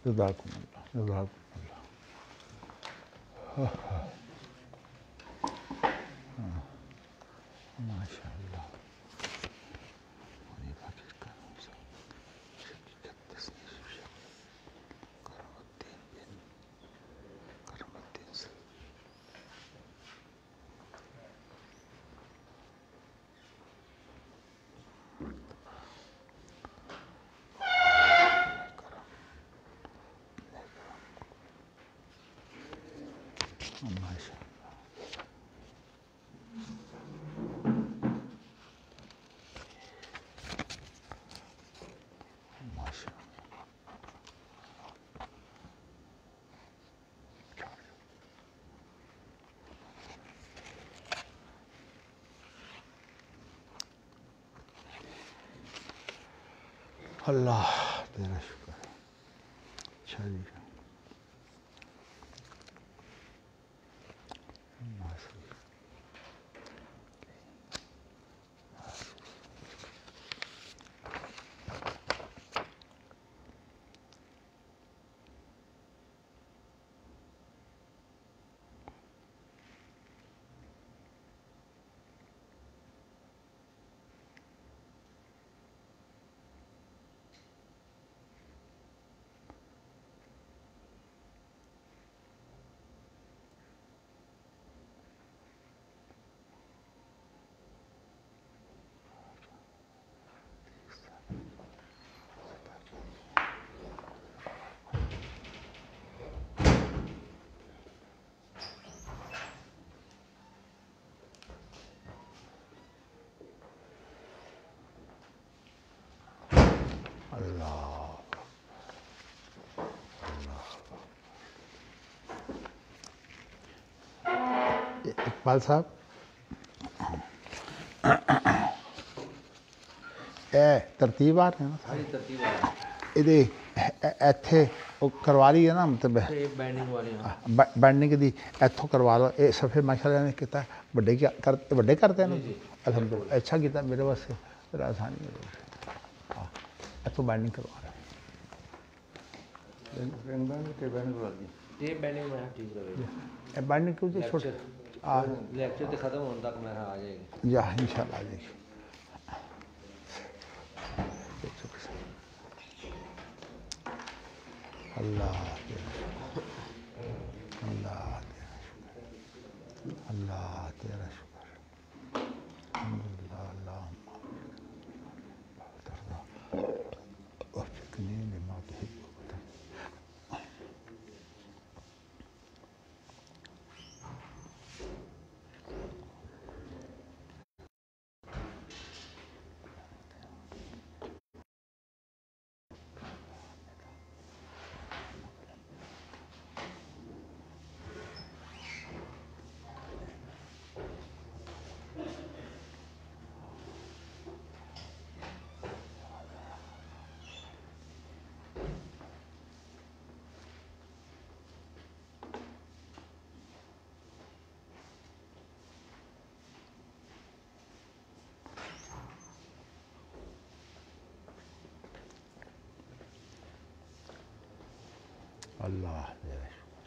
جزاکم اللہ جزاکم اللہ. ماشاء اللہ. اللہ تیرا شکر ہے. اچھا جی. اقبال صاحب ترتیب آ رہے ہیں نا ساری ترتیب آ رہی یہ ایتھے کروا رہی ہے نا مطلب ہے بینڈنگ والی بینڈنگ دی ایتھوں کروا لو. یہ صفحے ماشاء اللہ نے کیتا بڑے بڑے کرتے ہیں نا الحمد للہ. اچھا کیتا میرے واسطے پھر آسانی ہو جائے. ہاں ایتھوں بینڈنگ کروا رہے یہ بینڈنگ میں ٹھیک رہے ہیں. بینڈنگ کیوں جی چھوٹے لیکچر تو ختم ہونے تک میرا آ جائے گی. جا ان شاء اللہ آ جائے گی. اللہ اللہ اللہ تیرا شکر. الحمد للہ. اللہم وفقنی لما تحب وترضى. اللہ تیرا شکر.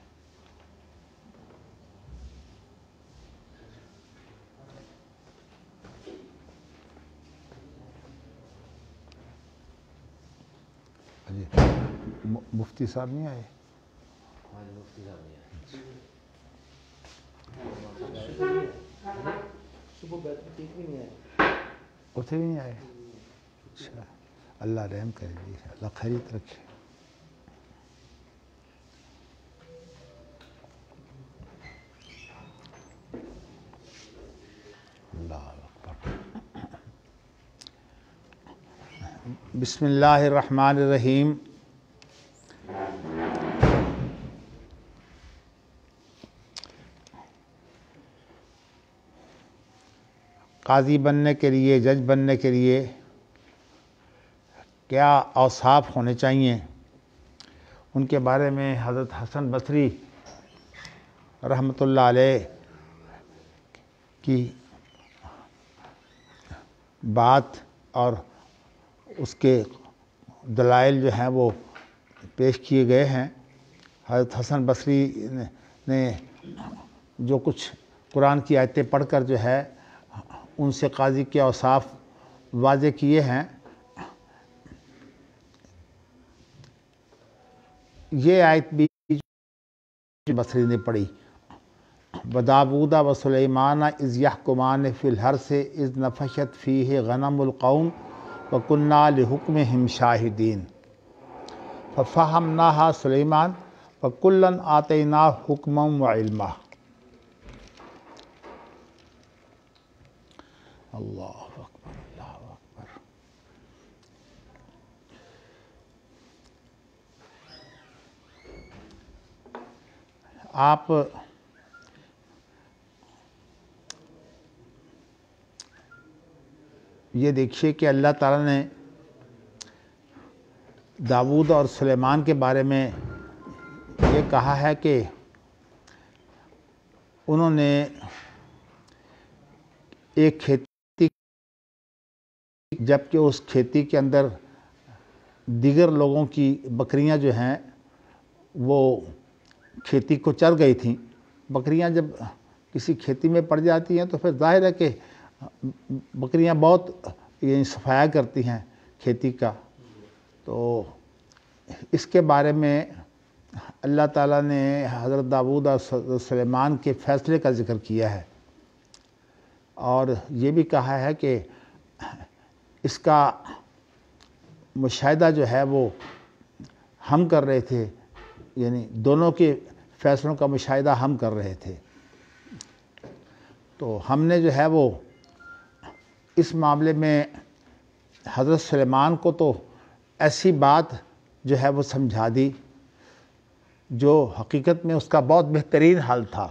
جی مفتی صاحب نہیں آئے؟ ہاں جی مفتی صاحب نہیں آئے. اتنے بھی نہیں آئے. اچھا اللہ رحم کرے جی. اللہ خیریت رکھے. بسم اللہ الرحمن الرحیم. قاضی بننے کے لیے جج بننے کے لیے کیا اوصاف ہونے چاہیے ان کے بارے میں حضرت حسن بصری رحمۃ اللہ علیہ کی بات اور اس کے دلائل جو ہیں وہ پیش کیے گئے ہیں۔ حضرت حسن بصری نے جو کچھ قرآن کی آیتیں پڑھ کر جو ہے ان سے قاضی کے اوصاف واضح کیے ہیں۔ یہ آیت بھی بصری نے پڑھی، وَدَاوُودَ وَسُلَيْمَانَ إِذْ يَحْكُمَانِ فِي الْحَرْثِ إِذْ نَفَشَتْ فِيهِ غَنَمُ الْقَوْمِ وَكُنَّا لِحُكْمِهِمْ شَاهِدِينَ فَفَهَّمْنَاهَا سُلَيْمَانَ وَكُلًّا آتَيْنَاهُ حُكْمًا وَعِلْمًا۔ اللہ اکبر، اللہ اکبر۔ آپ یہ دیکھیے کہ اللہ تعالیٰ نے داؤد اور سلیمان کے بارے میں یہ کہا ہے کہ انہوں نے ایک کھیتی، جبکہ اس کھیتی کے اندر دیگر لوگوں کی بکریاں جو ہیں وہ کھیتی کو چر گئی تھیں۔ بکریاں جب کسی کھیتی میں پڑ جاتی ہیں تو پھر ظاہر ہے کہ بکریاں بہت صفایا کرتی ہیں کھیتی کا، تو اس کے بارے میں اللہ تعالیٰ نے حضرت داؤد اور سلیمان کے فیصلے کا ذکر کیا ہے، اور یہ بھی کہا ہے کہ اس کا مشاہدہ جو ہے وہ ہم کر رہے تھے، یعنی دونوں کے فیصلوں کا مشاہدہ ہم کر رہے تھے۔ تو ہم نے جو ہے وہ اس معاملے میں حضرت سلیمان کو تو ایسی بات جو ہے وہ سمجھا دی جو حقیقت میں اس کا بہت بہترین حل تھا۔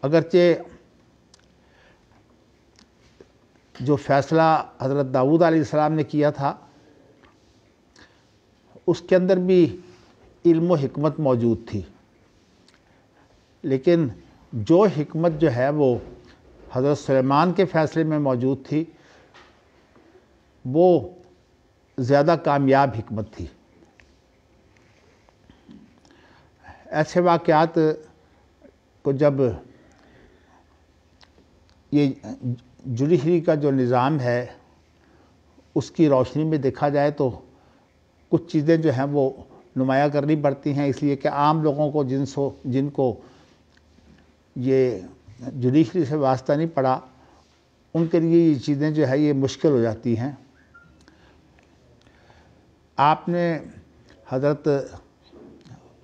اگرچہ جو فیصلہ حضرت داؤد علیہ السلام نے کیا تھا اس کے اندر بھی علم و حکمت موجود تھی، لیکن جو حکمت جو ہے وہ حضرت سلیمان کے فیصلے میں موجود تھی وہ زیادہ کامیاب حکمت تھی۔ ایسے واقعات کو جب یہ جوڈیشری کا جو نظام ہے اس کی روشنی میں دیکھا جائے تو کچھ چیزیں جو ہیں وہ نمایاں کرنی پڑتی ہیں، اس لیے کہ عام لوگوں کو جن کو یہ جوڈیشری سے واسطہ نہیں پڑا ان کے لیے یہ چیزیں جو ہے یہ مشکل ہو جاتی ہیں۔ آپ نے حضرت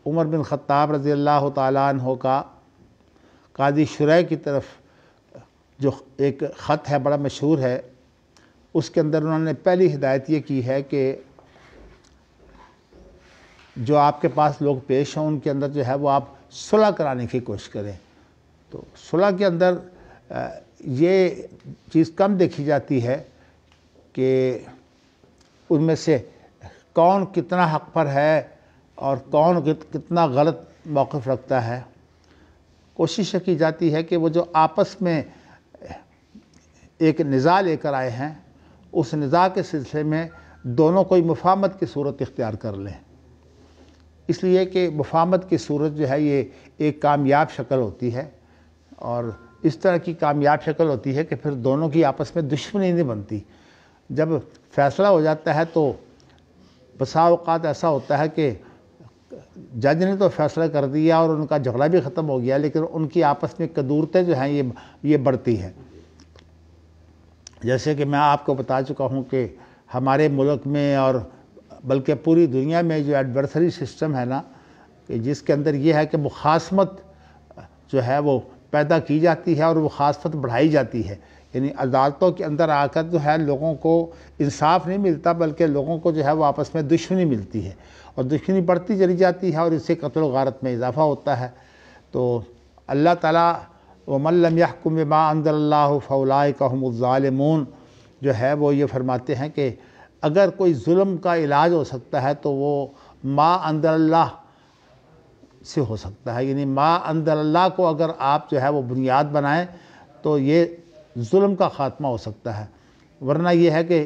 عمر بن خطاب رضی اللہ تعالیٰ عنہ کا قاضی شریح کی طرف جو ایک خط ہے بڑا مشہور ہے، اس کے اندر انہوں نے پہلی ہدایت یہ کی ہے کہ جو آپ کے پاس لوگ پیش ہوں ان کے اندر جو ہے وہ آپ صلح کرانے کی کوشش کریں۔ تو صلح کے اندر یہ چیز کم دیکھی جاتی ہے کہ ان میں سے کون کتنا حق پر ہے اور کون کتنا غلط موقف رکھتا ہے۔ کوشش کی جاتی ہے کہ وہ جو آپس میں ایک نزاع لے کر آئے ہیں اس نزاع کے سلسلے میں دونوں کوئی مفاہمت کی صورت اختیار کر لیں، اس لیے کہ مفاہمت کی صورت جو ہے یہ ایک کامیاب شکل ہوتی ہے، اور اس طرح کی کامیاب شکل ہوتی ہے کہ پھر دونوں کی آپس میں دشمنی نہیں بنتی۔ جب فیصلہ ہو جاتا ہے تو بسا اوقات ایسا ہوتا ہے کہ جج نے تو فیصلہ کر دیا اور ان کا جھگڑا بھی ختم ہو گیا، لیکن ان کی آپس میں کدورتیں جو ہیں یہ بڑھتی ہیں۔ جیسے کہ میں آپ کو بتا چکا ہوں کہ ہمارے ملک میں اور بلکہ پوری دنیا میں جو ایڈورسری سسٹم ہے نا، کہ جس کے اندر یہ ہے کہ مخاصمت جو ہے وہ پیدا کی جاتی ہے اور مخاصمت بڑھائی جاتی ہے، یعنی عدالتوں کے اندر آ کر جو ہے لوگوں کو انصاف نہیں ملتا بلکہ لوگوں کو جو ہے وہ آپس میں دشمنی ملتی ہے، اور دشمنی بڑھتی چلی جاتی ہے اور اس سے قتل و غارت میں اضافہ ہوتا ہے۔ تو اللہ تعالیٰ وَمَن لَّمْ يَحْكُم بِمَا أَنزَلَ اللَّهُ فَأُولَٰئِكَ هُمُ الظَّالِمُونَ جو ہے وہ یہ فرماتے ہیں کہ اگر کوئی ظلم کا علاج ہو سکتا ہے تو وہ ما انزل اللہ سے ہو سکتا ہے، یعنی ما انزل اللہ کو اگر آپ جو ہے وہ بنیاد بنائیں تو یہ ظلم کا خاتمہ ہو سکتا ہے، ورنہ یہ ہے کہ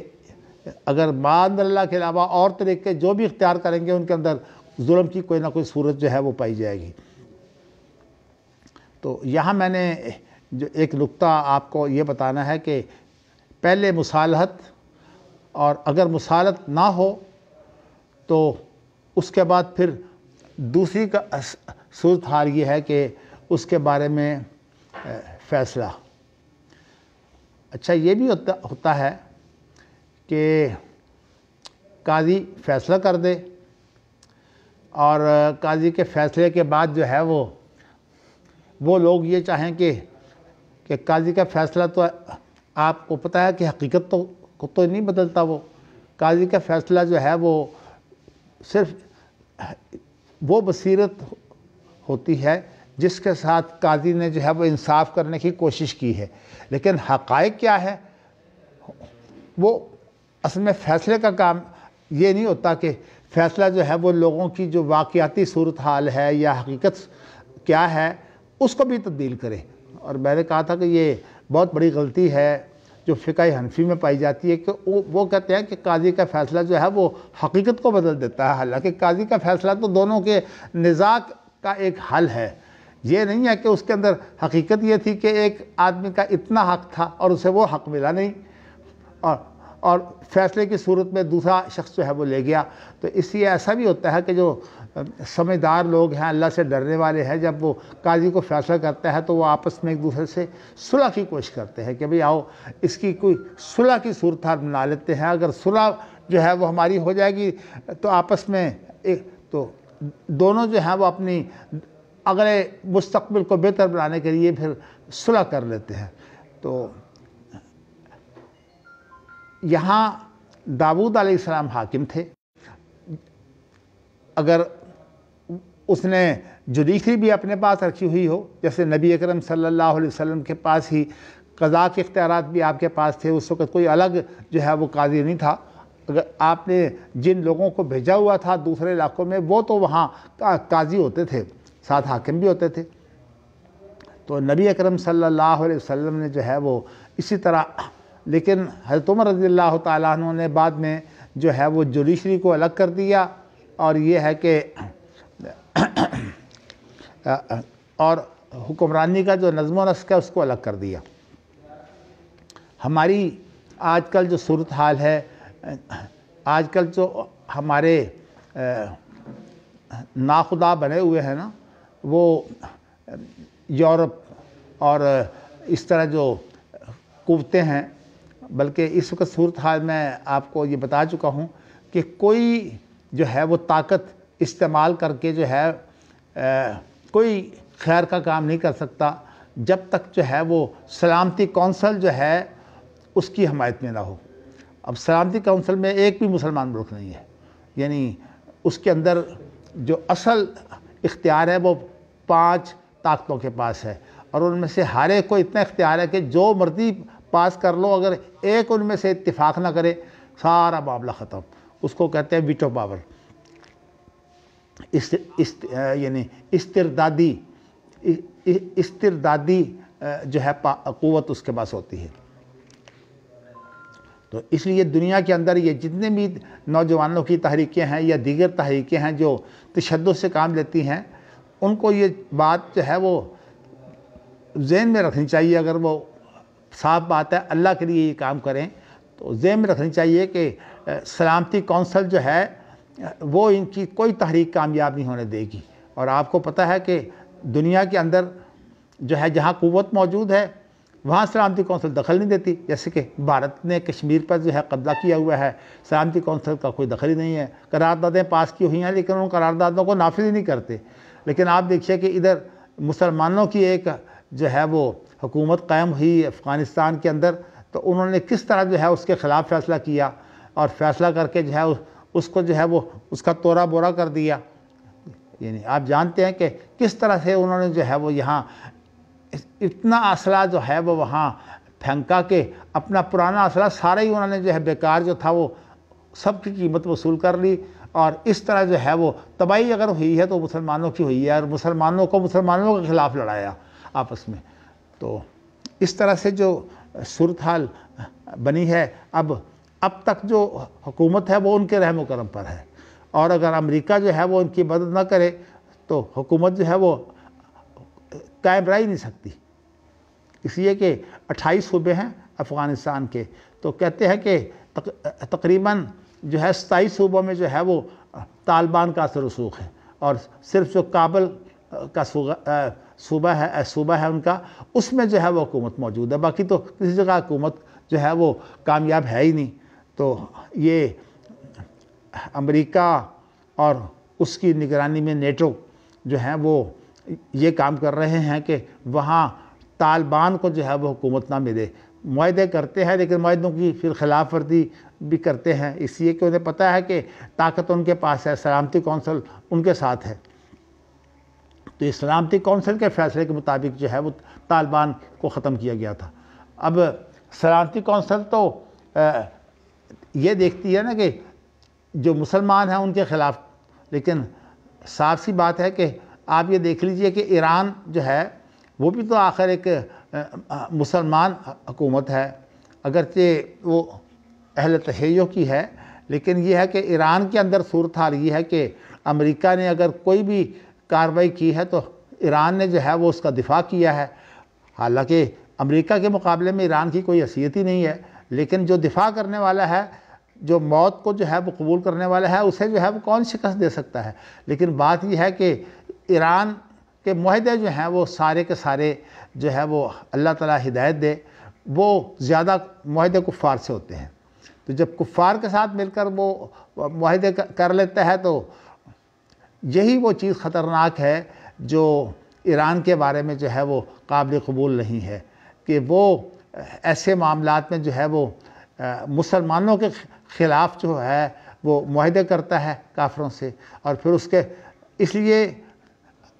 اگر معاذ اللہ کے علاوہ اور طریقے جو بھی اختیار کریں گے ان کے اندر ظلم کی کوئی نہ کوئی صورت جو ہے وہ پائی جائے گی۔ تو یہاں میں نے جو ایک نقطہ آپ کو یہ بتانا ہے کہ پہلے مصالحت، اور اگر مصالحت نہ ہو تو اس کے بعد پھر دوسری کا صورتحال یہ ہے کہ اس کے بارے میں فیصلہ۔ اچھا، یہ بھی ہوتا ہے کہ قاضی فیصلہ کر دے اور قاضی کے فیصلے کے بعد جو ہے وہ لوگ یہ چاہیں کہ قاضی کا فیصلہ تو آپ کو پتہ ہے کہ حقیقت کو تو نہیں بدلتا، وہ قاضی کا فیصلہ جو ہے وہ صرف وہ بصیرت ہوتی ہے جس کے ساتھ قاضی نے جو ہے وہ انصاف کرنے کی کوشش کی ہے، لیکن حقائق کیا ہے وہ اصل میں فیصلے کا کام یہ نہیں ہوتا کہ فیصلہ جو ہے وہ لوگوں کی جو واقعاتی صورتحال ہے یا حقیقت کیا ہے اس کو بھی تبدیل کرے۔ اور میں نے کہا تھا کہ یہ بہت بڑی غلطی ہے جو فقہ حنفی میں پائی جاتی ہے کہ وہ کہتے ہیں کہ قاضی کا فیصلہ جو ہے وہ حقیقت کو بدل دیتا ہے، حالانکہ قاضی کا فیصلہ تو دونوں کے نزاع کا ایک حل ہے۔ یہ نہیں ہے کہ اس کے اندر حقیقت یہ تھی کہ ایک آدمی کا اتنا حق تھا اور اسے وہ حق ملا نہیں، اور فیصلے کی صورت میں دوسرا شخص جو ہے وہ لے گیا۔ تو اس لیے ایسا بھی ہوتا ہے کہ جو سمجھدار لوگ ہیں، اللہ سے ڈرنے والے ہیں، جب وہ قاضی کو فیصلہ کرتا ہے تو وہ آپس میں ایک دوسرے سے صلح کی کوشش کرتے ہیں کہ بھئی آؤ اس کی کوئی صلح کی صورتحال بنا لیتے ہیں، اگر صلح جو ہے وہ ہماری ہو جائے گی تو آپس میں تو دونوں جو ہیں وہ اپنی اگلے مستقبل کو بہتر بنانے کے لیے پھر صلح کر لیتے ہیں۔ تو یہاں داؤد علیہ السلام حاکم تھے، اگر اس نے جوڈیشری بھی اپنے پاس رکھی ہوئی ہو، جیسے نبی اکرم صلی اللہ علیہ وسلم کے پاس ہی قضاء کے اختیارات بھی آپ کے پاس تھے، اس وقت کوئی الگ جو ہے وہ قاضی نہیں تھا، اگر آپ نے جن لوگوں کو بھیجا ہوا تھا دوسرے علاقوں میں وہ تو وہاں قاضی ہوتے تھے، ساتھ حاکم بھی ہوتے تھے۔ تو نبی اکرم صلی اللہ علیہ وسلم نے جو ہے وہ اسی طرح، لیکن حضرت عمر رضی اللہ تعالیٰ عنہ نے بعد میں جو ہے وہ جوڈیشری کو الگ کر دیا، اور یہ ہے کہ اور حکمرانی کا جو نظم و نسق ہے اس کو الگ کر دیا۔ ہماری آج کل جو صورتحال ہے، آج کل جو ہمارے ناخدا بنے ہوئے ہیں نا، وہ یورپ اور اس طرح جو قوتیں ہیں، بلکہ اس وقت صورتحال میں آپ کو یہ بتا چکا ہوں کہ کوئی جو ہے وہ طاقت استعمال کر کے جو ہے کوئی خیر کا کام نہیں کر سکتا جب تک جو ہے وہ سلامتی کونسل جو ہے اس کی حمایت میں نہ ہو۔ اب سلامتی کونسل میں ایک بھی مسلمان ملک نہیں ہے، یعنی اس کے اندر جو اصل اختیار ہے وہ 5 طاقتوں کے پاس ہے، اور ان میں سے ہر ایک کو اتنا اختیار ہے کہ جو مرضی پاس کر لو، اگر ایک ان میں سے اتفاق نہ کرے سارا معاملہ ختم۔ اس کو کہتے ہیں ویٹو پاور، یعنی استردادی جو ہے قوت اس کے پاس ہوتی ہے۔ تو اس لیے دنیا کے اندر یہ جتنے بھی نوجوانوں کی تحریکیں ہیں یا دیگر تحریکیں ہیں جو تشدد سے کام لیتی ہیں، ان کو یہ بات جو ہے وہ ذہن میں رکھنی چاہیے، اگر وہ صاف بات ہے اللہ کے لیے یہ کام کریں تو ذہن میں رکھنی چاہیے کہ سلامتی کونسل جو ہے وہ ان کی کوئی تحریک کامیاب نہیں ہونے دے گی۔ اور آپ کو پتہ ہے کہ دنیا کے اندر جو ہے جہاں قوت موجود ہے وہاں سلامتی کونسل دخل نہیں دیتی، جیسے کہ بھارت نے کشمیر پر جو ہے قبضہ کیا ہوا ہے، سلامتی کونسل کا کوئی دخل ہی نہیں ہے، قراردادیں پاس کی ہوئی ہیں لیکن ان قراردادوں کو نافذ ہی نہیں کرتے۔ لیکن آپ دیکھیے کہ ادھر مسلمانوں کی ایک جو ہے وہ حکومت قائم ہوئی افغانستان کے اندر، تو انہوں نے کس طرح جو ہے اس کے خلاف فیصلہ کیا، اور فیصلہ کر کے جو ہے اس کو جو ہے وہ اس کا توڑا بورا کر دیا۔ یعنی آپ جانتے ہیں کہ کس طرح سے انہوں نے جو ہے وہ یہاں اتنا اسلحہ جو ہے وہ وہاں پھینکا کہ اپنا پرانا اسلحہ سارا ہی انہوں نے جو ہے بیکار جو تھا وہ سب کی قیمت وصول کر لی، اور اس طرح جو ہے وہ تباہی اگر ہوئی ہے تو مسلمانوں کی ہوئی ہے، اور مسلمانوں کے خلاف لڑایا آپس میں۔ تو اس طرح سے جو صورتحال بنی ہے، اب اب تک جو حکومت ہے وہ ان کے رحم و کرم پر ہے، اور اگر امریکہ جو ہے وہ ان کی مدد نہ کرے تو حکومت جو ہے وہ قائم رہ ہی نہیں سکتی۔ اس لیے کہ 28 صوبے ہیں افغانستان کے، تو کہتے ہیں کہ تقریباً جو ہے 27 صوبوں میں جو ہے وہ طالبان کا اثر رسوخ ہے، اور صرف جو کابل کا صوبہ ہے ان کا، اس میں جو ہے وہ حکومت موجود ہے، باقی تو کسی جگہ حکومت جو ہے وہ کامیاب ہے ہی نہیں۔ تو یہ امریکہ اور اس کی نگرانی میں نیٹو جو ہیں وہ یہ کام کر رہے ہیں کہ وہاں طالبان کو جو ہے وہ حکومت نہ ملے۔ معاہدے کرتے ہیں لیکن معاہدوں کی پھر خلاف ورزی بھی کرتے ہیں، اس لیے کہ انہیں پتہ ہے کہ طاقت ان کے پاس ہے، سلامتی کونسل ان کے ساتھ ہے۔ تو اس سلامتی کونسل کے فیصلے کے مطابق جو ہے وہ طالبان کو ختم کیا گیا تھا۔ اب سلامتی کونسل تو یہ دیکھتی ہے نا کہ جو مسلمان ہیں ان کے خلاف، لیکن صاف سی بات ہے کہ آپ یہ دیکھ لیجئے کہ ایران جو ہے وہ بھی تو آخر ایک مسلمان حکومت ہے، اگرچہ وہ اہل تشیع کی ہے، لیکن یہ ہے کہ ایران کے اندر صورتحال یہ ہے کہ امریکہ نے اگر کوئی بھی کارروائی کی ہے تو ایران نے جو ہے وہ اس کا دفاع کیا ہے، حالانکہ امریکہ کے مقابلے میں ایران کی کوئی حیثیت ہی نہیں ہے، لیکن جو دفاع کرنے والا ہے، جو موت کو جو ہے وہ قبول کرنے والا ہے، اسے جو ہے وہ کون شکست دے سکتا ہے۔ لیکن بات یہ ہے کہ ایران کے معاہدے جو ہیں وہ سارے کے سارے جو ہے وہ اللہ تعالیٰ ہدایت دے، وہ زیادہ معاہدے کفار سے ہوتے ہیں۔ تو جب کفار کے ساتھ مل کر وہ معاہدے کر لیتا ہے تو یہی وہ چیز خطرناک ہے جو ایران کے بارے میں جو ہے وہ قابل قبول نہیں ہے، کہ وہ ایسے معاملات میں جو ہے وہ مسلمانوں کے خلاف جو ہے وہ معاہدے کرتا ہے کافروں سے، اور پھر اس لیے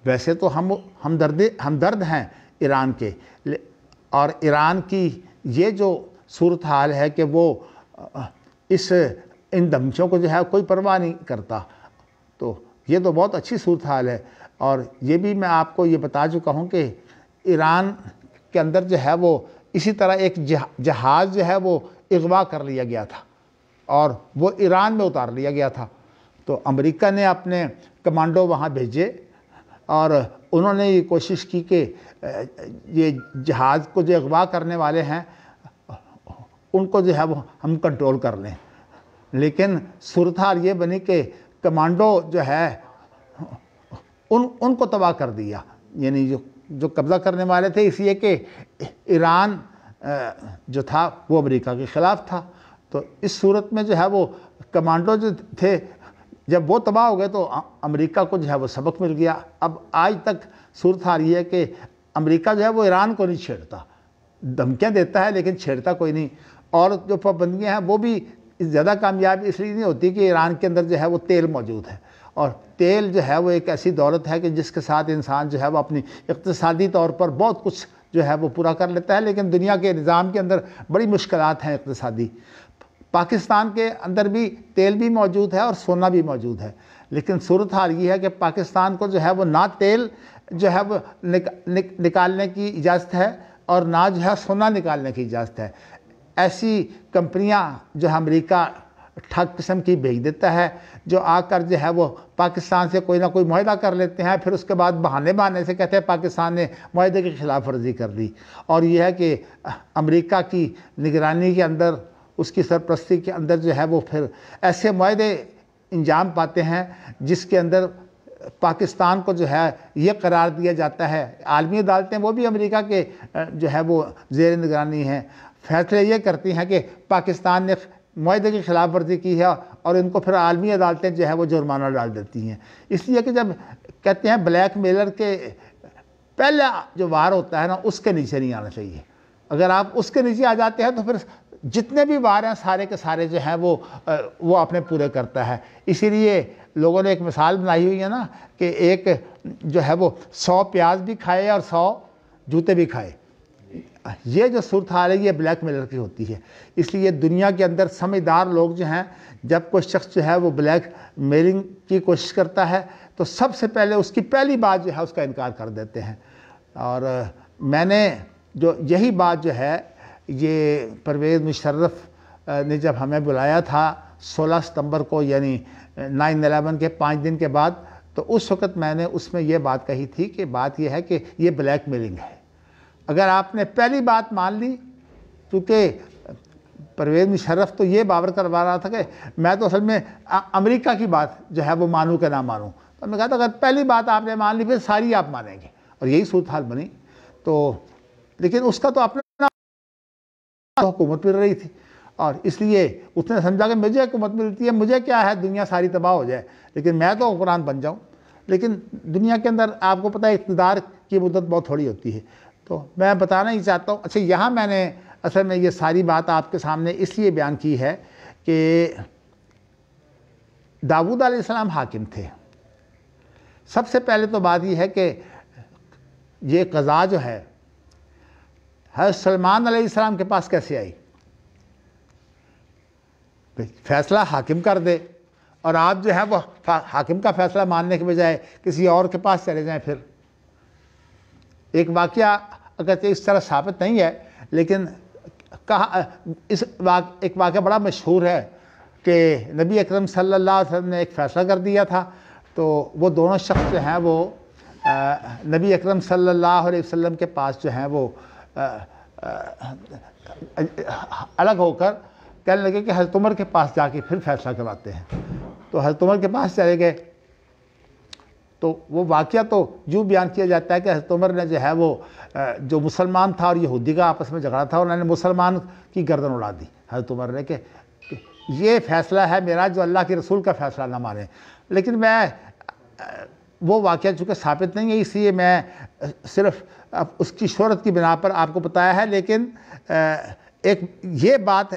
ویسے تو ہمدرد ہیں ایران کے، اور ایران کی یہ جو صورتحال ہے کہ وہ ان دھمکیوں کو جو ہے کوئی پرواہ نہیں کرتا، تو یہ تو بہت اچھی صورتحال ہے۔ اور یہ بھی میں آپ کو یہ بتا چکا ہوں کہ ایران کے اندر جو ہے وہ اسی طرح ایک جہاز جو ہے وہ اغوا کر لیا گیا تھا اور وہ ایران میں اتار لیا گیا تھا، تو امریکہ نے اپنے کمانڈو وہاں بھیجے اور انہوں نے یہ کوشش کی کہ یہ جہاز کو جو اغوا کرنے والے ہیں ان کو جو ہے وہ ہم کنٹرول کر لیں، لیکن صورتحال یہ بنی کہ کمانڈو جو ہے ان کو تباہ کر دیا، یعنی جو قبضہ کرنے والے تھے، اس لیے کہ ایران جو تھا وہ امریکہ کے خلاف تھا۔ تو اس صورت میں جو ہے وہ کمانڈو جو تھے جب وہ تباہ ہو گئے تو امریکہ کو جو ہے وہ سبق مل گیا۔ اب آج تک صورتحال یہ ہے کہ امریکہ جو ہے وہ ایران کو نہیں چھیڑتا، دھمکیاں دیتا ہے لیکن چھیڑتا کوئی نہیں، اور جو پابندیاں ہیں وہ بھی زیادہ کامیاب اس لیے نہیں ہوتی کہ ایران کے اندر جو ہے وہ تیل موجود ہے، اور تیل جو ہے وہ ایک ایسی دولت ہے کہ جس کے ساتھ انسان جو ہے وہ اپنی اقتصادی طور پر بہت کچھ جو ہے وہ پورا کر لیتا ہے، لیکن دنیا کے نظام کے اندر بڑی مشکلات ہیں اقتصادی۔ پاکستان کے اندر بھی تیل بھی موجود ہے اور سونا بھی موجود ہے، لیکن صورتحال یہ ہے کہ پاکستان کو جو ہے وہ نہ تیل جو ہے وہ نکالنے کی اجازت ہے اور نہ جو ہے سونا نکالنے کی اجازت ہے۔ ایسی کمپنیاں جو امریکہ ٹھگ قسم کی بھیج دیتا ہے، جو آ کر جو ہے وہ پاکستان سے کوئی نہ کوئی معاہدہ کر لیتے ہیں، پھر اس کے بعد بہانے سے کہتے ہیں پاکستان نے معاہدے کی خلاف ورزی کر دی، اور یہ ہے کہ امریکہ کی نگرانی کے اندر، اس کی سرپرستی کے اندر جو ہے وہ پھر ایسے معاہدے انجام پاتے ہیں جس کے اندر پاکستان کو جو ہے یہ قرار دیا جاتا ہے، عالمی عدالتیں وہ بھی امریکہ کے جو ہے وہ زیر نگرانی ہیں، فیصلے یہ کرتی ہیں کہ پاکستان نے معاہدے کی خلاف ورزی کی ہے، اور ان کو پھر عالمی عدالتیں جو ہے وہ جرمانہ ڈال دیتی ہیں۔ اس لیے کہ جب کہتے ہیں بلیک میلر کے پہلا جو وار ہوتا ہے نا، اس کے نیچے نہیں آنا چاہیے، اگر آپ اس کے نیچے آ جاتے ہیں تو پھر جتنے بھی وار ہیں سارے کے سارے جو ہیں وہ اپنے پورے کرتا ہے۔ اسی لیے لوگوں نے ایک مثال بنائی ہوئی ہے نا کہ ایک جو ہے وہ 100 پیاز بھی کھائے اور 100 جوتے بھی کھائے، یہ جو صورتحال ہے یہ بلیک میلر کی ہوتی ہے۔ اس لیے دنیا کے اندر سمجھدار لوگ جو ہیں، جب کوئی شخص جو ہے وہ بلیک میلنگ کی کوشش کرتا ہے تو سب سے پہلے اس کی پہلی بات جو ہے اس کا انکار کر دیتے ہیں، اور میں نے جو یہی بات جو ہے یہ پرویز مشرف نے جب ہمیں بلایا تھا 16 ستمبر کو، یعنی 9/11 کے 5 دن کے بعد، تو اس وقت میں نے اس میں یہ بات کہی تھی کہ بات یہ ہے کہ یہ بلیک میلنگ ہے۔ اگر آپ نے پہلی بات مان لی، کیونکہ پرویز مشرف تو یہ باور کروا رہا تھا کہ میں تو اصل میں امریکہ کی بات جو ہے وہ مانوں کہ نہ مانوں، تو میں کہا تھا اگر پہلی بات آپ نے مان لی پھر ساری آپ مانیں گے، اور یہی صورتحال بنی۔ تو لیکن اس کا تو اپنا حکومت مل رہی تھی، اور اس لیے اس نے سمجھا کہ مجھے حکومت ملتی ہے، مجھے کیا ہے دنیا ساری تباہ ہو جائے، لیکن میں تو حکمران بن جاؤں۔ لیکن دنیا کے اندر آپ کو پتہ ہے اقتدار کی مدت بہت تھوڑی ہوتی ہے، تو میں بتانا ہی چاہتا ہوں۔ اچھا، یہاں میں نے اصل میں یہ ساری بات آپ کے سامنے اس لیے بیان کی ہے کہ داؤد علیہ السلام حاکم تھے۔ سب سے پہلے تو بات یہ ہے کہ یہ قضا جو ہے حضرت سلیمان علیہ السلام کے پاس کیسے آئی؟ فیصلہ حاکم کر دے اور آپ جو ہے وہ حاکم کا فیصلہ ماننے کے بجائے کسی اور کے پاس چلے جائیں۔ پھر ایک واقعہ اگرچہ اس طرح ثابت نہیں ہے، لیکن ایک واقعہ بڑا مشہور ہے کہ نبی اکرم صلی اللہ علیہ وسلم نے ایک فیصلہ کر دیا تھا، تو وہ دونوں شخص جو ہیں وہ نبی اکرم صلی اللہ علیہ وسلم کے پاس جو ہیں وہ الگ ہو کر کہنے لگے کہ حضرت عمر کے پاس جا کے پھر فیصلہ کرواتے ہیں۔ تو حضرت عمر کے پاس چلے گئے، تو وہ واقعہ تو یوں بیان کیا جاتا ہے کہ حضرت عمر نے جو ہے وہ جو مسلمان تھا اور یہودی کا آپس میں جھگڑا تھا، انہوں نے مسلمان کی گردن اڑا دی حضرت عمر نے کہ یہ فیصلہ ہے میرا، جو اللہ کے رسول کا فیصلہ نہ مانے۔ لیکن میں وہ واقعہ چونکہ ثابت نہیں ہے، اس لیے میں صرف اس کی شہرت کی بنا پر آپ کو بتایا ہے، لیکن ایک یہ بات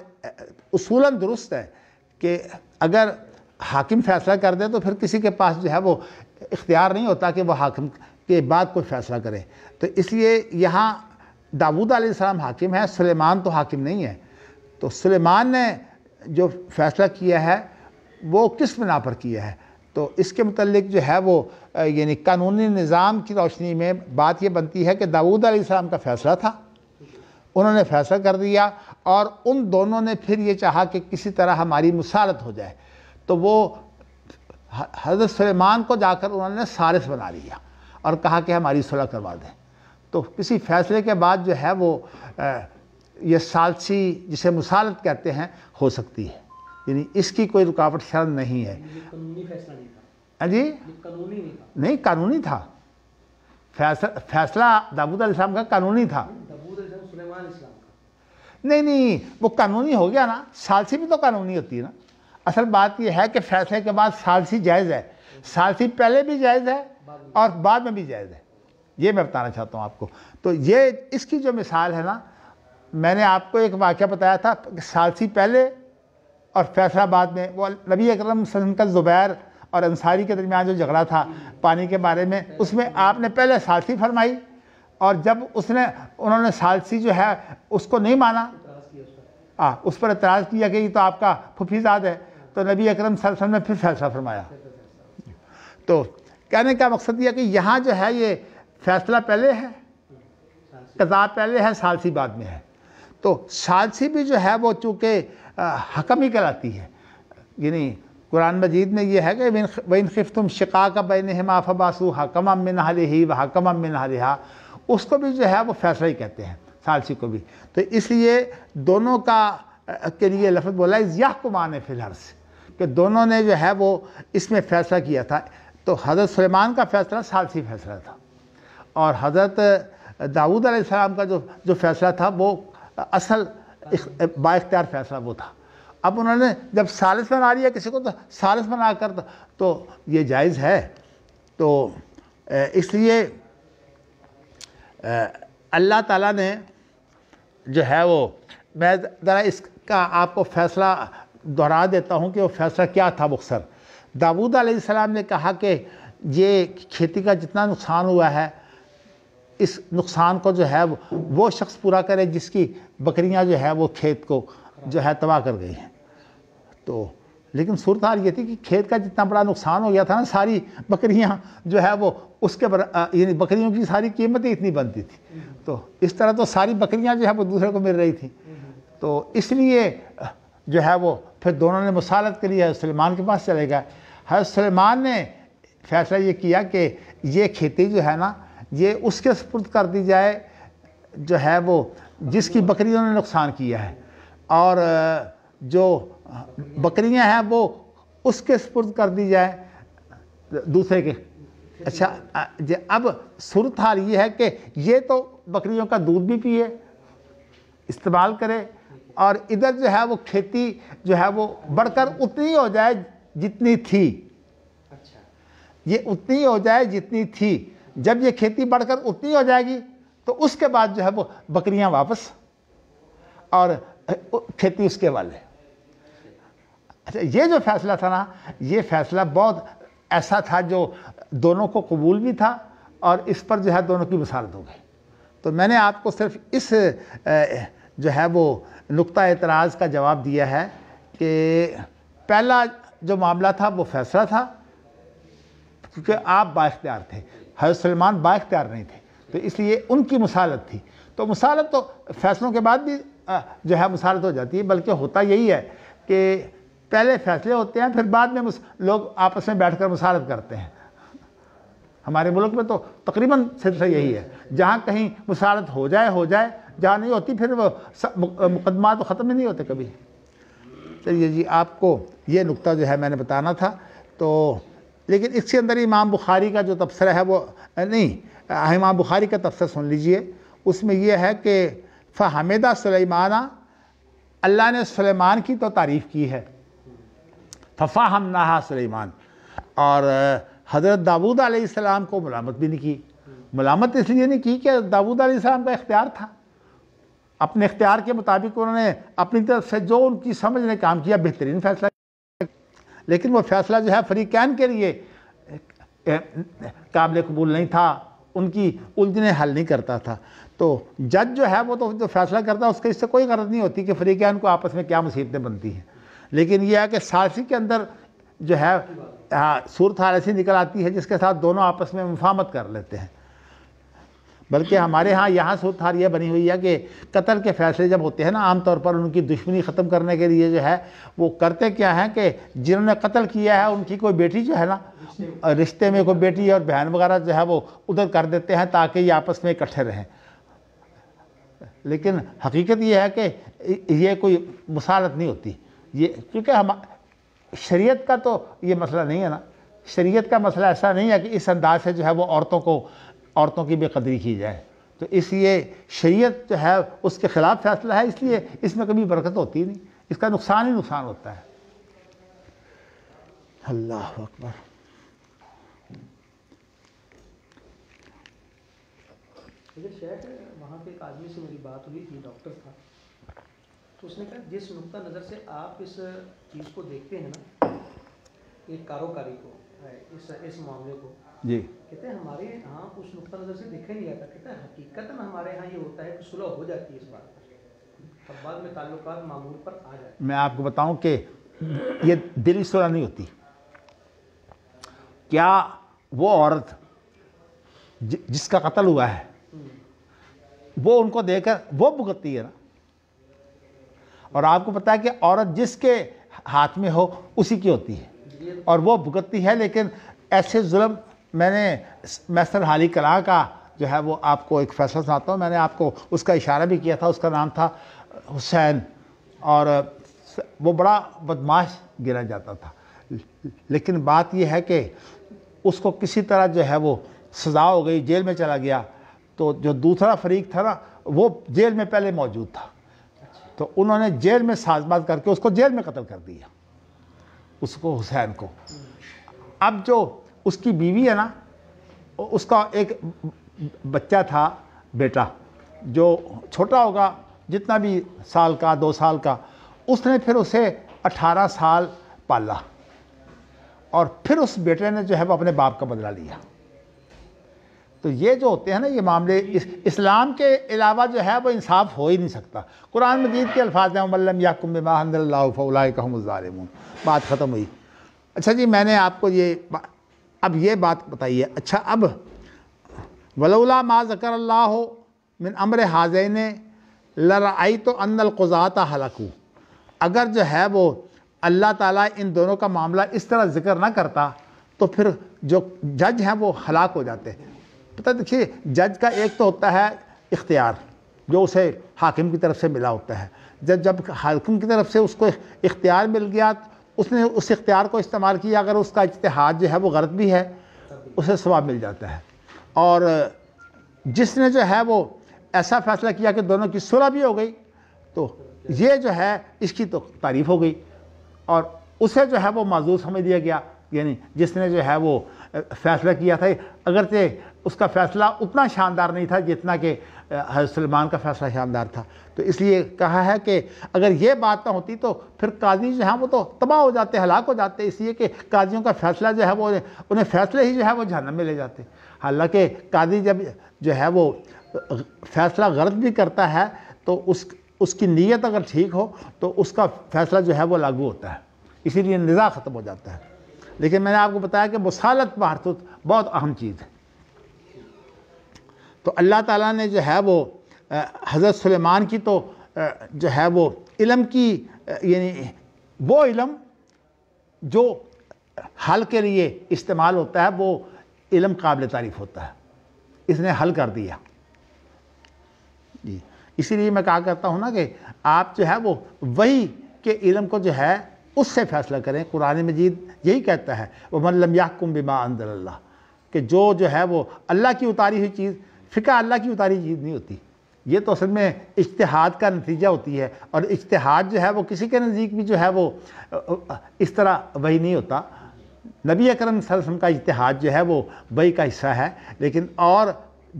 اصولاً درست ہے کہ اگر حاکم فیصلہ کر دے تو پھر کسی کے پاس جو ہے وہ اختیار نہیں ہوتا کہ وہ حاکم کے بعد کوئی فیصلہ کرے۔ تو اس لیے یہاں داؤد علیہ السلام حاکم ہے، سلیمان تو حاکم نہیں ہے۔ تو سلیمان نے جو فیصلہ کیا ہے وہ کس بنا پر کیا ہے؟ تو اس کے متعلق جو ہے وہ یعنی قانونی نظام کی روشنی میں بات یہ بنتی ہے کہ داؤد علیہ السلام کا فیصلہ تھا، انہوں نے فیصلہ کر دیا، اور ان دونوں نے پھر یہ چاہا کہ کسی طرح ہماری مصالحت ہو جائے، تو وہ حضرت سلیمان کو جا کر انہوں نے ثالث بنا لیا اور کہا کہ ہماری صلح کروا دیں۔ تو کسی فیصلے کے بعد جو ہے وہ یہ ثالثی جسے مصالحت کہتے ہیں ہو سکتی ہے، یعنی اس کی کوئی رکاوٹ شرط نہیں ہے۔ قانونی فیصلہ نہیں تھا جی قانونی نہیں تھا، نہیں، قانونی تھا فیصلہ داؤد علیہ السلام کا قانونی تھا۔ داؤد علیہ السلام سلیمان اسلام کا نہیں، وہ قانونی ہو گیا نا، ثالثی بھی تو قانونی ہوتی ہے نا۔ اصل بات یہ ہے کہ فیصلے کے بعد ثالثی جائز ہے، ثالثی پہلے بھی جائز ہے اور بعد میں بھی جائز ہے، یہ میں بتانا چاہتا ہوں آپ کو۔ تو یہ اس کی جو مثال ہے نا، میں نے آپ کو ایک واقعہ بتایا تھا کہ ثالثی پہلے اور فیصلہ بعد میں، وہ نبی اکرم صلی اللہ علیہ وسلم کا زبیر اور انصاری کے درمیان جو جھگڑا تھا پانی کے بارے میں، اس میں آپ نے پہلے ثالثی فرمائی، اور جب انہوں نے ثالثی جو ہے اس کو نہیں مانا، اس پر اعتراض کیا کہ یہ تو آپ کا پھوپھیزاد ہے، تو نبی اکرم صلی اللہ علیہ وسلم نے پھر فیصلہ فرمایا۔ تو کہنے کا مقصد یہ کہ یہاں جو ہے یہ فیصلہ پہلے ہے، قضا پہلے ہے، ثالثی بعد میں ہے۔ تو ثالثی بھی جو ہے وہ چونکہ حکم ہی کہلاتی ہے، یعنی قرآن مجید میں یہ ہے کہ وَإِنْ خِفْتُمْ شِقَاقَ بَيْنِهِمَا فَبَعْثُوا حَكَمًا مِّنْ أَهْلِهِ وَحَكَمًا مِّنْ أَهْلِهَا، اس کو بھی جو ہے وہ فیصلہ ہی کہتے ہیں، ثالثی کو بھی۔ تو اس لیے دونوں کے لیے لفظ بولا ہے يَحْكُمَانِ فِي الْأَرْضِ، کہ دونوں نے جو ہے وہ اس میں فیصلہ کیا تھا۔ تو حضرت سلیمان کا فیصلہ ثالثی فیصلہ تھا، اور حضرت داؤد علیہ السلام کا جو فیصلہ تھا وہ اصل با اختیار فیصلہ وہ تھا۔ اب انہوں نے جب ثالث بنا لیا کسی کو، تو ثالث بنا کر تو یہ جائز ہے۔ تو اس لیے اللہ تعالیٰ نے جو ہے وہ، میں ذرا اس کا آپ کو فیصلہ دہرا دیتا ہوں کہ وہ فیصلہ کیا تھا مختصر۔ داؤد علیہ السلام نے کہا کہ یہ کھیتی کا جتنا نقصان ہوا ہے، اس نقصان کو جو ہے وہ شخص پورا کرے جس کی بکریاں جو ہے وہ کھیت کو جو ہے تباہ کر گئی ہیں۔ تو لیکن صورتحال یہ تھی کہ کھیت کا جتنا بڑا نقصان ہو گیا تھا نا، ساری بکریاں جو ہے وہ اس کے یعنی بکریوں کی ساری قیمتیں اتنی بنتی تھی، تو اس طرح تو ساری بکریاں جو ہے وہ دوسرے کو مل رہی تھی۔ تو اس لیے جو ہے وہ پھر دونوں نے مصالحت کے لیے حضرت سلیمان کے پاس چلے گئے. حضرت سلیمان نے فیصلہ یہ کیا کہ یہ کھیتی جو ہے نا یہ اس کے سپرد کر دی جائے جو ہے وہ جس کی بکریوں نے نقصان کیا ہے, اور جو بکریاں ہیں وہ اس کے سپرد کر دی جائے دوسرے کے. اچھا اب صورتحال یہ ہے کہ یہ تو بکریوں کا دودھ بھی پیے استعمال کرے, اور ادھر جو ہے وہ کھیتی جو ہے وہ بڑھ کر اتنی ہو جائے جتنی تھی. یہ اتنی ہو جائے جتنی تھی. جب یہ کھیتی بڑھ کر اتنی ہو جائے گی تو اس کے بعد جو ہے وہ بکریاں واپس اور کھیتی اس کے والے. اچھا یہ جو فیصلہ تھا نا یہ فیصلہ بہت ایسا تھا جو دونوں کو قبول بھی تھا, اور اس پر جو ہے دونوں کی مصالحت ہو گئی. تو میں نے آپ کو صرف اس جو ہے وہ نقطہ اعتراض کا جواب دیا ہے کہ پہلا جو معاملہ تھا وہ فیصلہ تھا کیونکہ آپ با اختیار تھے, حضرت سلیمان با اختیار نہیں تھے, تو اس لیے ان کی مصالحت تھی. تو مصالحت تو فیصلوں کے بعد بھی جو ہے مصالحت ہو جاتی ہے, بلکہ ہوتا یہی ہے کہ پہلے فیصلے ہوتے ہیں پھر بعد میں لوگ آپس میں بیٹھ کر مصالحت کرتے ہیں. ہمارے ملک میں تو تقریباً سلسلہ یہی ہے, جہاں کہیں مصالحت ہو جائے, جہاں نہیں ہوتی پھر وہ مقدمات تو ختم ہی نہیں ہوتے کبھی. چلیے جی, آپ کو یہ نقطہ جو ہے میں نے بتانا تھا. تو لیکن اس کے اندر امام بخاری کا جو تبصرہ ہے وہ نہیں, امام بخاری کا تبصرہ سن لیجئے. اس میں یہ ہے کہ فحمدہ سلیمان, اللہ نے سلیمان کی تو تعریف کی ہے, ففہمناہا سلیمان, اور حضرت داؤد علیہ السلام کو ملامت بھی نہیں کی. ملامت اس لیے نہیں کی کہ داؤد علیہ السلام کا اختیار تھا, اپنے اختیار کے مطابق انہوں نے اپنی طرف سے جو ان کی سمجھ نے کام کیا بہترین فیصلہ, لیکن وہ فیصلہ جو ہے فریقین کے لیے قابل قبول نہیں تھا, ان کی الجھنیں حل نہیں کرتا تھا. تو جج جو ہے وہ تو جو فیصلہ کرتا ہے اس کے اس سے کوئی غرض نہیں ہوتی کہ فریقین کو آپس میں کیا مصیبتیں بنتی ہیں, لیکن یہ ہے کہ ثالثی کے اندر جو ہے صورتحال ایسی نکل آتی ہے جس کے ساتھ دونوں آپس میں مفاہمت کر لیتے ہیں. بلکہ ہمارے ہاں یہاں صورتحال یہ بنی ہوئی ہے کہ قتل کے فیصلے جب ہوتے ہیں نا عام طور پر ان کی دشمنی ختم کرنے کے لیے جو ہے وہ کرتے کیا ہیں کہ جنہوں نے قتل کیا ہے ان کی کوئی بیٹی جو ہے نا رشتے میں کوئی بیٹی اور بہن وغیرہ جو ہے وہ ادھر کر دیتے ہیں تاکہ یہ آپس میں اکٹھے رہیں. لیکن حقیقت یہ ہے کہ یہ کوئی مصالحت نہیں ہوتی, یہ کیونکہ شریعت کا تو یہ مسئلہ نہیں ہے نا. شریعت کا مسئلہ ایسا نہیں ہے کہ اس انداز سے جو ہے وہ عورتوں کی بے قدری کی جائے. تو اس لیے شریعت جو ہے اس کے خلاف فیصلہ ہے, اس لیے اس میں کبھی برکت ہوتی نہیں, اس کا نقصان ہی نقصان ہوتا ہے. اللہ اکبر. شیخ وہاں پہ ایک آدمی سے میری بات ہوئی تھی, ڈاکٹر تھا, تو اس نے کہا جس نقطہ نظر سے آپ اس چیز کو دیکھتے ہیں نا, ایک کاروکاری کو, اس معاملے کو, جی کہتے ہیں ہمارے ہاں اس نقطہ نظر سے دیکھا نہیں جاتا. کہتے ہیں حقیقت میں ہمارے ہاں یہ ہوتا ہے کہ صلح ہو جاتی ہے اس بات پر, اب بعد میں تعلقات معمول پر آ جاتے ہیں. میں آپ کو بتاؤں کہ یہ دلی صلح نہیں ہوتی. کیا وہ عورت جس کا قتل ہوا ہے وہ ان کو دے کر وہ بھگتتی ہے نا, اور آپ کو پتا ہے کہ عورت جس کے ہاتھ میں ہو اسی کی ہوتی ہے اور وہ بھگتتی ہے. لیکن ایسے ظلم میں نے میسر حالی کلاں کا جو ہے وہ آپ کو ایک فیصلہ سناتا ہوں. میں نے آپ کو اس کا اشارہ بھی کیا تھا, اس کا نام تھا حسین, اور وہ بڑا بدماش گنا جاتا تھا. لیکن بات یہ ہے کہ اس کو کسی طرح جو ہے وہ سزا ہو گئی, جیل میں چلا گیا. تو جو دوسرا فریق تھا نا وہ جیل میں پہلے موجود تھا, تو انہوں نے جیل میں سازباز کر کے اس کو جیل میں قتل کر دیا, اس کو حسین کو. اب جو اس کی بیوی ہے نا, اس کا ایک بچہ تھا, بیٹا, جو چھوٹا ہوگا جتنا بھی سال کا 2 سال کا, اس نے پھر اسے 18 سال پالا, اور پھر اس بیٹے نے جو ہے وہ اپنے باپ کا بدلہ لیا. تو یہ جو ہوتے ہیں نا یہ معاملے, اسلام کے علاوہ جو ہے وہ انصاف ہو ہی نہیں سکتا. قرآن مجید کے الفاظ ہیں وَمَن لَّمْ يَحْكُم بِمَا أَنزَلَ اللَّهُ فَأُولَٰئِكَ هُمُ الظَّالِمُونَ. بات ختم ہوئی. اچھا جی, میں نے آپ کو اب یہ بات بتائی ہے. اچھا, اب وَلَوْلَا مَا ذَكَرَ اللَّهُ مِنْ أَمْرِ هَٰذَيْنِ لَرَأَيْتُ أَنَّ الْقُضَاةَ هَلَكُوا. اگر جو ہے وہ اللہ تعالیٰ ان دونوں کا معاملہ اس طرح ذکر نہ کرتا تو پھر جو جج ہیں وہ ہلاک ہو جاتے. پتہ دیکھیے جج کا ایک تو ہوتا ہے اختیار جو اسے حاکم کی طرف سے ملا ہوتا ہے. جب حاکم کی طرف سے اس کو اختیار مل گیا اس نے اس اختیار کو استعمال کیا, اگر اس کا اجتہاد جو ہے وہ غلط بھی ہے اسے ثواب مل جاتا ہے. اور جس نے جو ہے وہ ایسا فیصلہ کیا کہ دونوں کی صلح بھی ہو گئی تو یہ جو ہے اس کی تو تعریف ہو گئی, اور اسے جو ہے وہ معذور سمجھ دیا گیا. یعنی جس نے جو ہے وہ فیصلہ کیا تھا اگرچہ اس کا فیصلہ اتنا شاندار نہیں تھا جتنا کہ حضرت سلیمان کا فیصلہ شاندار تھا. تو اس لیے کہا ہے کہ اگر یہ بات نہ ہوتی تو پھر قاضی جو ہیں وہ تو تباہ ہو جاتے, ہلاک ہو جاتے, اس لیے کہ قاضیوں کا فیصلہ جو ہے وہ انہیں فیصلے ہی جو ہے وہ جہنم میں لے جاتے. حالانکہ قاضی جب جو ہے وہ فیصلہ غلط بھی کرتا ہے تو اس کی نیت اگر ٹھیک ہو تو اس کا فیصلہ جو ہے وہ لاگو ہوتا ہے, اسی لیے نزاع ختم ہو جاتا ہے. لیکن میں نے آپ کو بتایا کہ مصالحت بہرحال بہت اہم چیز ہے. تو اللہ تعالیٰ نے جو ہے وہ حضرت سلیمان کی تو جو ہے وہ علم کی یعنی وہ علم جو حل کے لیے استعمال ہوتا ہے وہ علم قابل تعریف ہوتا ہے, اس نے حل کر دیا. جی اسی لیے میں کہا کرتا ہوں نا کہ آپ جو ہے وہ وہی کے علم کو جو ہے اس سے فیصلہ کریں. قرآن مجید یہی کہتا ہے وَمَن لَمْ يَحْكُمْ بِمَا أَنزَلَ اللَّهُ, کہ جو ہے وہ اللہ کی اتاری ہوئی چیز, فقہ اللہ کی اتاری چیز نہیں ہوتی, یہ تو اصل میں اجتہاد کا نتیجہ ہوتی ہے. اور اجتہاد جو ہے وہ کسی کے نزدیک بھی جو ہے وہ اس طرح وہی نہیں ہوتا. نبی اکرم صلی اللہ علیہ وسلم کا اجتہاد جو ہے وہ وحی کا حصہ ہے, لیکن اور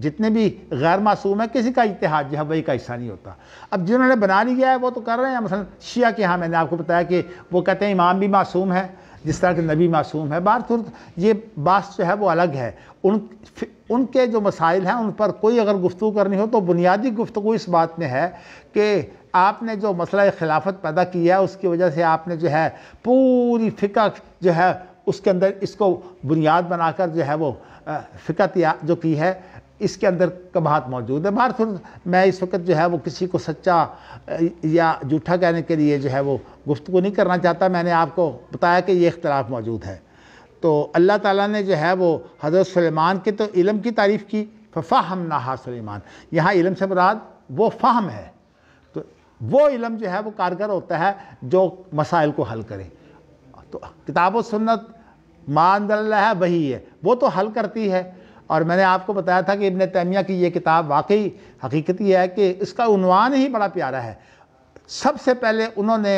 جتنے بھی غیر معصوم ہیں کسی کا اجتہاد جو ہے وحی کا حصہ نہیں ہوتا. اب جنہوں نے بنا لیا ہے وہ تو کر رہے ہیں. مثلا شیعہ کے ہاں میں نے آپ کو بتایا کہ وہ کہتے ہیں امام بھی معصوم ہے جس طرح کہ نبی معصوم ہے. بہرصورت یہ بات جو ہے وہ الگ ہے. ان کے جو مسائل ہیں ان پر کوئی اگر گفتگو کرنی ہو تو بنیادی گفتگو اس بات میں ہے کہ آپ نے جو مسئلہ خلافت پیدا کیا ہے اس کی وجہ سے آپ نے جو ہے پوری فقہ جو ہے اس کے اندر اس کو بنیاد بنا کر جو ہے وہ فقہ جو کی ہے اس کے اندر قباحت موجود ہے. بہرصورت میں اس وقت جو ہے وہ کسی کو سچا یا جھوٹا کہنے کے لیے جو ہے وہ گفتگو نہیں کرنا چاہتا. میں نے آپ کو بتایا کہ یہ اختلاف موجود ہے. تو اللہ تعالیٰ نے جو ہے وہ حضرت سلیمان کے تو علم کی تعریف کی, فَفَهَمْنَاهَا سلیمان, یہاں علم سے مراد وہ فہم ہے. تو وہ علم جو ہے وہ کارگر ہوتا ہے جو مسائل کو حل کرے. تو کتاب و سنت ما انزل اللہ ہے وہی ہے, وہ تو حل کرتی ہے. اور میں نے آپ کو بتایا تھا کہ ابن تیمیہ کی یہ کتاب واقعی حقیقت یہ ہے کہ اس کا عنوان ہی بڑا پیارا ہے. سب سے پہلے انہوں نے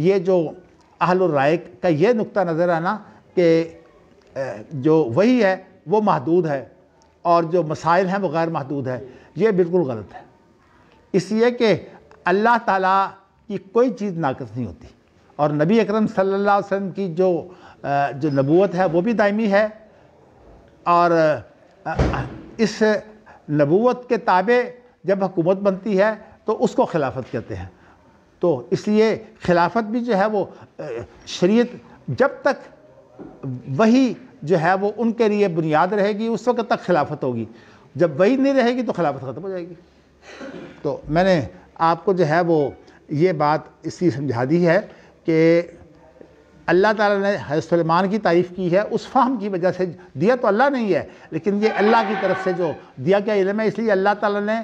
یہ جو اہل الرائے کا یہ نقطہ نظر آنا کہ جو وہی ہے وہ محدود ہے اور جو مسائل ہیں وہ غیر محدود ہے, یہ بالکل غلط ہے. اس لیے کہ اللہ تعالیٰ کی کوئی چیز ناقص نہیں ہوتی, اور نبی اکرم صلی اللہ علیہ وسلم کی جو نبوت ہے وہ بھی دائمی ہے, اور اس نبوت کے تابع جب حکومت بنتی ہے تو اس کو خلافت کہتے ہیں. تو اس لیے خلافت بھی جو ہے وہ شریعت جب تک وہی جو ہے وہ ان کے لیے بنیاد رہے گی اس وقت تک خلافت ہوگی. جب وہی نہیں رہے گی تو خلافت ختم ہو جائے گی. تو میں نے آپ کو جو ہے وہ یہ بات اس لیے سمجھا دی ہے کہ اللہ تعالیٰ نے حضرت سلیمان کی تعریف کی ہے اس فہم کی وجہ سے. دیا تو اللہ نہیں ہے لیکن یہ اللہ کی طرف سے جو دیا گیا علم ہے, اس لیے اللہ تعالیٰ نے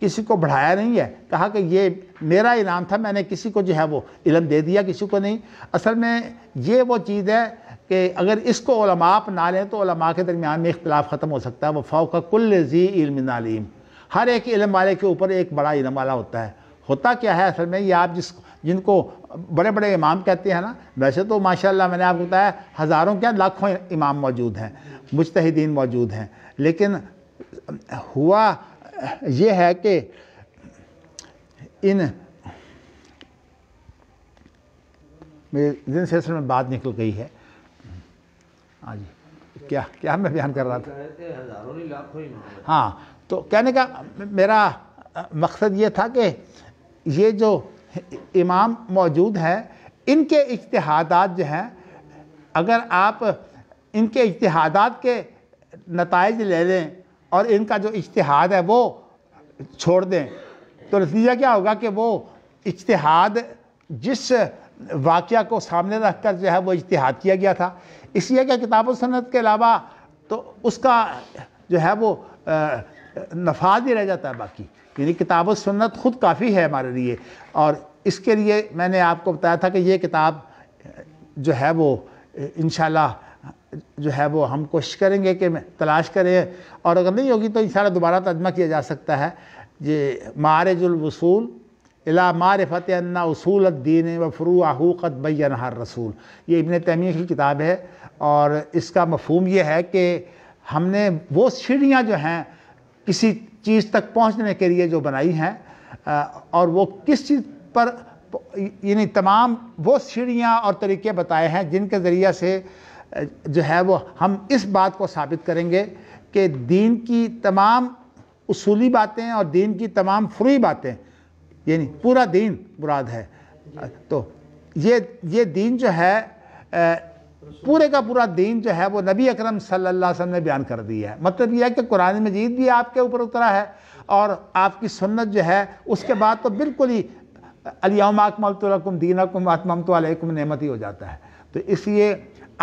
کسی کو بڑھایا نہیں ہے, کہا کہ یہ میرا انعام تھا, میں نے کسی کو جو ہے وہ علم دے دیا کسی کو نہیں. اصل میں یہ وہ چیز ہے کہ اگر اس کو علماء اپنا لیں تو علماء کے درمیان میں اختلاف ختم ہو سکتا ہے. وَفَوْقَ كُلِّ ذِي عِلْمٍ عَلِيمٍ, ہر ایک علم والے کے اوپر ایک بڑا علم والا ہوتا ہے. ہوتا کیا ہے اصل میں, یہ آپ جن کو بڑے بڑے امام کہتے ہیں نا, ویسے تو ماشاءاللہ میں نے آپ کو بتایا ہزاروں کیا لاکھوں امام موجود ہیں, مجتہدین موجود ہیں, لیکن ہوا یہ ہے کہ میرے دن سے اصل میں بات نکل گئی ہے. ہاں جی, کیا میں بیان کر رہا تھا؟ ہاں, تو کہنے کا میرا مقصد یہ تھا کہ یہ جو امام موجود ہیں ان کے اجتہادات جو ہیں, اگر آپ ان کے اجتہادات کے نتائج لے لیں اور ان کا جو اجتہاد ہے وہ چھوڑ دیں تو نتیجہ کیا ہوگا کہ وہ اجتہاد جس واقعہ کو سامنے رکھ کر جو ہے وہ اجتہاد کیا گیا تھا، اس لیے کہ کتاب و سنت کے علاوہ تو اس کا جو ہے وہ نفاذ ہی رہ جاتا ہے باقی، یعنی کتاب و سنت خود کافی ہے ہمارے لیے۔ اور اس کے لیے میں نے آپ کو بتایا تھا کہ یہ کتاب جو ہے وہ انشاءاللہ جو ہے وہ ہم کوشش کریں گے کہ تلاش کریں، اور اگر نہیں ہوگی تو انشاءاللہ دوبارہ ترجمہ کیا جا سکتا ہے۔ یہ معارج الوصول الی معرفت ان اصول الدین و فروعہ قد بینہ الرسول، یہ ابن تیمیہ کی کتاب ہے، اور اس کا مفہوم یہ ہے کہ ہم نے وہ سیڑھیاں جو ہیں کسی چیز تک پہنچنے کے لیے جو بنائی ہیں، اور وہ کس چیز پر، یعنی تمام وہ سیڑھیاں اور طریقے بتائے ہیں جن کے ذریعہ سے جو ہے وہ ہم اس بات کو ثابت کریں گے کہ دین کی تمام اصولی باتیں اور دین کی تمام فروعی باتیں، یعنی پورا دین مراد ہے۔ تو یہ دین جو ہے پورے کا پورا دین جو ہے وہ نبی اکرم صلی اللہ علیہ وسلم نے بیان کر دیا ہے۔ مطلب یہ ہے کہ قرآن مجید بھی آپ کے اوپر اترا ہے، اور آپ کی سنت جو ہے اس کے بعد تو بالکل ہی الیوم اکملت لکم دینکم واتممت علیکم نعمتی ہو جاتا ہے۔ تو اس لیے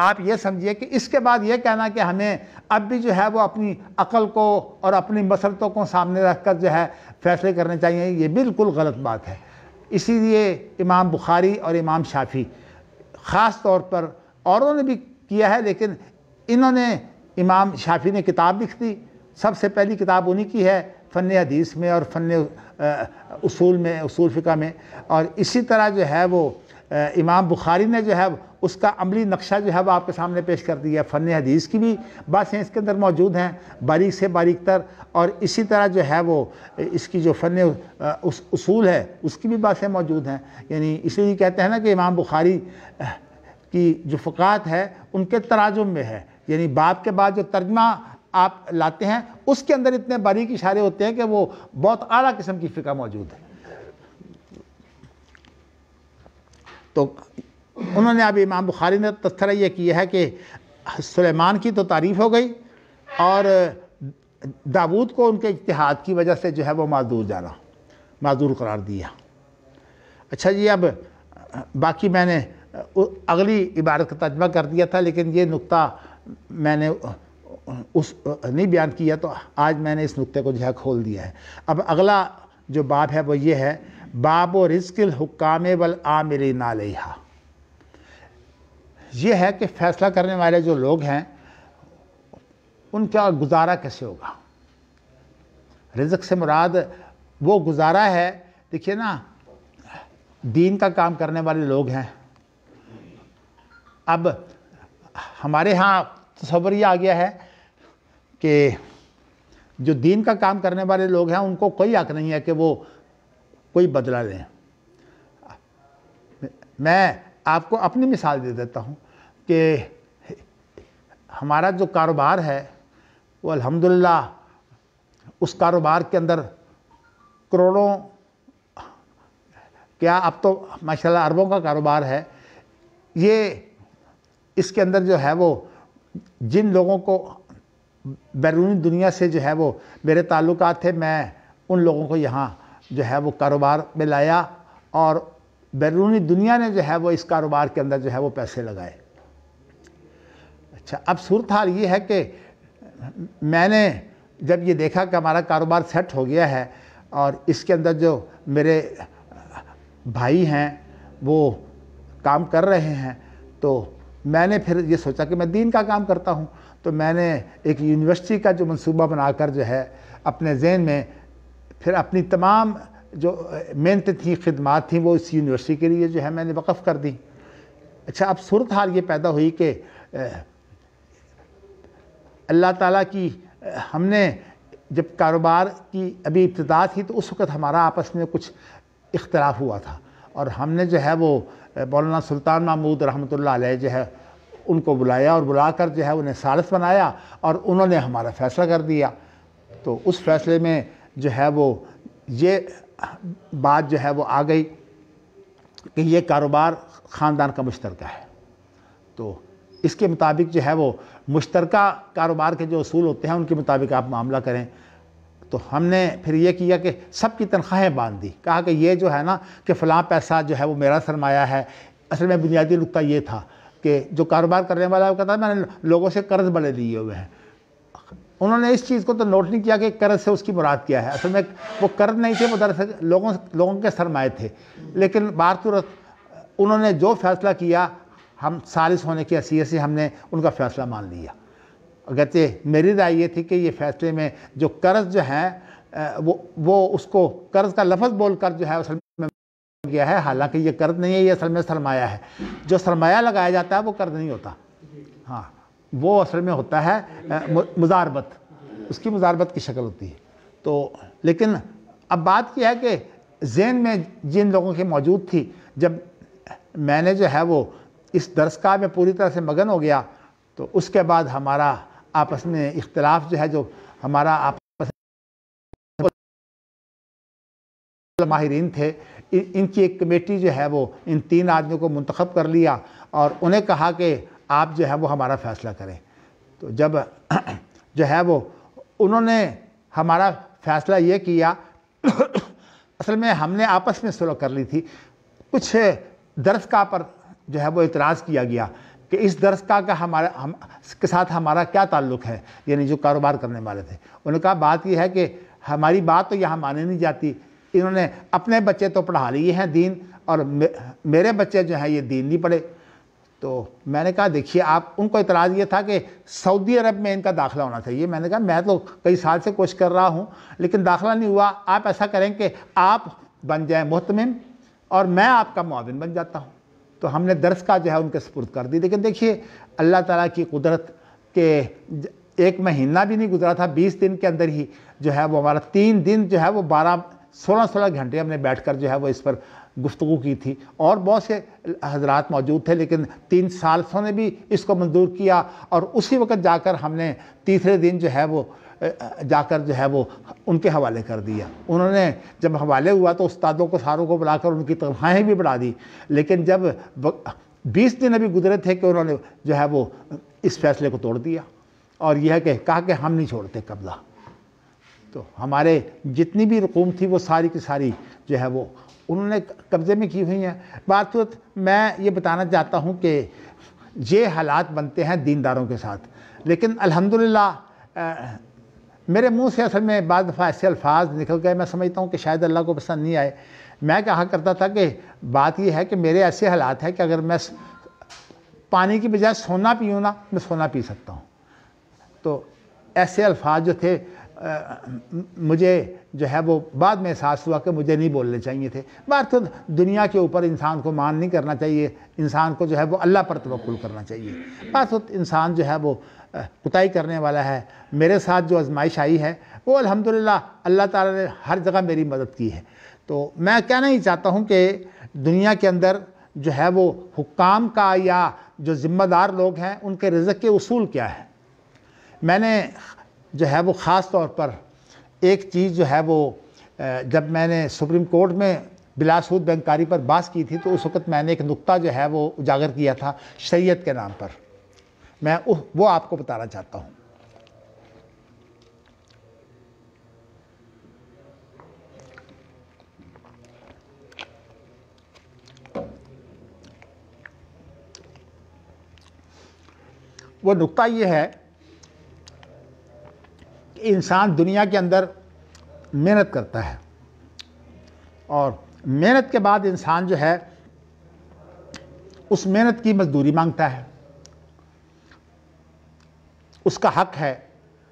آپ یہ سمجھیے کہ اس کے بعد یہ کہنا کہ ہمیں اب بھی جو ہے وہ اپنی عقل کو اور اپنی مسلطوں کو سامنے رکھ کر جو ہے فیصلے کرنے چاہیے، یہ بالکل غلط بات ہے۔ اسی لیے امام بخاری اور امام شافعی خاص طور پر، اوروں نے بھی کیا ہے لیکن انہوں نے، امام شافعی نے کتاب لکھ دی، سب سے پہلی کتاب انہی کی ہے فن حدیث میں اور فن اصول میں، اصول فقہ میں، اور اسی طرح جو ہے وہ امام بخاری نے جو ہے اس کا عملی نقشہ جو ہے وہ آپ کے سامنے پیش کر دیا ہے۔ فن حدیث کی بھی باتیں اس کے اندر موجود ہیں باریک سے باریک تر، اور اسی طرح جو ہے وہ اس کی جو فن اصول ہے اس کی بھی باتیں موجود ہیں۔ یعنی اس لیے کہتے ہیں نا کہ امام بخاری کی جو فقہات ہے ان کے تراجم میں ہے، یعنی باب کے بعد جو ترجمہ آپ لاتے ہیں اس کے اندر اتنے باریک اشارے ہوتے ہیں کہ وہ بہت اعلیٰ قسم کی فقہ موجود ہے۔ تو انہوں نے ابھی امام بخاری نے تذکرہ یہ کیا ہے کہ سلیمان کی تو تعریف ہو گئی، اور داود کو ان کے اجتہاد کی وجہ سے جو ہے وہ معذور قرار دیا۔ اچھا جی، اب باقی میں نے اگلی عبارت کا ترجمہ کر دیا تھا، لیکن یہ نقطہ میں نے نہیں بیان کیا، تو آج میں نے اس نقطے کو جو ہے کھول دیا ہے۔ اب اگلا جو باب ہے وہ یہ ہے، باب و رزق الحکام والعاملین علیہا۔ یہ ہے کہ فیصلہ کرنے والے جو لوگ ہیں ان کا گزارا کیسے ہوگا۔ رزق سے مراد وہ گزارا ہے، دیکھیے نا، دین کا کام کرنے والے لوگ ہیں۔ اب ہمارے ہاں تصور یہ آ گیا ہے کہ جو دین کا کام کرنے والے لوگ ہیں ان کو کوئی حق نہیں ہے کہ وہ کوئی بدلہ لیں۔ میں آپ کو اپنی مثال دے دیتا ہوں کہ ہمارا جو کاروبار ہے وہ الحمدللہ اس کاروبار کے اندر کروڑوں، کیا اب تو ماشاءاللہ اربوں کا کاروبار ہے۔ یہ اس کے اندر جو ہے وہ جن لوگوں کو بیرونی دنیا سے جو ہے وہ میرے تعلقات تھے، میں ان لوگوں کو یہاں جو ہے وہ کاروبار میں لایا، اور بیرونی دنیا نے جو ہے وہ اس کاروبار کے اندر جو ہے وہ پیسے لگائے۔ اچھا، اب صورتحال یہ ہے کہ میں نے جب یہ دیکھا کہ ہمارا کاروبار سیٹ ہو گیا ہے اور اس کے اندر جو میرے بھائی ہیں وہ کام کر رہے ہیں، تو میں نے پھر یہ سوچا کہ میں دین کا کام کرتا ہوں، تو میں نے ایک یونیورسٹی کا جو منصوبہ بنا کر جو ہے اپنے ذہن میں پھر اپنی تمام جو محنتیں تھیں، خدمات تھیں، وہ اس یونیورسٹی کے لیے جو ہے میں نے وقف کر دی۔ اچھا، اب صورتحال یہ پیدا ہوئی کہ اللہ تعالیٰ کی، ہم نے جب کاروبار کی ابھی ابتدا تھی تو اس وقت ہمارا آپس میں کچھ اختلاف ہوا تھا، اور ہم نے جو ہے وہ مولانا سلطان محمود رحمۃ اللہ علیہ جو ہے ان کو بلایا، اور بلا کر جو ہے انہیں ثالث بنایا، اور انہوں نے ہمارا فیصلہ کر دیا۔ تو اس فیصلے میں جو ہے وہ یہ بات جو ہے وہ آ گئی کہ یہ کاروبار خاندان کا مشترکہ ہے، تو اس کے مطابق جو ہے وہ مشترکہ کاروبار کے جو اصول ہوتے ہیں ان کے مطابق آپ معاملہ کریں۔ تو ہم نے پھر یہ کیا کہ سب کی تنخواہیں باندھ دی، کہا کہ یہ جو ہے نا کہ فلاں پیسہ جو ہے وہ میرا سرمایہ ہے۔ اصل میں بنیادی نقطہ یہ تھا کہ جو کاروبار کرنے والا ہے وہ کہتا ہے میں نے لوگوں سے قرض بڑے لیے ہوئے ہیں۔ انہوں نے اس چیز کو تو نوٹ نہیں کیا کہ قرض سے اس کی مراد کیا ہے۔ اصل میں وہ قرض نہیں تھے، وہ دراصل لوگوں کے سرمایے تھے، لیکن بہرصورت انہوں نے جو فیصلہ کیا ہم سالس ہونے کی حیثیت سے ہم نے ان کا فیصلہ مان لیا۔ اگرچہ میری رائے یہ تھی کہ یہ فیصلے میں جو قرض جو ہے وہ اس کو قرض کا لفظ بول کر جو ہے اصل میں گیا ہے، حالانکہ یہ قرض نہیں ہے، یہ اصل میں سرمایہ ہے۔ جو سرمایہ لگایا جاتا ہے وہ قرض نہیں ہوتا، ہاں وہ اصل میں ہوتا ہے مضاربت، اس کی مضاربت کی شکل ہوتی ہے۔ تو لیکن اب بات یہ ہے کہ ذہن میں جن لوگوں کی موجود تھی، جب میں نے جو ہے وہ اس درسگاہ میں پوری طرح سے مگن ہو گیا تو اس کے بعد ہمارا آپس میں اختلاف جو ہے، جو ہمارا آپس ماہرین تھے، ان کی ایک کمیٹی جو ہے وہ ان 3 آدمیوں کو منتخب کر لیا اور انہیں کہا کہ آپ جو ہے وہ ہمارا فیصلہ کریں۔ تو جب جو ہے وہ انہوں نے ہمارا فیصلہ یہ کیا، اصل میں ہم نے آپس میں صلح کر لی تھی، کچھ درسگاہ پر جو ہے وہ اعتراض کیا گیا کہ اس درسگاہ کا کے ساتھ ہمارا کیا تعلق ہے، یعنی جو کاروبار کرنے والے تھے۔ انہوں نے کہا بات یہ ہے کہ ہماری بات تو یہاں مانی نہیں جاتی، انہوں نے اپنے بچے تو پڑھا لیے ہیں دین اور میرے بچے جو ہیں یہ دین نہیں پڑھے۔ تو میں نے کہا دیکھیے آپ، ان کو اعتراض یہ تھا کہ سعودی عرب میں ان کا داخلہ ہونا چاہیے۔ میں نے کہا میں تو کئی سال سے کوشش کر رہا ہوں لیکن داخلہ نہیں ہوا، آپ ایسا کریں کہ آپ بن جائیں محتمم اور میں آپ کا معاون بن جاتا ہوں۔ تو ہم نے درسگاہ جو ہے ان کے سپرد کر دی۔ لیکن دیکھیے اللہ تعالیٰ کی قدرت کہ 1 مہینہ بھی نہیں گزرا تھا، 20 دن کے اندر ہی جو ہے وہ ہمارا 3 دن جو ہے وہ 16 گھنٹے ہم نے بیٹھ کر جو ہے وہ اس پر گفتگو کی تھی، اور بہت سے حضرات موجود تھے، لیکن 3 سالسوں نے بھی اس کو منظور کیا اور اسی وقت جا کر ہم نے تیسرے دن جو ہے وہ جا کر جو ہے وہ ان کے حوالے کر دیا۔ انہوں نے جب حوالے ہوا تو استادوں کو ساروں کو بلا کر ان کی تنخواہیں بھی بڑھا دی، لیکن جب 20 دن ابھی گزرے تھے کہ انہوں نے جو ہے وہ اس فیصلے کو توڑ دیا اور یہ ہے کہ کہا کہ ہم نہیں چھوڑتے قبضہ۔ تو ہمارے جتنی بھی رقوم تھی وہ ساری کی ساری جو ہے وہ انہوں نے قبضے میں کی ہوئی ہیں۔ بات میں یہ بتانا چاہتا ہوں کہ یہ حالات بنتے ہیں دینداروں کے ساتھ، لیکن الحمدللہ میرے منہ سے اصل میں بعض دفعہ ایسے الفاظ نکل گئے، میں سمجھتا ہوں کہ شاید اللہ کو پسند نہیں آئے۔ میں کہا کرتا تھا کہ بات یہ ہے کہ میرے ایسے حالات ہیں کہ اگر میں پانی کی بجائے سونا پیوں نا، میں سونا پی سکتا ہوں۔ تو ایسے الفاظ جو تھے مجھے جو ہے وہ بعد میں احساس ہوا کہ مجھے نہیں بولنے چاہیے تھے۔ بات تو دنیا کے اوپر انسان کو مان نہیں کرنا چاہیے، انسان کو جو ہے وہ اللہ پر توکل کرنا چاہیے۔ بات تو انسان جو ہے وہ کوتاہی کرنے والا ہے۔ میرے ساتھ جو آزمائش آئی ہے وہ الحمدللہ اللہ تعالیٰ نے ہر جگہ میری مدد کی ہے۔ تو میں کہنا ہی چاہتا ہوں کہ دنیا کے اندر جو ہے وہ حکام کا یا جو ذمہ دار لوگ ہیں ان کے رزق کے اصول کیا ہے۔ میں نے جو ہے وہ خاص طور پر ایک چیز جو ہے وہ جب میں نے سپریم کورٹ میں بلا سود بینکاری پر بحث کی تھی تو اس وقت میں نے ایک نقطہ جو ہے وہ اجاگر کیا تھا شریعت کے نام پر، میں وہ آپ کو بتانا چاہتا ہوں۔ وہ نقطہ یہ ہے کہ انسان دنیا کے اندر محنت کرتا ہے اور محنت کے بعد انسان جو ہے اس محنت کی مزدوری مانگتا ہے۔ اس کا حق ہے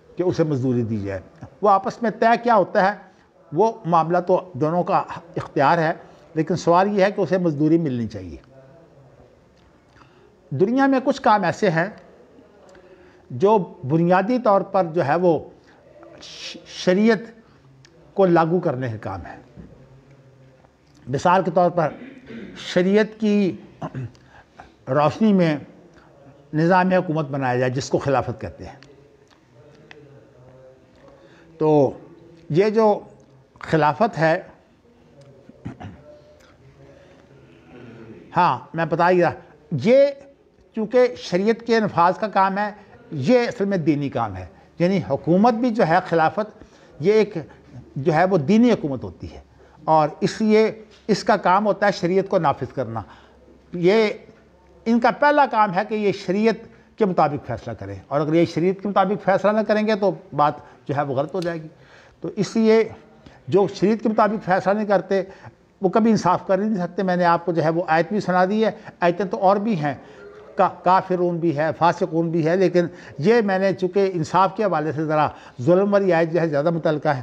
کہ اسے مزدوری دی جائے۔ وہ آپس میں طے کیا ہوتا ہے وہ معاملہ تو دونوں کا اختیار ہے، لیکن سوال یہ ہے کہ اسے مزدوری ملنی چاہیے۔ دنیا میں کچھ کام ایسے ہیں جو بنیادی طور پر جو ہے وہ شریعت کو لاگو کرنے کے کام ہے۔ مثال کے طور پر شریعت کی روشنی میں نظام حکومت بنایا جائے جس کو خلافت کہتے ہیں۔ تو یہ جو خلافت ہے، ہاں میں بتا ہی رہا، یہ چونکہ شریعت کے نفاذ کا کام ہے، یہ اصل میں دینی کام ہے۔ یعنی حکومت بھی جو ہے خلافت یہ ایک جو ہے وہ دینی حکومت ہوتی ہے، اور اس لیے اس کا کام ہوتا ہے شریعت کو نافذ کرنا۔ یہ ان کا پہلا کام ہے کہ یہ شریعت کے مطابق فیصلہ کریں، اور اگر یہ شریعت کے مطابق فیصلہ نہ کریں گے تو بات جو ہے وہ غلط ہو جائے گی۔ تو اس لیے جو شریعت کے مطابق فیصلہ نہیں کرتے وہ کبھی انصاف کر ہی نہیں سکتے۔ میں نے آپ کو جو ہے وہ آیت بھی سنا دی ہے، آیتیں تو اور بھی ہیں، کافرون بھی ہے، فاسقون بھی ہے، لیکن یہ میں نے چونکہ انصاف کے حوالے سے ذرا ظلم والی آیت جو ہے زیادہ متعلقہ ہے،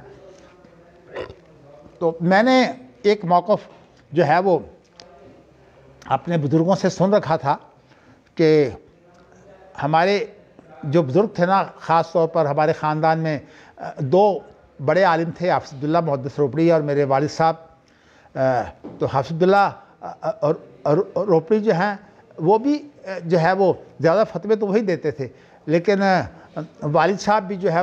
تو میں نے ایک موقف جو ہے وہ اپنے بزرگوں سے سن رکھا تھا کہ ہمارے جو بزرگ تھے نا، خاص طور پر ہمارے خاندان میں دو بڑے عالم تھے، حافظ عبداللہ محدث روپڑی اور میرے والد صاحب۔ تو حافظ عبداللہ روپڑی جو ہیں وہ بھی جو ہے وہ زیادہ فتوے تو وہی دیتے تھے، لیکن والد صاحب بھی جو ہے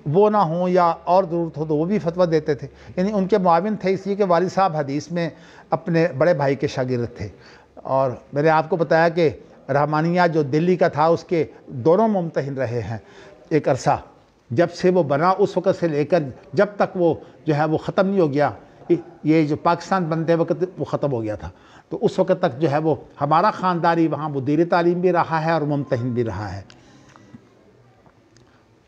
وہ نہ ہوں یا اور ضرورت ہو تو وہ بھی فتویٰ دیتے تھے، یعنی ان کے معاون تھے، اس لیے کہ والد صاحب حدیث میں اپنے بڑے بھائی کے شاگرد تھے۔ اور میں نے آپ کو بتایا کہ رحمانیہ جو دلی کا تھا اس کے دونوں ممتحن رہے ہیں ایک عرصہ، جب سے وہ بنا اس وقت سے لے کر جب تک وہ جو ہے وہ ختم نہیں ہو گیا، یہ جو پاکستان بنتے وقت وہ ختم ہو گیا تھا، تو اس وقت تک جو ہے وہ ہمارا خاندانی وہاں مدیر تعلیم بھی رہا ہے اور ممتحن بھی رہا ہے۔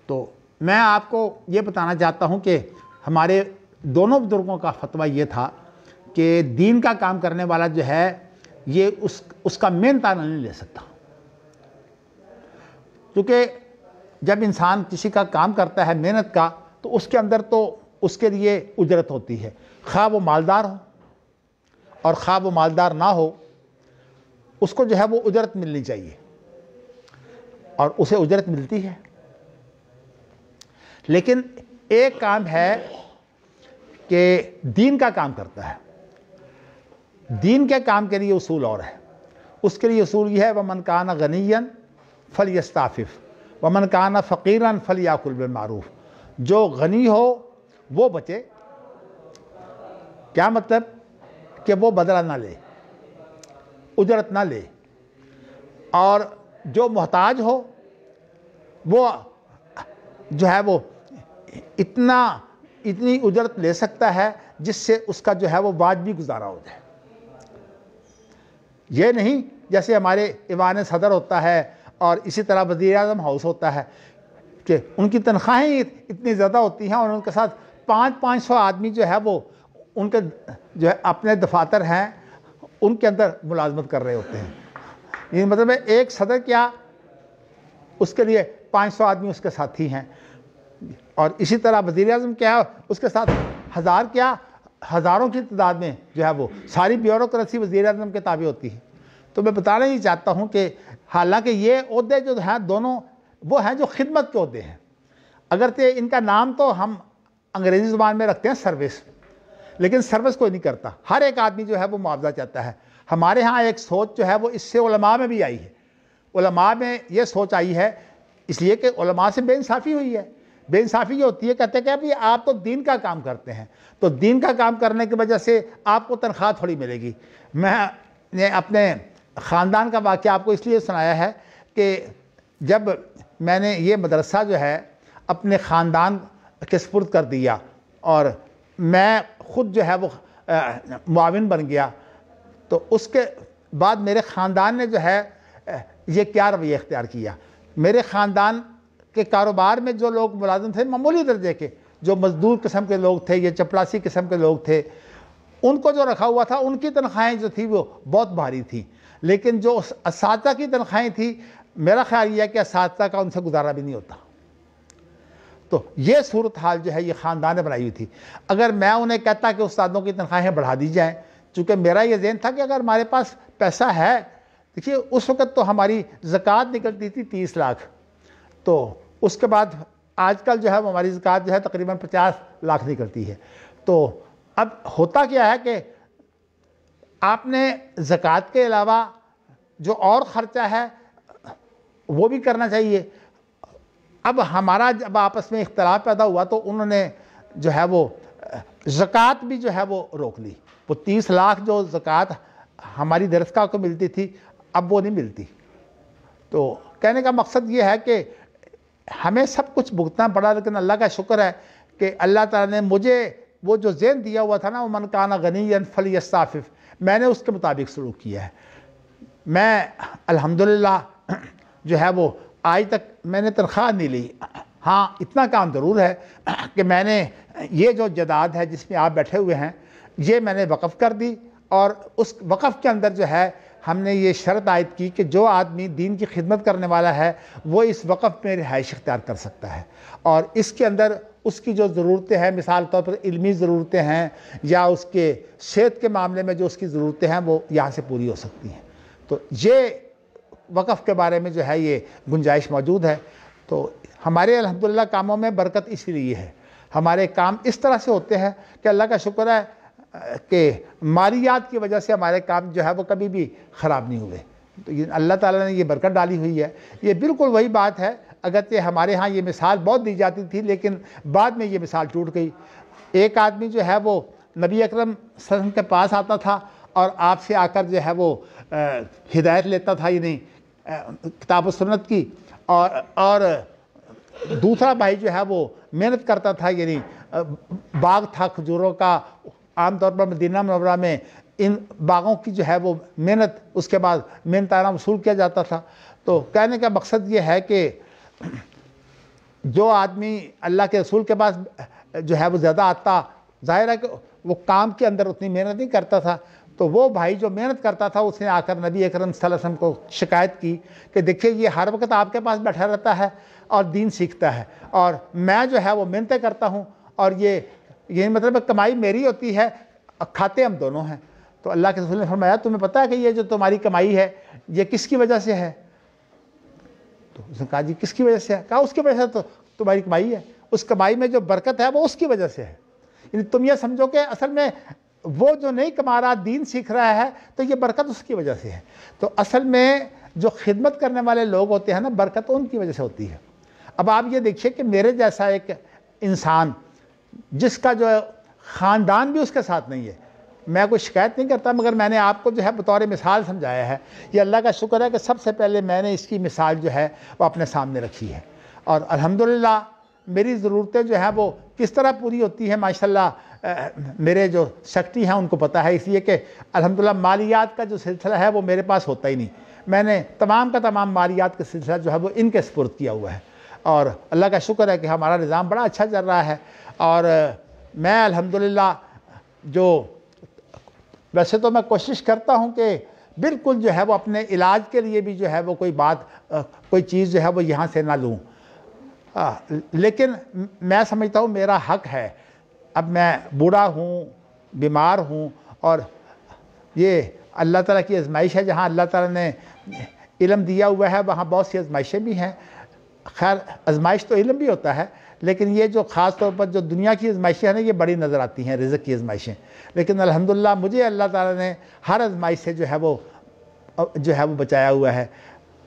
تو میں آپ کو یہ بتانا چاہتا ہوں کہ ہمارے دونوں بزرگوں کا فتویٰ یہ تھا کہ دین کا کام کرنے والا جو ہے یہ اس کا محنتانہ نہیں لے سکتا، کیونکہ جب انسان کسی کا کام کرتا ہے محنت کا تو اس کے اندر تو اس کے لیے اجرت ہوتی ہے، خواہ وہ مالدار ہو اور خواہ وہ مالدار نہ ہو، اس کو جو ہے وہ اجرت ملنی چاہیے، اور اسے اجرت ملتی ہے۔ لیکن ایک کام ہے کہ دین کا کام کرتا ہے، دین کے کام کے لیے اصول اور ہے، اس کے لیے اصول یہ ہے وَمَنْ كَانَ غَنِيًّا فَلْيَسْتَعْفِفْ وَمَنْ كَانَ فَقِيرًا فَلْيَأْكُلْ بِالْمَعْرُوفِ۔ جو غنی ہو وہ بچے، کیا مطلب کہ وہ بدلہ نہ لے، اجرت نہ لے، اور جو محتاج ہو وہ جو ہے وہ اتنی اجرت لے سکتا ہے جس سے اس کا جو ہے وہ واجبی گزارا ہو جائے۔ یہ نہیں جیسے ہمارے ایوان صدر ہوتا ہے اور اسی طرح وزیر اعظم ہاؤس ہوتا ہے کہ ان کی تنخواہیں اتنی زیادہ ہوتی ہیں اور ان کے ساتھ 500 آدمی جو ہے وہ ان کے جو ہے اپنے دفاتر ہیں ان کے اندر ملازمت کر رہے ہوتے ہیں، یہ مطلب ہے ایک صدر کیا اس کے لیے 500 آدمی اس کے ساتھی ہیں، اور اسی طرح وزیر اعظم کیا اس کے ساتھ ہزاروں کی تعداد میں جو ہے وہ ساری بیوروکریسی وزیر اعظم کے تابع ہوتی ہے۔ تو میں بتانا ہی چاہتا ہوں کہ حالانکہ یہ عہدے جو ہیں دونوں وہ ہیں جو خدمت کے عہدے ہیں، اگرچہ ان کا نام تو ہم انگریزی زبان میں رکھتے ہیں سروس، لیکن سروس کوئی نہیں کرتا، ہر ایک آدمی جو ہے وہ معاوضہ چاہتا ہے۔ ہمارے ہاں ایک سوچ جو ہے وہ اس سے علماء میں بھی آئی ہے، علماء میں یہ سوچ آئی ہے اس لیے کہ علماء سے بے انصافی ہوئی ہے۔ بے انصافی یہ ہوتی ہے، کہتے ہیں کہ آپ تو دین کا کام کرتے ہیں، تو دین کا کام کرنے کی وجہ سے آپ کو تنخواہ تھوڑی ملے گی۔ میں نے اپنے خاندان کا واقعہ آپ کو اس لیے سنایا ہے کہ جب میں نے یہ مدرسہ جو ہے اپنے خاندان کے سپرد کر دیا اور میں خود جو ہے وہ معاون بن گیا، تو اس کے بعد میرے خاندان نے جو ہے یہ کیا رویہ اختیار کیا۔ میرے خاندان کے کاروبار میں جو لوگ ملازم تھے معمولی درجے کے، جو مزدور قسم کے لوگ تھے یا چپڑاسی قسم کے لوگ تھے، ان کو جو رکھا ہوا تھا ان کی تنخواہیں جو تھی وہ بہت بھاری تھیں، لیکن جو اساتذہ کی تنخواہیں تھیں میرا خیال یہ ہے کہ اساتذہ کا ان سے گزارا بھی نہیں ہوتا۔ تو یہ صورتحال جو ہے یہ خاندان نے بنائی ہوئی تھی۔ اگر میں انہیں کہتا کہ استادوں کی تنخواہیں بڑھا دی جائیں، چونکہ میرا یہ ذہن تھا کہ اگر ہمارے پاس پیسہ ہے، دیکھیے اس وقت تو ہماری زکوٰۃ نکلتی تھی 30 لاکھ، تو اس کے بعد آج کل جو ہے ہماری زکوٰۃ جو ہے تقریباً 50 لاکھ نکلتی ہے۔ تو اب ہوتا کیا ہے کہ آپ نے زکوٰۃ کے علاوہ جو اور خرچہ ہے وہ بھی کرنا چاہیے۔ اب ہمارا جب آپس میں اختلاف پیدا ہوا تو انہوں نے جو ہے وہ زکوٰۃ بھی جو ہے وہ روک لی، وہ 30 لاکھ جو زکوٰۃ ہماری درسگاہ کو ملتی تھی اب وہ نہیں ملتی۔ تو کہنے کا مقصد یہ ہے کہ ہمیں سب کچھ بھگتنا پڑا، لیکن اللہ کا شکر ہے کہ اللہ تعالیٰ نے مجھے وہ جو ذہن دیا ہوا تھا نا، وہ من کان غنیا فلیستعفف، میں نے اس کے مطابق سلوک کیا ہے۔ میں الحمدللہ جو ہے وہ آج تک میں نے تنخواہ نہیں لی، ہاں اتنا کام ضرور ہے کہ میں نے یہ جو جائیداد ہے جس میں آپ بیٹھے ہوئے ہیں، یہ میں نے وقف کر دی، اور اس وقف کے اندر جو ہے ہم نے یہ شرط عائد کی کہ جو آدمی دین کی خدمت کرنے والا ہے وہ اس وقف میں رہائش اختیار کر سکتا ہے، اور اس کے اندر اس کی جو ضرورتیں ہیں، مثال طور پر علمی ضرورتیں ہیں یا اس کے صحت کے معاملے میں جو اس کی ضرورتیں ہیں، وہ یہاں سے پوری ہو سکتی ہیں۔ تو یہ وقف کے بارے میں جو ہے یہ گنجائش موجود ہے۔ تو ہمارے الحمدللہ کاموں میں برکت اس لیے ہے، ہمارے کام اس طرح سے ہوتے ہیں کہ اللہ کا شکر ہے کہ مالیات کی وجہ سے ہمارے کام جو ہے وہ کبھی بھی خراب نہیں ہوئے۔ تو اللہ تعالیٰ نے یہ برکت ڈالی ہوئی ہے۔ یہ بالکل وہی بات ہے، اگرچہ ہمارے ہاں یہ مثال بہت دی جاتی تھی لیکن بعد میں یہ مثال ٹوٹ گئی۔ ایک آدمی جو ہے وہ نبی اکرم صلی اللہ علیہ وسلم کے پاس آتا تھا اور آپ سے آ کر جو ہے وہ ہدایت لیتا تھا، یعنی کتاب و سنت کی، اور دوسرا بھائی جو ہے وہ محنت کرتا تھا، یعنی باغ تھا کھجوروں کا، عام طور پر مدینہ منورہ میں ان باغوں کی جو ہے وہ محنت، اس کے بعد محنتانہ وصول کیا جاتا تھا۔ تو کہنے کا مقصد یہ ہے کہ جو آدمی اللہ کے رسول کے پاس جو ہے وہ زیادہ آتا، ظاہر ہے کہ وہ کام کے اندر اتنی محنت نہیں کرتا تھا، تو وہ بھائی جو محنت کرتا تھا اس نے آ کر نبی اکرم صلی اللہ علیہ وسلم کو شکایت کی کہ دیکھیے یہ ہر وقت آپ کے پاس بیٹھا رہتا ہے اور دین سیکھتا ہے، اور میں جو ہے وہ محنتیں کرتا ہوں، اور یہ مطلب کمائی میری ہوتی ہے، کھاتے ہم دونوں ہیں۔ تو اللہ کے رسول نے فرمایا تمہیں پتہ ہے کہ یہ جو تمہاری کمائی ہے یہ کس کی وجہ سے ہے؟ تو اس نے کہا جی کس کی وجہ سے ہے؟ کہا اس کی وجہ سے تو تمہاری کمائی ہے، اس کمائی میں جو برکت ہے وہ اس کی وجہ سے ہے۔ یعنی تم یہ سمجھو کہ اصل میں وہ جو نہیں کما رہا دین سیکھ رہا ہے تو یہ برکت اس کی وجہ سے ہے۔ تو اصل میں جو خدمت کرنے والے لوگ ہوتے ہیں نا، برکت ان کی وجہ سے ہوتی ہے۔ اب آپ یہ دیکھیے کہ میرے جیسا ایک انسان جس کا جو خاندان بھی اس کے ساتھ نہیں ہے، میں کوئی شکایت نہیں کرتا، مگر میں نے آپ کو جو ہے بطور مثال سمجھایا ہے۔ یہ اللہ کا شکر ہے کہ سب سے پہلے میں نے اس کی مثال جو ہے وہ اپنے سامنے رکھی ہے، اور الحمدللہ میری ضرورتیں جو ہیں وہ کس طرح پوری ہوتی ہیں ماشاءاللہ میرے جو سیکرٹری ہیں ان کو پتہ ہے، اس لیے کہ الحمدللہ مالیات کا جو سلسلہ ہے وہ میرے پاس ہوتا ہی نہیں، میں نے تمام کا تمام مالیات کا سلسلہ جو ہے وہ ان کے سپرد کیا ہوا ہے، اور اللہ کا شکر ہے کہ ہمارا نظام بڑا اچھا چل رہا ہے۔ اور میں الحمدللہ جو ویسے تو میں کوشش کرتا ہوں کہ بالکل جو ہے وہ اپنے علاج کے لیے بھی جو ہے وہ کوئی چیز جو ہے وہ یہاں سے نہ لوں، لیکن میں سمجھتا ہوں میرا حق ہے۔ اب میں بوڑھا ہوں، بیمار ہوں، اور یہ اللہ تعالیٰ کی آزمائش ہے، جہاں اللہ تعالیٰ نے علم دیا ہوا ہے وہاں بہت سی آزمائشیں بھی ہیں۔ خیر آزمائش تو علم بھی ہوتا ہے، لیکن یہ جو خاص طور پر جو دنیا کی آزمائشیں ہیں نا یہ بڑی نظر آتی ہیں، رزق کی آزمائشیں، لیکن الحمدللہ مجھے اللہ تعالیٰ نے ہر آزمائش سے جو ہے وہ بچایا ہوا ہے۔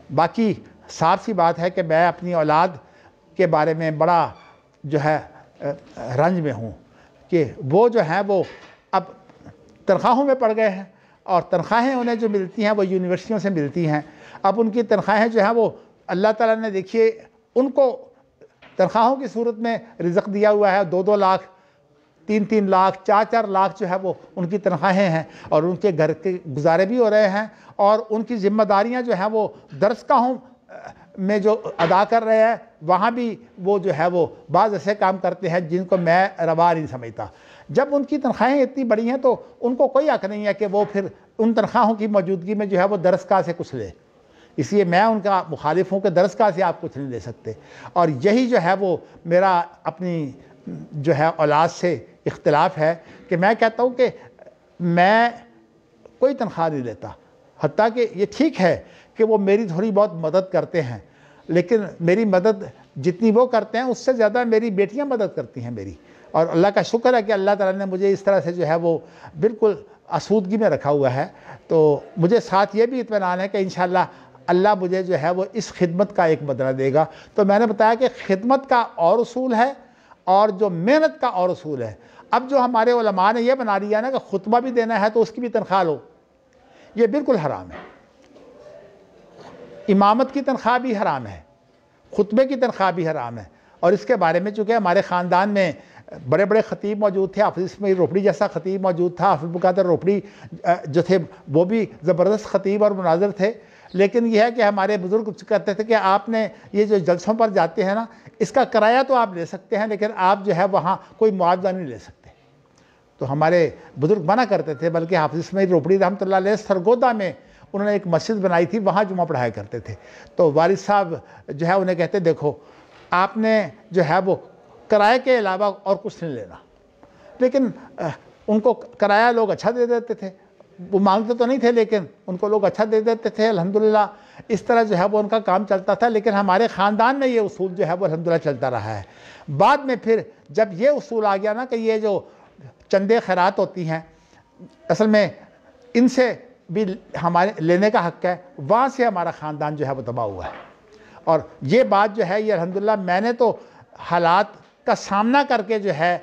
باقی صاف سی بات ہے کہ میں اپنی اولاد کے بارے میں بڑا جو ہے رنج میں ہوں کہ وہ جو ہیں وہ اب تنخواہوں میں پڑ گئے ہیں، اور تنخواہیں انہیں جو ملتی ہیں وہ یونیورسٹیوں سے ملتی ہیں۔ اب ان کی تنخواہیں جو ہیں وہ اللہ تعالیٰ نے دیکھیے ان کو تنخواہوں کی صورت میں رزق دیا ہوا ہے، 2-2 لاکھ، 3-3 لاکھ، 4-4 لاکھ جو ہے وہ ان کی تنخواہیں ہیں، اور ان کے گھر کے گزارے بھی ہو رہے ہیں، اور ان کی ذمہ داریاں جو ہیں وہ درسگاہوں میں جو ادا کر رہے ہیں وہاں بھی وہ جو ہے وہ بعض ایسے کام کرتے ہیں جن کو میں روا نہیں سمجھتا۔ جب ان کی تنخواہیں اتنی بڑی ہیں تو ان کو کوئی حق نہیں ہے کہ وہ پھر ان تنخواہوں کی موجودگی میں جو ہے وہ درسگاہ سے کچھ لے، اس لیے میں ان کا مخالف ہوں کہ درسگاہ سے آپ کچھ نہیں لے سکتے۔ اور یہی جو ہے وہ میرا اپنی جو ہے اولاد سے اختلاف ہے کہ میں کہتا ہوں کہ میں کوئی تنخواہ نہیں لیتا، حتیٰ کہ یہ ٹھیک ہے کہ وہ میری تھوڑی بہت مدد کرتے ہیں، لیکن میری مدد جتنی وہ کرتے ہیں اس سے زیادہ میری بیٹیاں مدد کرتی ہیں میری، اور اللہ کا شکر ہے کہ اللہ تعالیٰ نے مجھے اس طرح سے جو ہے وہ بالکل آسودگی میں رکھا ہوا ہے۔ تو مجھے ساتھ یہ بھی اطمینان ہے کہ انشاءاللہ اللہ مجھے جو ہے وہ اس خدمت کا ایک بدلہ دے گا۔ تو میں نے بتایا کہ خدمت کا اور اصول ہے اور جو محنت کا اور اصول ہے۔ اب جو ہمارے علماء نے یہ بنا لیا نا کہ خطبہ بھی دینا ہے تو اس کی بھی تنخواہ لو، یہ بالکل حرام ہے۔ امامت کی تنخواہ بھی حرام ہے، خطبے کی تنخواہ بھی حرام ہے، اور اس کے بارے میں چونکہ ہمارے خاندان میں بڑے بڑے خطیب موجود تھے، حافظ اسماعیل روپڑی جیسا خطیب موجود تھا، حافظ عبدالقادر روپڑی جو تھے وہ بھی زبردست خطیب اور مناظر تھے، لیکن یہ ہے کہ ہمارے بزرگ کہتے تھے کہ آپ نے یہ جو جلسوں پر جاتے ہیں نا، اس کا کرایہ تو آپ لے سکتے ہیں لیکن آپ جو ہے وہاں کوئی معاوضہ نہیں لے سکتے۔ تو ہمارے بزرگ منع کرتے تھے، بلکہ حافظ اسماعیل روپڑی رحمۃ اللہ علیہ سرگودا میں انہوں نے ایک مسجد بنائی تھی، وہاں جمعہ پڑھایا کرتے تھے۔ تو والد صاحب جو ہے انہیں کہتے دیکھو آپ نے جو ہے وہ کرائے کے علاوہ اور کچھ نہیں لینا، لیکن ان کو کرایہ لوگ اچھا دے دیتے تھے، وہ مانگتے تو نہیں تھے لیکن ان کو لوگ اچھا دے دیتے تھے، الحمدللہ اس طرح جو ہے وہ ان کا کام چلتا تھا۔ لیکن ہمارے خاندان میں یہ اصول جو ہے وہ الحمدللہ چلتا رہا ہے۔ بعد میں پھر جب یہ اصول آ گیا نا کہ یہ جو چندے خیرات ہوتی ہیں اصل میں ان سے بھی ہمارے لینے کا حق ہے، وہاں سے ہمارا خاندان جو ہے وہ تباہ ہوا ہے۔ اور یہ بات جو ہے یہ الحمدللہ میں نے تو حالات کا سامنا کر کے جو ہے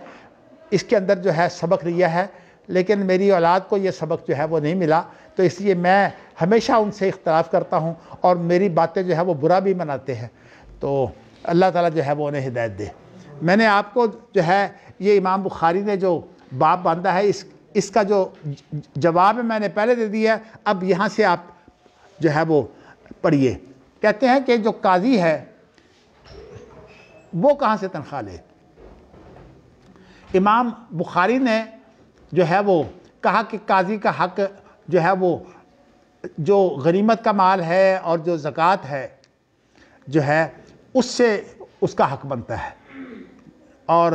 اس کے اندر جو ہے سبق لیا ہے، لیکن میری اولاد کو یہ سبق جو ہے وہ نہیں ملا، تو اس لیے میں ہمیشہ ان سے اختلاف کرتا ہوں اور میری باتیں جو ہے وہ برا بھی مناتے ہیں۔ تو اللہ تعالیٰ جو ہے وہ انہیں ہدایت دے۔ میں نے آپ کو جو ہے یہ امام بخاری نے جو باب باندھا ہے اس کا جو جواب ہے میں نے پہلے دے دیا ہے، اب یہاں سے آپ جو ہے وہ پڑھیے۔ کہتے ہیں کہ جو قاضی ہے وہ کہاں سے تنخواہ لے؟ امام بخاری نے جو ہے وہ کہا کہ قاضی کا حق جو ہے وہ جو غنیمت کا مال ہے اور جو زکوٰۃ ہے جو ہے اس سے اس کا حق بنتا ہے، اور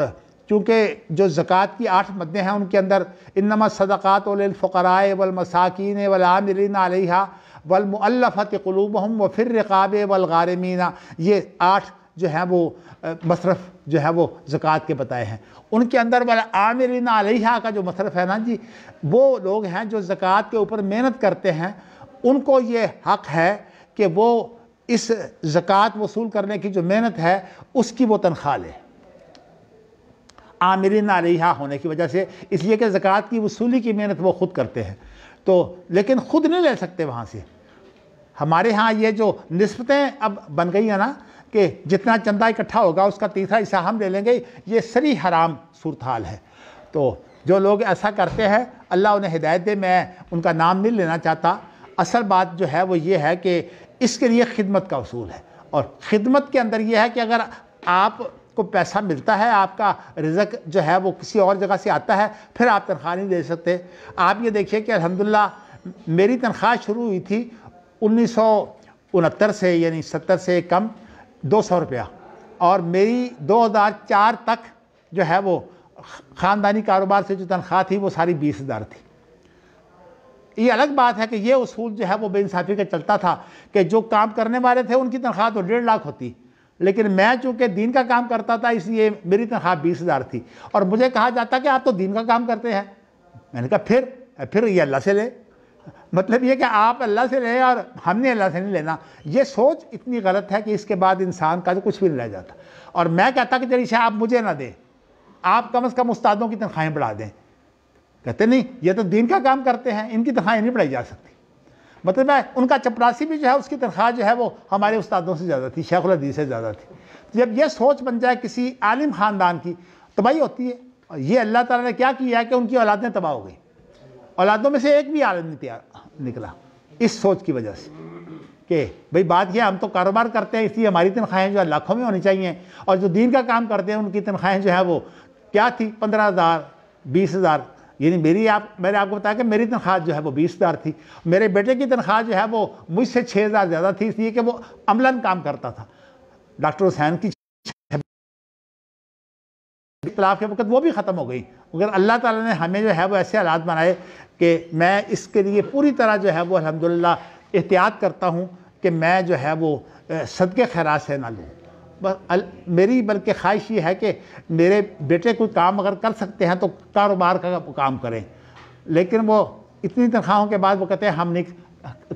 چونکہ جو زکوٰۃ کی 8 مدیں ہیں ان کے اندر انما الصدقات للفقراء والمساکین والعاملین علیہا والمؤلفۃ قلوبہم وفی الرقاب والغارمین، یہ 8 جو ہیں وہ مصرف جو ہے وہ زکوٰۃ کے بتائے ہیں۔ ان کے اندر والعاملین علیہا کا جو مصرف ہے نا جی، وہ لوگ ہیں جو زکوٰۃ کے اوپر محنت کرتے ہیں، ان کو یہ حق ہے کہ وہ اس زکوٰۃ وصول کرنے کی جو محنت ہے اس کی وہ تنخواہ لے، عاملین علیہا ہونے کی وجہ سے، اس لیے کہ زکوٰۃ کی وصولی کی محنت وہ خود کرتے ہیں، تو لیکن خود نہیں لے سکتے وہاں سے۔ ہمارے ہاں یہ جو نسبتیں اب بن گئی ہیں نا کہ جتنا چندہ اکٹھا ہوگا اس کا تیسرا حصہ ہم لے لیں گے، یہ سری حرام صورتحال ہے۔ تو جو لوگ ایسا کرتے ہیں اللہ انہیں ہدایت دے، میں ان کا نام نہیں لینا چاہتا۔ اصل بات جو ہے وہ یہ ہے کہ اس کے لیے خدمت کا اصول ہے، اور خدمت کے اندر یہ ہے کہ اگر آپ کو پیسہ ملتا ہے، آپ کا رزق جو ہے وہ کسی اور جگہ سے آتا ہے، پھر آپ تنخواہ نہیں دے سکتے۔ آپ یہ دیکھیے کہ الحمدللہ میری تنخواہ شروع ہوئی تھی 1969 سے، یعنی 70 سے کم 200 روپیہ، اور میری 2004 تک جو ہے وہ خاندانی کاروبار سے جو تنخواہ تھی وہ ساری 20,000 تھی۔ یہ الگ بات ہے کہ یہ اصول جو ہے وہ بے انصافی کا چلتا تھا کہ جو کام کرنے والے تھے ان کی تنخواہ تو 1.5 لاکھ ہوتی، لیکن میں چونکہ دین کا کام کرتا تھا اس لیے میری تنخواہ 20,000 تھی، اور مجھے کہا جاتا کہ آپ تو دین کا کام کرتے ہیں۔ میں نے کہا پھر یہ اللہ سے لے، مطلب یہ کہ آپ اللہ سے لیں اور ہم نے اللہ سے نہیں لینا۔ یہ سوچ اتنی غلط ہے کہ اس کے بعد انسان کا کچھ بھی نہیں رہ جاتا۔ اور میں کہتا کہ چلیے آپ مجھے نہ دیں، آپ کم از کم استادوں کی تنخواہیں بڑھا دیں۔ کہتے نہیں یہ تو دین کا کام کرتے ہیں، ان کی تنخواہیں نہیں بڑھائی جا سکتی۔ مطلب ہے ان کا چپراسی بھی جو ہے اس کی تنخواہ جو ہے وہ ہمارے استادوں سے زیادہ تھی، شیخ الحدیث سے زیادہ تھی۔ جب یہ سوچ بن جائے کسی عالم خاندان کی، تباہی ہوتی ہے۔ اور یہ اللہ تعالیٰ نے کیا کیا ہے کہ ان کی اولادیں تباہ ہو گئی، اولادوں میں سے ایک بھی عالم نہیں نکلا اس سوچ کی وجہ سے کہ بھئی بات یہ ہم تو کاروبار کرتے ہیں اس لیے ہماری تنخواہیں جو ہے لاکھوں میں ہونی چاہیے، اور جو دین کا کام کرتے ہیں ان کی تنخواہیں جو ہے وہ کیا تھی 15,000 20,000۔ یعنی میں نے آپ کو بتایا کہ میری تنخواہ جو ہے وہ 20,000 تھی، میرے بیٹے کی تنخواہ جو ہے وہ مجھ سے 6,000 زیادہ تھی، اس لیے کہ وہ عملاً کام کرتا تھا۔ ڈاکٹر حسین کی اختلاف کے وقت وہ بھی ختم ہو گئی، مگر اللہ تعالیٰ نے ہمیں جو ہے وہ ایسے حالات بنائے کہ میں اس کے لیے پوری طرح جو ہے وہ الحمدللہ احتیاط کرتا ہوں کہ میں جو ہے وہ صدقے خیرات سے نہ لوں۔ میری بلکہ خواہش یہ ہے کہ میرے بیٹے کوئی کام اگر کر سکتے ہیں تو کاروبار کا کام کریں، لیکن وہ اتنی تنخواہوں کے بعد وہ کہتے ہیں ہم نہیں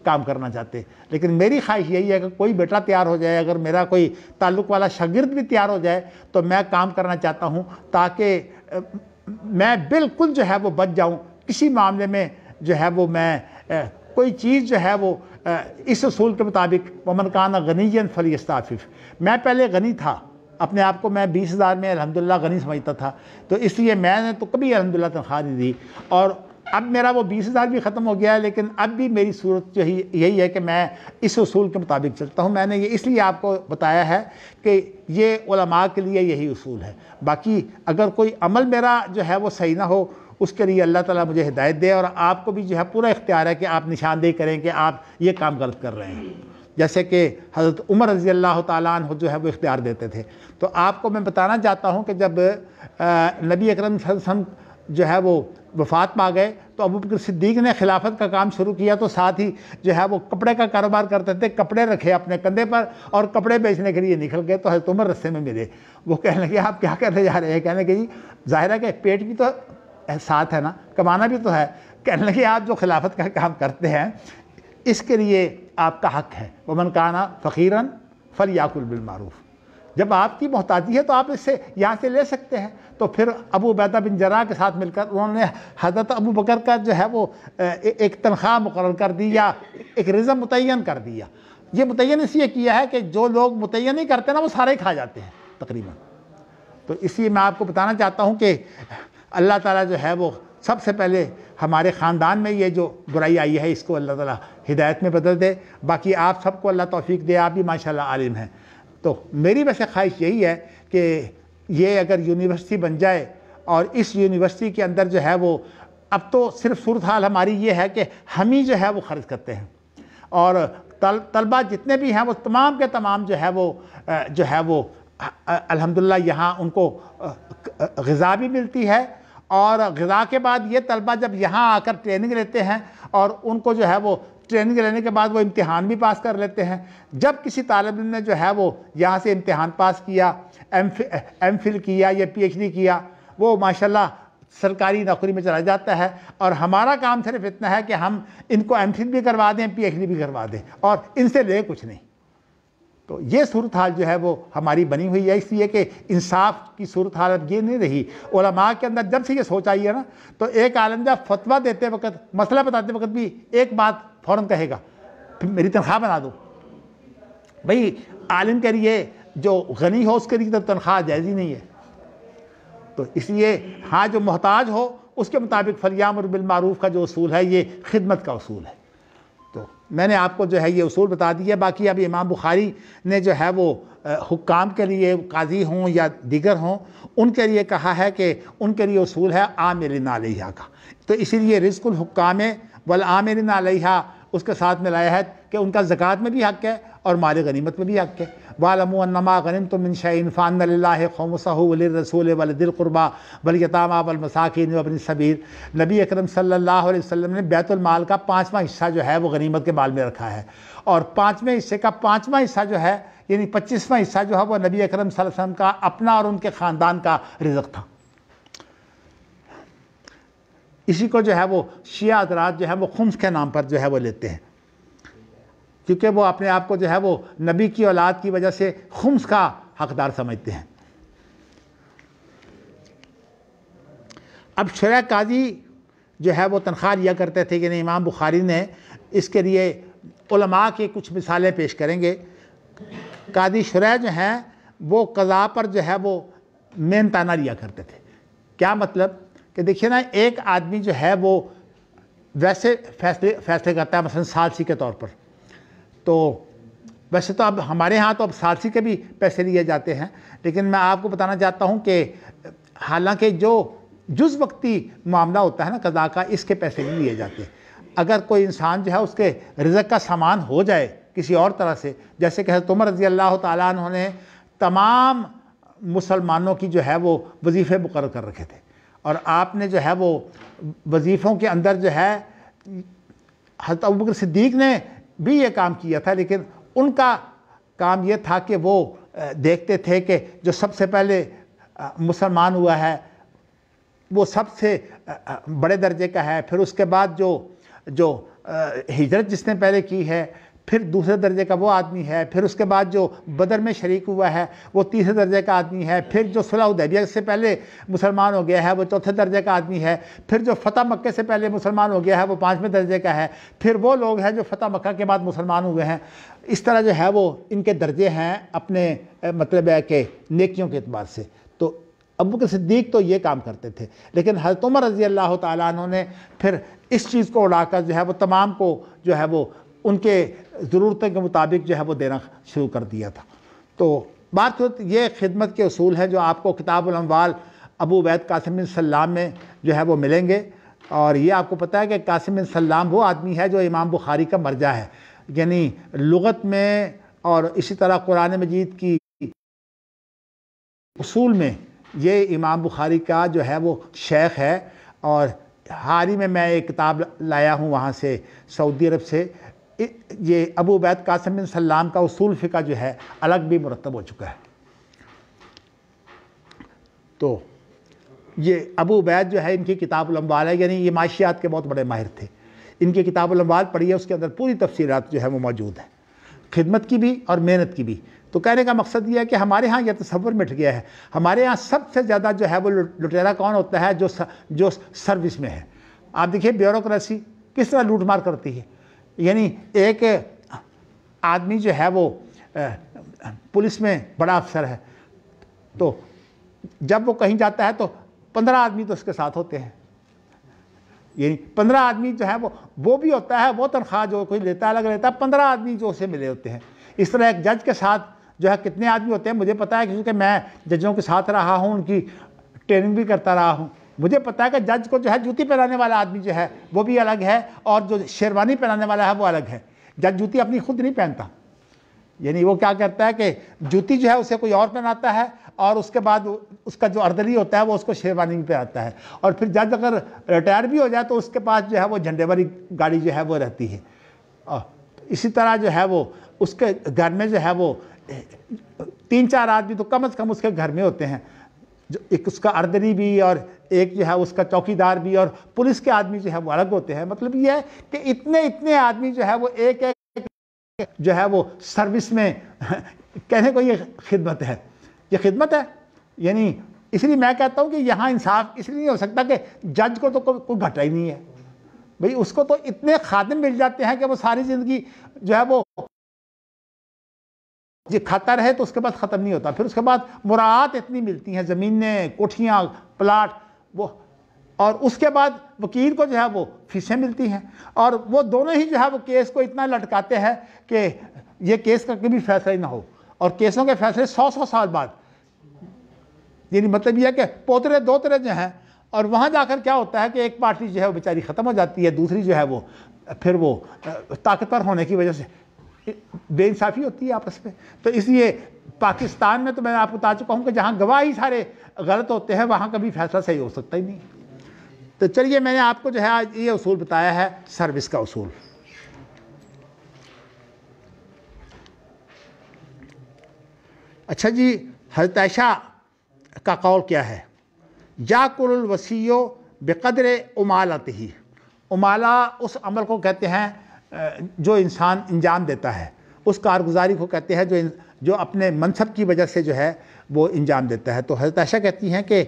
کام کرنا چاہتے۔ لیکن میری خواہش یہی ہے کہ کوئی بیٹا تیار ہو جائے، اگر میرا کوئی تعلق والا شاگرد بھی تیار ہو جائے تو میں کام کرنا چاہتا ہوں، تاکہ میں بالکل جو ہے وہ بچ جاؤں کسی معاملے میں جو ہے وہ میں کوئی چیز جو ہے وہ اس اصول کے مطابق وَمَنْ كَانَ غَنِيًّا فَلْيَسْتَعْفِفْ۔ میں پہلے غنی تھا اپنے آپ کو میں 20,000 میں الحمدللہ غنی سمجھتا تھا، تو اس لیے میں نے تو کبھی الحمدللہ تنخواہ نہیں دی، اور اب میرا وہ 20,000 بھی ختم ہو گیا ہے، لیکن اب بھی میری صورت جو یہی ہے کہ میں اس اصول کے مطابق چلتا ہوں۔ میں نے یہ اس لیے آپ کو بتایا ہے کہ یہ علماء کے لیے یہی اصول ہے، باقی اگر کوئی عمل میرا جو ہے وہ صحیح نہ ہو اس کے لیے اللہ تعالیٰ مجھے ہدایت دے، اور آپ کو بھی جو ہے پورا اختیار ہے کہ آپ نشاندہی کریں کہ آپ یہ کام غلط کر رہے ہیں، جیسے کہ حضرت عمر رضی اللہ تعالیٰ عنہ جو ہے وہ اختیار دیتے تھے۔ تو آپ کو میں بتانا چاہتا ہوں کہ جب نبی اکرم صلی اللہ علیہ وسلم جو ہے وہ وفات پا گئے تو ابوبکر صدیق نے خلافت کا کام شروع کیا، تو ساتھ ہی جو ہے وہ کپڑے کا کاروبار کرتے تھے، کپڑے رکھے اپنے کندھے پر اور کپڑے بیچنے کے لیے نکل گئے، تو حضرت عمر رستے میں ملے، وہ کہنے لگے آپ کیا کرنے جا رہے ہیں؟ کہنے لگے جی ظاہر ہے کہ پیٹ بھی تو ساتھ ہے نا، کمانا بھی تو ہے۔ کہنے لگے آپ جو خلافت کا کام کرتے ہیں اس کے لیے آپ کا حق ہے، وَمَنْ كَانَ فَقِيرًا فَلْيَأْكُلْ بِالْمَعْرُوفِ، جب آپ کی محتاجی ہے تو آپ اس سے یہاں سے لے سکتے ہیں۔ تو پھر ابو عبیدہ بن جراح کے ساتھ مل کر انہوں نے حضرت ابو بکر کا جو ہے وہ ایک تنخواہ مقرر کر دی، یا ایک رزق متعین کر دیا۔ یہ متعین اس لیے کیا ہے کہ جو لوگ متعین نہیں کرتے نا وہ سارے کھا جاتے ہیں تقریباً۔ تو اس لیے میں آپ کو بتانا چاہتا ہوں کہ اللہ تعالیٰ جو ہے وہ سب سے پہلے ہمارے خاندان میں یہ جو برائی آئی ہے اس کو اللہ تعالیٰ ہدایت میں بدل دے، باقی آپ سب کو اللہ توفیق دے، آپ بھی ماشاءاللہ عالم ہیں۔ تو میری ویسے خواہش یہی ہے کہ یہ اگر یونیورسٹی بن جائے، اور اس یونیورسٹی کے اندر جو ہے وہ اب تو صرف صورتحال ہماری یہ ہے کہ ہم ہی جو ہے وہ خرچ کرتے ہیں، اور طلبہ جتنے بھی ہیں وہ تمام کے تمام جو ہے وہ الحمدللہ یہاں ان کو غذا بھی ملتی ہے، اور غذا کے بعد یہ طلبہ جب یہاں آ کر ٹریننگ لیتے ہیں اور ان کو جو ہے وہ ٹریننگ لینے کے بعد وہ امتحان بھی پاس کر لیتے ہیں۔ جب کسی طالب علم نے جو ہے وہ یہاں سے امتحان پاس کیا، ایم فل کیا یا پی ایچ ڈی کیا، وہ ماشاءاللہ سرکاری نوکری میں چلا جاتا ہے، اور ہمارا کام صرف اتنا ہے کہ ہم ان کو ایم فل بھی کروا دیں، پی ایچ ڈی بھی کروا دیں، اور ان سے لے کچھ نہیں۔ تو یہ صورتحال جو ہے وہ ہماری بنی ہوئی ہے، اس لیے کہ انصاف کی صورتحال اب یہ نہیں رہی۔ علماء کے اندر جب سے یہ سوچ آئی ہے نا، تو ایک عالم جب فتویٰ دیتے وقت، مسئلہ بتاتے وقت بھی ایک بات فوراً کہے گا، میری تنخواہ بنا دو۔ بھئی عالم کے لیے جو غنی ہو اس کے لیے تو تنخواہ جائز ہی نہیں ہے۔ تو اس لیے ہاں جو محتاج ہو اس کے مطابق فلیامر بالمعروف کا جو اصول ہے یہ خدمت کا اصول ہے۔ تو میں نے آپ کو جو ہے یہ اصول بتا دیا، باقی اب امام بخاری نے جو ہے وہ حکام کے لیے، قاضی ہوں یا دیگر ہوں، ان کے لیے کہا ہے کہ ان کے لیے اصول ہے عاملین علیہا کا۔ تو اسی لیے رزق الحکام والعاملین علیہا اس کے ساتھ ملایا ہے کہ ان کا زکوٰۃ میں بھی حق ہے اور مال غنیمت میں بھی حق ہے۔ وَاعْلَمُوا أَنَّمَا غَنِمْتُم مِّن شَيْءٍ فَأَنَّ لِلَّهِ خُمُسَهُ وَلِلرَّسُولِ وَلِذِي الْقُرْبَىٰ وَالْيَتَامَىٰ وَالْمَسَاكِينِ وَابْنِ السَّبِيلِ، نبی اکرم صلی اللہ علیہ وسلم نے بیت المال کا 5واں حصہ جو ہے وہ غنیمت کے مال میں رکھا ہے، اور 5ویں حصے کا 5واں حصہ جو ہے یعنی 25واں حصہ جو ہے وہ نبی اکرم صلی اللہ علیہ وسلم کا اپنا اور ان کے خاندان کا رزق تھا۔ اسی کو جو ہے وہ شیعہ حضرات جو ہے وہ خمس کے نام پر جو ہے وہ لیتے ہیں، کیونکہ وہ اپنے آپ کو جو ہے وہ نبی کی اولاد کی وجہ سے خمس کا حقدار سمجھتے ہیں۔ اب شرع قاضی جو ہے وہ تنخواہ لیا کرتے تھے، یعنی امام بخاری نے اس کے لیے علماء کی کچھ مثالیں پیش کریں گے۔ قاضی شرع جو ہیں وہ قضاء پر جو ہے وہ محنتانہ لیا کرتے تھے۔ کیا مطلب کہ دیکھیے نا، ایک آدمی جو ہے وہ ویسے فیصلے کرتا ہے، مثلا ثالثی کے طور پر، تو ویسے تو اب ہمارے ہاں تو اب ثالثی کے بھی پیسے لیے جاتے ہیں، لیکن میں آپ کو بتانا چاہتا ہوں کہ حالانکہ جو جز وقتی معاملہ ہوتا ہے نا قضاء کا، اس کے پیسے نہیں لیے جاتے۔ اگر کوئی انسان جو ہے اس کے رزق کا سامان ہو جائے کسی اور طرح سے، جیسے کہ حضرت عمر رضی اللہ تعالیٰ عنہ نے تمام مسلمانوں کی جو ہے وہ وظیفے مقرر کر رکھے تھے، اور آپ نے جو ہے وہ وظیفوں کے اندر جو ہے حضرت ابوبکر صدیق نے بھی یہ کام کیا تھا، لیکن ان کا کام یہ تھا کہ وہ دیکھتے تھے کہ جو سب سے پہلے مسلمان ہوا ہے وہ سب سے بڑے درجے کا ہے، پھر اس کے بعد جو ہجرت جس نے پہلے کی ہے، پھر دوسرے درجے کا وہ آدمی ہے، پھر اس کے بعد جو بدر میں شریک ہوا ہے وہ تیسرے درجے کا آدمی ہے، پھر جو صلح حدیبیہ سے پہلے مسلمان ہو گیا ہے وہ چوتھے درجے کا آدمی ہے، پھر جو فتح مکہ سے پہلے مسلمان ہو گیا ہے وہ پانچویں درجے کا ہے، پھر وہ لوگ ہیں جو فتح مکہ کے بعد مسلمان ہوئے ہیں۔ اس طرح جو ہے وہ ان کے درجے ہیں اپنے مطلب ہے کہ نیکیوں کے اعتبار سے۔ تو ابو بکر صدیق تو یہ کام کرتے تھے، لیکن حضرت عمر رضی اللہ تعالیٰ عنہ نے پھر اس چیز کو اڑا کر جو ہے وہ تمام کو جو ہے وہ ان کے ضرورتوں کے مطابق جو ہے وہ دینا شروع کر دیا تھا۔ تو بات یہ خدمت کے اصول ہیں جو آپ کو کتاب الاموال ابو عبید قاسم بن سلام میں جو ہے وہ ملیں گے۔ اور یہ آپ کو پتہ ہے کہ قاسم بن سلام وہ آدمی ہے جو امام بخاری کا مرجع ہے، یعنی لغت میں اور اسی طرح قرآن مجید کی اصول میں یہ امام بخاری کا جو ہے وہ شیخ ہے۔ اور حال ہی میں ایک کتاب لایا ہوں وہاں سے سعودی عرب سے، یہ ابو عبید قاسم بن سلام کا اصول فقہ جو ہے الگ بھی مرتب ہو چکا ہے۔ تو یہ ابو عبید جو ہے ان کی کتاب الاموال ہے، یعنی یہ معاشیات کے بہت بڑے ماہر تھے۔ ان کی کتاب الاموال پڑھی ہے، اس کے اندر پوری تفصیلات جو ہے وہ موجود ہیں، خدمت کی بھی اور محنت کی بھی۔ تو کہنے کا مقصد یہ ہے کہ ہمارے ہاں یہ تصور مٹ گیا ہے، ہمارے ہاں سب سے زیادہ جو ہے وہ لٹیرا کون ہوتا ہے؟ جو سروس میں ہے۔ آپ دیکھیے بیوروکریسی کس طرح لوٹ مار کرتی ہے، یعنی ایک آدمی جو ہے وہ پولیس میں بڑا افسر ہے، تو جب وہ کہیں جاتا ہے تو 15 آدمی تو اس کے ساتھ ہوتے ہیں، یعنی 15 آدمی جو ہے وہ بھی ہوتا ہے، وہ تنخواہ جو کوئی لیتا ہے الگ لیتا ہے، 15 آدمی جو اسے ملے ہوتے ہیں۔ اس طرح ایک جج کے ساتھ جو ہے کتنے آدمی ہوتے ہیں مجھے پتہ ہے، کیونکہ میں ججوں کے ساتھ رہا ہوں، ان کی ٹریننگ بھی کرتا رہا ہوں۔ مجھے پتہ ہے کہ جج کو جو ہے جوتی پہنانے والا آدمی جو ہے وہ بھی الگ ہے، اور جو شیروانی پہنانے والا ہے وہ الگ ہے۔ جج جوتی اپنی خود نہیں پہنتا، یعنی وہ کیا کرتا ہے کہ جوتی جو ہے اسے کوئی اور پہناتا ہے، اور اس کے بعد اس کا جو اردلی ہوتا ہے وہ اس کو شیروانی بھی پہناتا ہے۔ اور پھر جج اگر ریٹائر بھی ہو جائے تو اس کے پاس جو ہے وہ جھنڈے والی گاڑی جو ہے وہ رہتی ہے۔ اسی طرح جو ہے وہ اس کے گھر میں جو ہے وہ 3-4 آدمی تو کم از کم اس کے گھر میں ہوتے ہیں، جو ایک اس کا اردلی بھی اور ایک جو ہے اس کا چوکیدار بھی، اور پولیس کے آدمی جو ہے وہ الگ ہوتے ہیں۔ مطلب یہ ہے کہ اتنے آدمی جو ہے وہ ایک جو ہے وہ سروس میں کہنے کو یہ خدمت ہے، یہ خدمت ہے۔ یعنی اس لیے میں کہتا ہوں کہ یہاں انصاف اس لیے نہیں ہو سکتا کہ جج کو تو کوئی گھٹا ہی نہیں ہے، بھئی اس کو تو اتنے خادم مل جاتے ہیں کہ وہ ساری زندگی جو ہے وہ یہ کھاتا رہے تو اس کے بعد ختم نہیں ہوتا۔ پھر اس کے بعد مراعات اتنی ملتی ہیں، زمینیں، کوٹھیاں، پلاٹ، وہ، اور اس کے بعد وکیل کو جو ہے وہ فیسیں ملتی ہیں، اور وہ دونوں ہی جو ہے وہ کیس کو اتنا لٹکاتے ہیں کہ یہ کیس کا کبھی فیصلہ ہی نہ ہو، اور کیسوں کے فیصلے 100 سال بعد۔ یعنی مطلب یہ ہے کہ پوترے دوترے جو ہیں، اور وہاں جا کر کیا ہوتا ہے کہ ایک پارٹی جو ہے وہ بیچاری ختم ہو جاتی ہے، دوسری جو ہے وہ پھر وہ طاقتور ہونے کی وجہ سے بے انصافی ہوتی ہے آپس میں۔ تو اس لیے پاکستان میں تو میں آپ کو بتا چکا ہوں کہ جہاں گواہ ہی سارے غلط ہوتے ہیں وہاں کبھی فیصلہ صحیح ہو سکتا ہی نہیں۔ تو چلیے میں نے آپ کو جو ہے آج یہ اصول بتایا ہے، سروس کا اصول۔ اچھا جی، حضرت عائشہ کا قول کیا ہے؟ یاکل الوصی بقدر امالتہ۔ امالہ اس عمل کو کہتے ہیں جو انسان انجام دیتا ہے، اس کارگزاری کو کہتے ہیں جو اپنے منصب کی وجہ سے جو ہے وہ انجام دیتا ہے۔ تو حضرت عائشہ کہتی ہیں کہ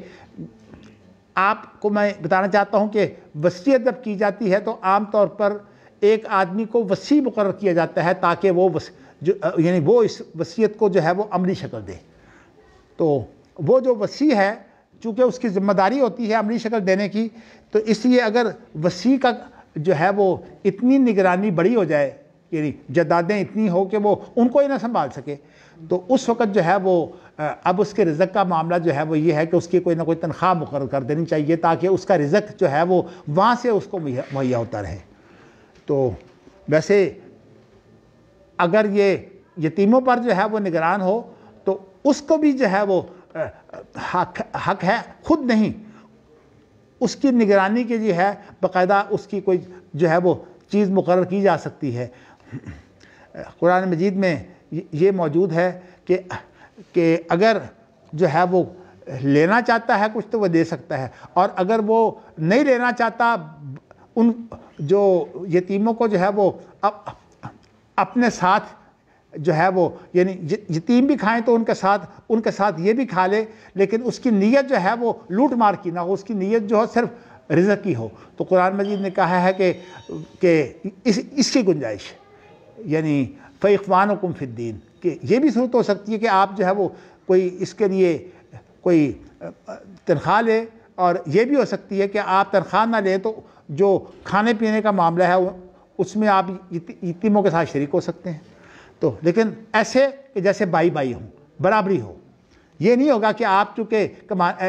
آپ کو میں بتانا چاہتا ہوں کہ وصیت جب کی جاتی ہے تو عام طور پر ایک آدمی کو وصی مقرر کیا جاتا ہے تاکہ وہ یعنی وہ اس وصیت کو جو ہے وہ عملی شکل دے۔ تو وہ جو وصی ہے چونکہ اس کی ذمہ داری ہوتی ہے عملی شکل دینے کی، تو اس لیے اگر وصی کا جو ہے وہ اتنی نگرانی بڑی ہو جائے، یعنی جدادیں اتنی ہو کہ وہ ان کو ہی نہ سنبھال سکے، تو اس وقت جو ہے وہ اب اس کے رزق کا معاملہ جو ہے وہ یہ ہے کہ اس کی کوئی نہ کوئی تنخواہ مقرر کر دینی چاہیے تاکہ اس کا رزق جو ہے وہ وہاں سے اس کو مہیا ہوتا رہے۔ تو ویسے اگر یہ یتیموں پر جو ہے وہ نگران ہو تو اس کو بھی جو ہے وہ حق ہے، خود نہیں، اس کی نگرانی کے جو ہے باقاعدہ اس کی کوئی جو ہے وہ چیز مقرر کی جا سکتی ہے۔ قرآن مجید میں یہ موجود ہے کہ اگر جو ہے وہ لینا چاہتا ہے کچھ تو وہ دے سکتا ہے، اور اگر وہ نہیں لینا چاہتا ان جو یتیموں کو جو ہے وہ اپنے ساتھ جو ہے وہ یعنی یتیم بھی کھائیں تو ان کے ساتھ یہ بھی کھا لے، لیکن اس کی نیت جو ہے وہ لوٹ مار کی نہ ہو، اس کی نیت جو ہے صرف رزق کی ہو۔ تو قرآن مجید نے کہا ہے کہ اس کی گنجائش یعنی فَإِخْوَانُكُمْ فِي الدِّينِ، کہ یہ بھی صورت ہو سکتی ہے کہ آپ جو ہے وہ کوئی اس کے لیے کوئی تنخواہ لے، اور یہ بھی ہو سکتی ہے کہ آپ تنخواہ نہ لیں تو جو کھانے پینے کا معاملہ ہے اس میں آپ یتیموں کے ساتھ شریک ہو سکتے ہیں۔ تو لیکن ایسے کہ جیسے بائی بائی ہوں، برابری ہو، یہ نہیں ہوگا کہ آپ چونکہ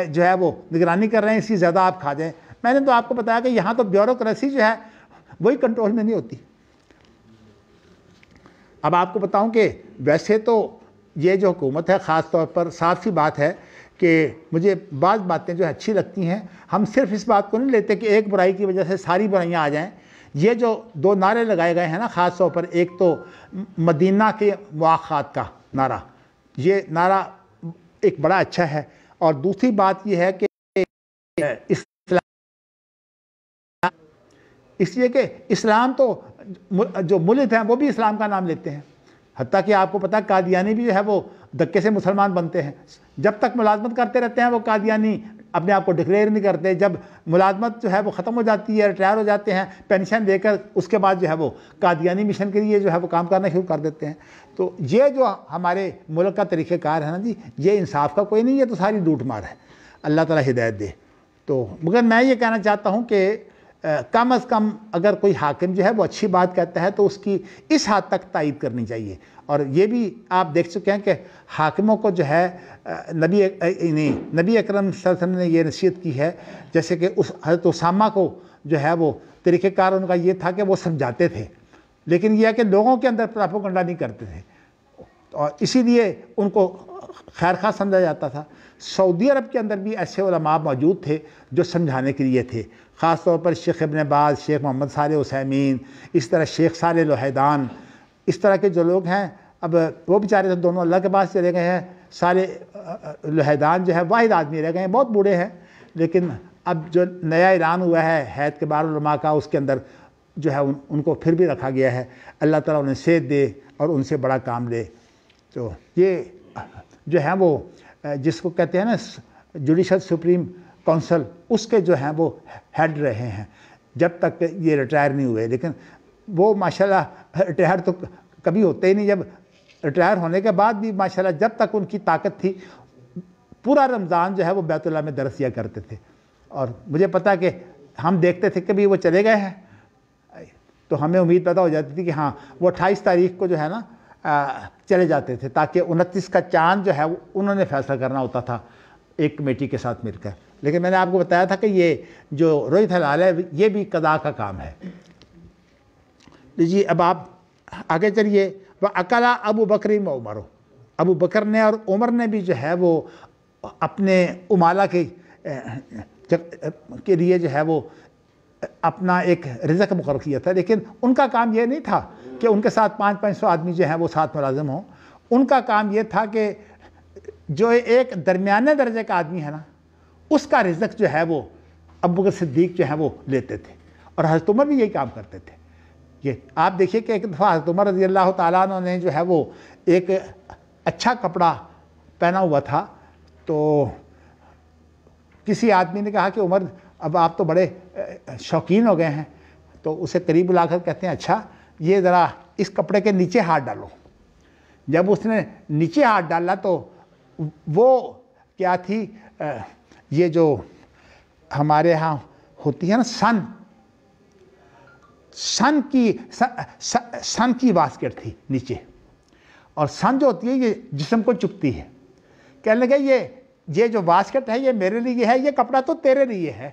جو ہے وہ نگرانی کر رہے ہیں اس کی زیادہ آپ کھا جائیں۔ میں نے تو آپ کو بتایا کہ یہاں تو بیوروکریسی جو ہے وہی کنٹرول میں نہیں ہوتی۔ اب آپ کو بتاؤں کہ ویسے تو یہ جو حکومت ہے خاص طور پر صاف سی بات ہے کہ مجھے بعض باتیں جو اچھی لگتی ہیں، ہم صرف اس بات کو نہیں لیتے کہ ایک برائی کی وجہ سے ساری برائیاں آ جائیں۔ یہ جو 2 نعرے لگائے گئے ہیں نا خاص طور پر، ایک تو مدینہ کے مواخات کا نعرہ، یہ نعرہ ایک بڑا اچھا ہے، اور دوسری بات یہ ہے کہ اس لیے کہ اسلام تو جو ملت ہیں وہ بھی اسلام کا نام لیتے ہیں، حتیٰ کہ آپ کو پتہ قادیانی بھی جو ہے وہ دھکے سے مسلمان بنتے ہیں۔ جب تک ملازمت کرتے رہتے ہیں وہ قادیانی اپنے آپ کو ڈکلیئر نہیں کرتے، جب ملازمت جو ہے وہ ختم ہو جاتی ہے، ریٹائر ہو جاتے ہیں، پینشن دے کر اس کے بعد جو ہے وہ قادیانی مشن کے لیے جو ہے وہ کام کرنا شروع کر دیتے ہیں۔ تو یہ جو ہمارے ملک کا طریقہ کار ہے نا جی، یہ انصاف کا کوئی نہیں، یہ تو ساری لوٹ مار ہے۔ اللہ تعالیٰ ہدایت دے۔ تو مگر میں یہ کہنا چاہتا ہوں کہ کم از کم اگر کوئی حاکم جو ہے وہ اچھی بات کہتا ہے تو اس کی اس حد تک تائید کرنی چاہیے۔ اور یہ بھی آپ دیکھ چکے ہیں کہ حاکموں کو جو ہے نبی اکرم صلی اللہ علیہ وسلم نے یہ نصیحت کی ہے، جیسے کہ اس حضرت اسامہ کو جو ہے وہ طریقہ کار ان کا یہ تھا کہ وہ سمجھاتے تھے، لیکن یہ ہے کہ لوگوں کے اندر پراپیگنڈا نہیں کرتے تھے، اور اسی لیے ان کو خیر خواہ سمجھا جاتا تھا۔ سعودی عرب کے اندر بھی ایسے علماء موجود تھے جو سمجھانے کے لیے تھے، خاص طور پر شیخ ابن باز، شیخ محمد صالح عثیمین، اس طرح شیخ صالح لوحیدان، اس طرح کے جو لوگ ہیں۔ اب وہ بیچارے تو دونوں اللہ کے پاس چلے گئے ہیں۔ صالح لوحیدان جو ہے واحد آدمی رہ گئے ہیں، بہت بوڑھے ہیں، لیکن اب جو نیا اعلان ہوا ہے حیات کبار علماء کا، اس کے اندر جو ہے ان کو پھر بھی رکھا گیا ہے۔ اللہ تعالیٰ انہیں صحت دے اور ان سے بڑا کام لے۔ تو یہ جو ہے وہ جس کو کہتے ہیں نا جوڈیشل سپریم کونسل، اس کے جو ہیں وہ ہیڈ رہے ہیں جب تک یہ ریٹائر نہیں ہوئے، لیکن وہ ماشاءاللہ ریٹائر تو کبھی ہوتے ہی نہیں، جب ریٹائر ہونے کے بعد بھی ماشاءاللہ جب تک ان کی طاقت تھی پورا رمضان جو ہے وہ بیت اللہ میں درس دیا کرتے تھے۔ اور مجھے پتا کہ ہم دیکھتے تھے کبھی وہ چلے گئے ہیں تو ہمیں امید پیدا ہو جاتی تھی کہ ہاں وہ 28 تاریخ کو جو ہے نا چلے جاتے تھے، تاکہ 29 کا چاند جو ہے انہوں نے فیصلہ کرنا ہوتا تھا ایک کمیٹی کے ساتھ مل کر۔ لیکن میں نے آپ کو بتایا تھا کہ یہ جو رویت ہلال ہے یہ بھی قضاء کا کام ہے۔ جی اب آپ آگے چلیے۔ وَأَكَلَ ابو بکر و عمر، ابو بکر نے اور عمر نے بھی جو ہے وہ اپنے امالہ کے لیے جو ہے وہ اپنا ایک رزق مقرر کیا تھا، لیکن ان کا کام یہ نہیں تھا کہ ان کے ساتھ 500 آدمی جو ہیں وہ ساتھ ملازم ہوں۔ ان کا کام یہ تھا کہ جو ایک درمیانے درجے کا آدمی ہے نا اس کا رزق جو ہے وہ ابو بکر صدیق جو ہے وہ لیتے تھے، اور حضرت عمر بھی یہی کام کرتے تھے۔ یہ آپ دیکھیے کہ ایک دفعہ حضرت عمر رضی اللہ تعالیٰ عنہ نے جو ہے وہ ایک اچھا کپڑا پہنا ہوا تھا، تو کسی آدمی نے کہا کہ عمر اب آپ تو بڑے شوقین ہو گئے ہیں، تو اسے قریب بلا کر کہتے ہیں اچھا یہ ذرا اس کپڑے کے نیچے ہاتھ ڈالو۔ جب اس نے نیچے ہاتھ ڈالا تو وہ کیا تھی، یہ جو ہمارے ہاں ہوتی ہے نا سن کی واسکٹ تھی نیچے، اور سن جو ہوتی ہے یہ جسم کو چپتی ہے۔ کہنے لگے یہ جو واسکٹ ہے یہ میرے لیے ہے، یہ کپڑا تو تیرے لیے ہے۔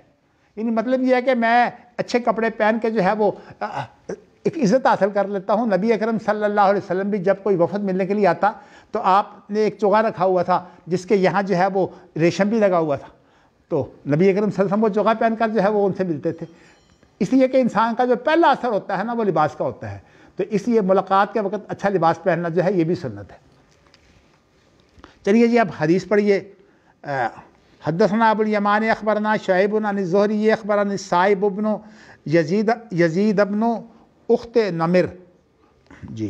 یعنی مطلب یہ ہے کہ میں اچھے کپڑے پہن کے جو ہے وہ ایک عزت حاصل کر لیتا ہوں۔ نبی اکرم صلی اللہ علیہ وسلم بھی جب کوئی وفد ملنے کے لیے آتا تو آپ نے ایک چوغا رکھا ہوا تھا جس کے یہاں جو ہے وہ ریشم بھی لگا ہوا تھا، تو نبی اکرم صلی اللہ علیہ وسلم وہ چوغا پہن کر جو ہے وہ ان سے ملتے تھے۔ اس لیے کہ انسان کا جو پہلا اثر ہوتا ہے نا وہ لباس کا ہوتا ہے، تو اس لیے ملاقات کے وقت اچھا لباس پہننا جو ہے یہ بھی سنت ہے۔ چلیے جی اب حدیث پڑھیے۔ حدثنا ابو الیمان اخبرنا شعیب عن الزہری اخبرنا السائب بن یزید بن اخت نمر۔ جی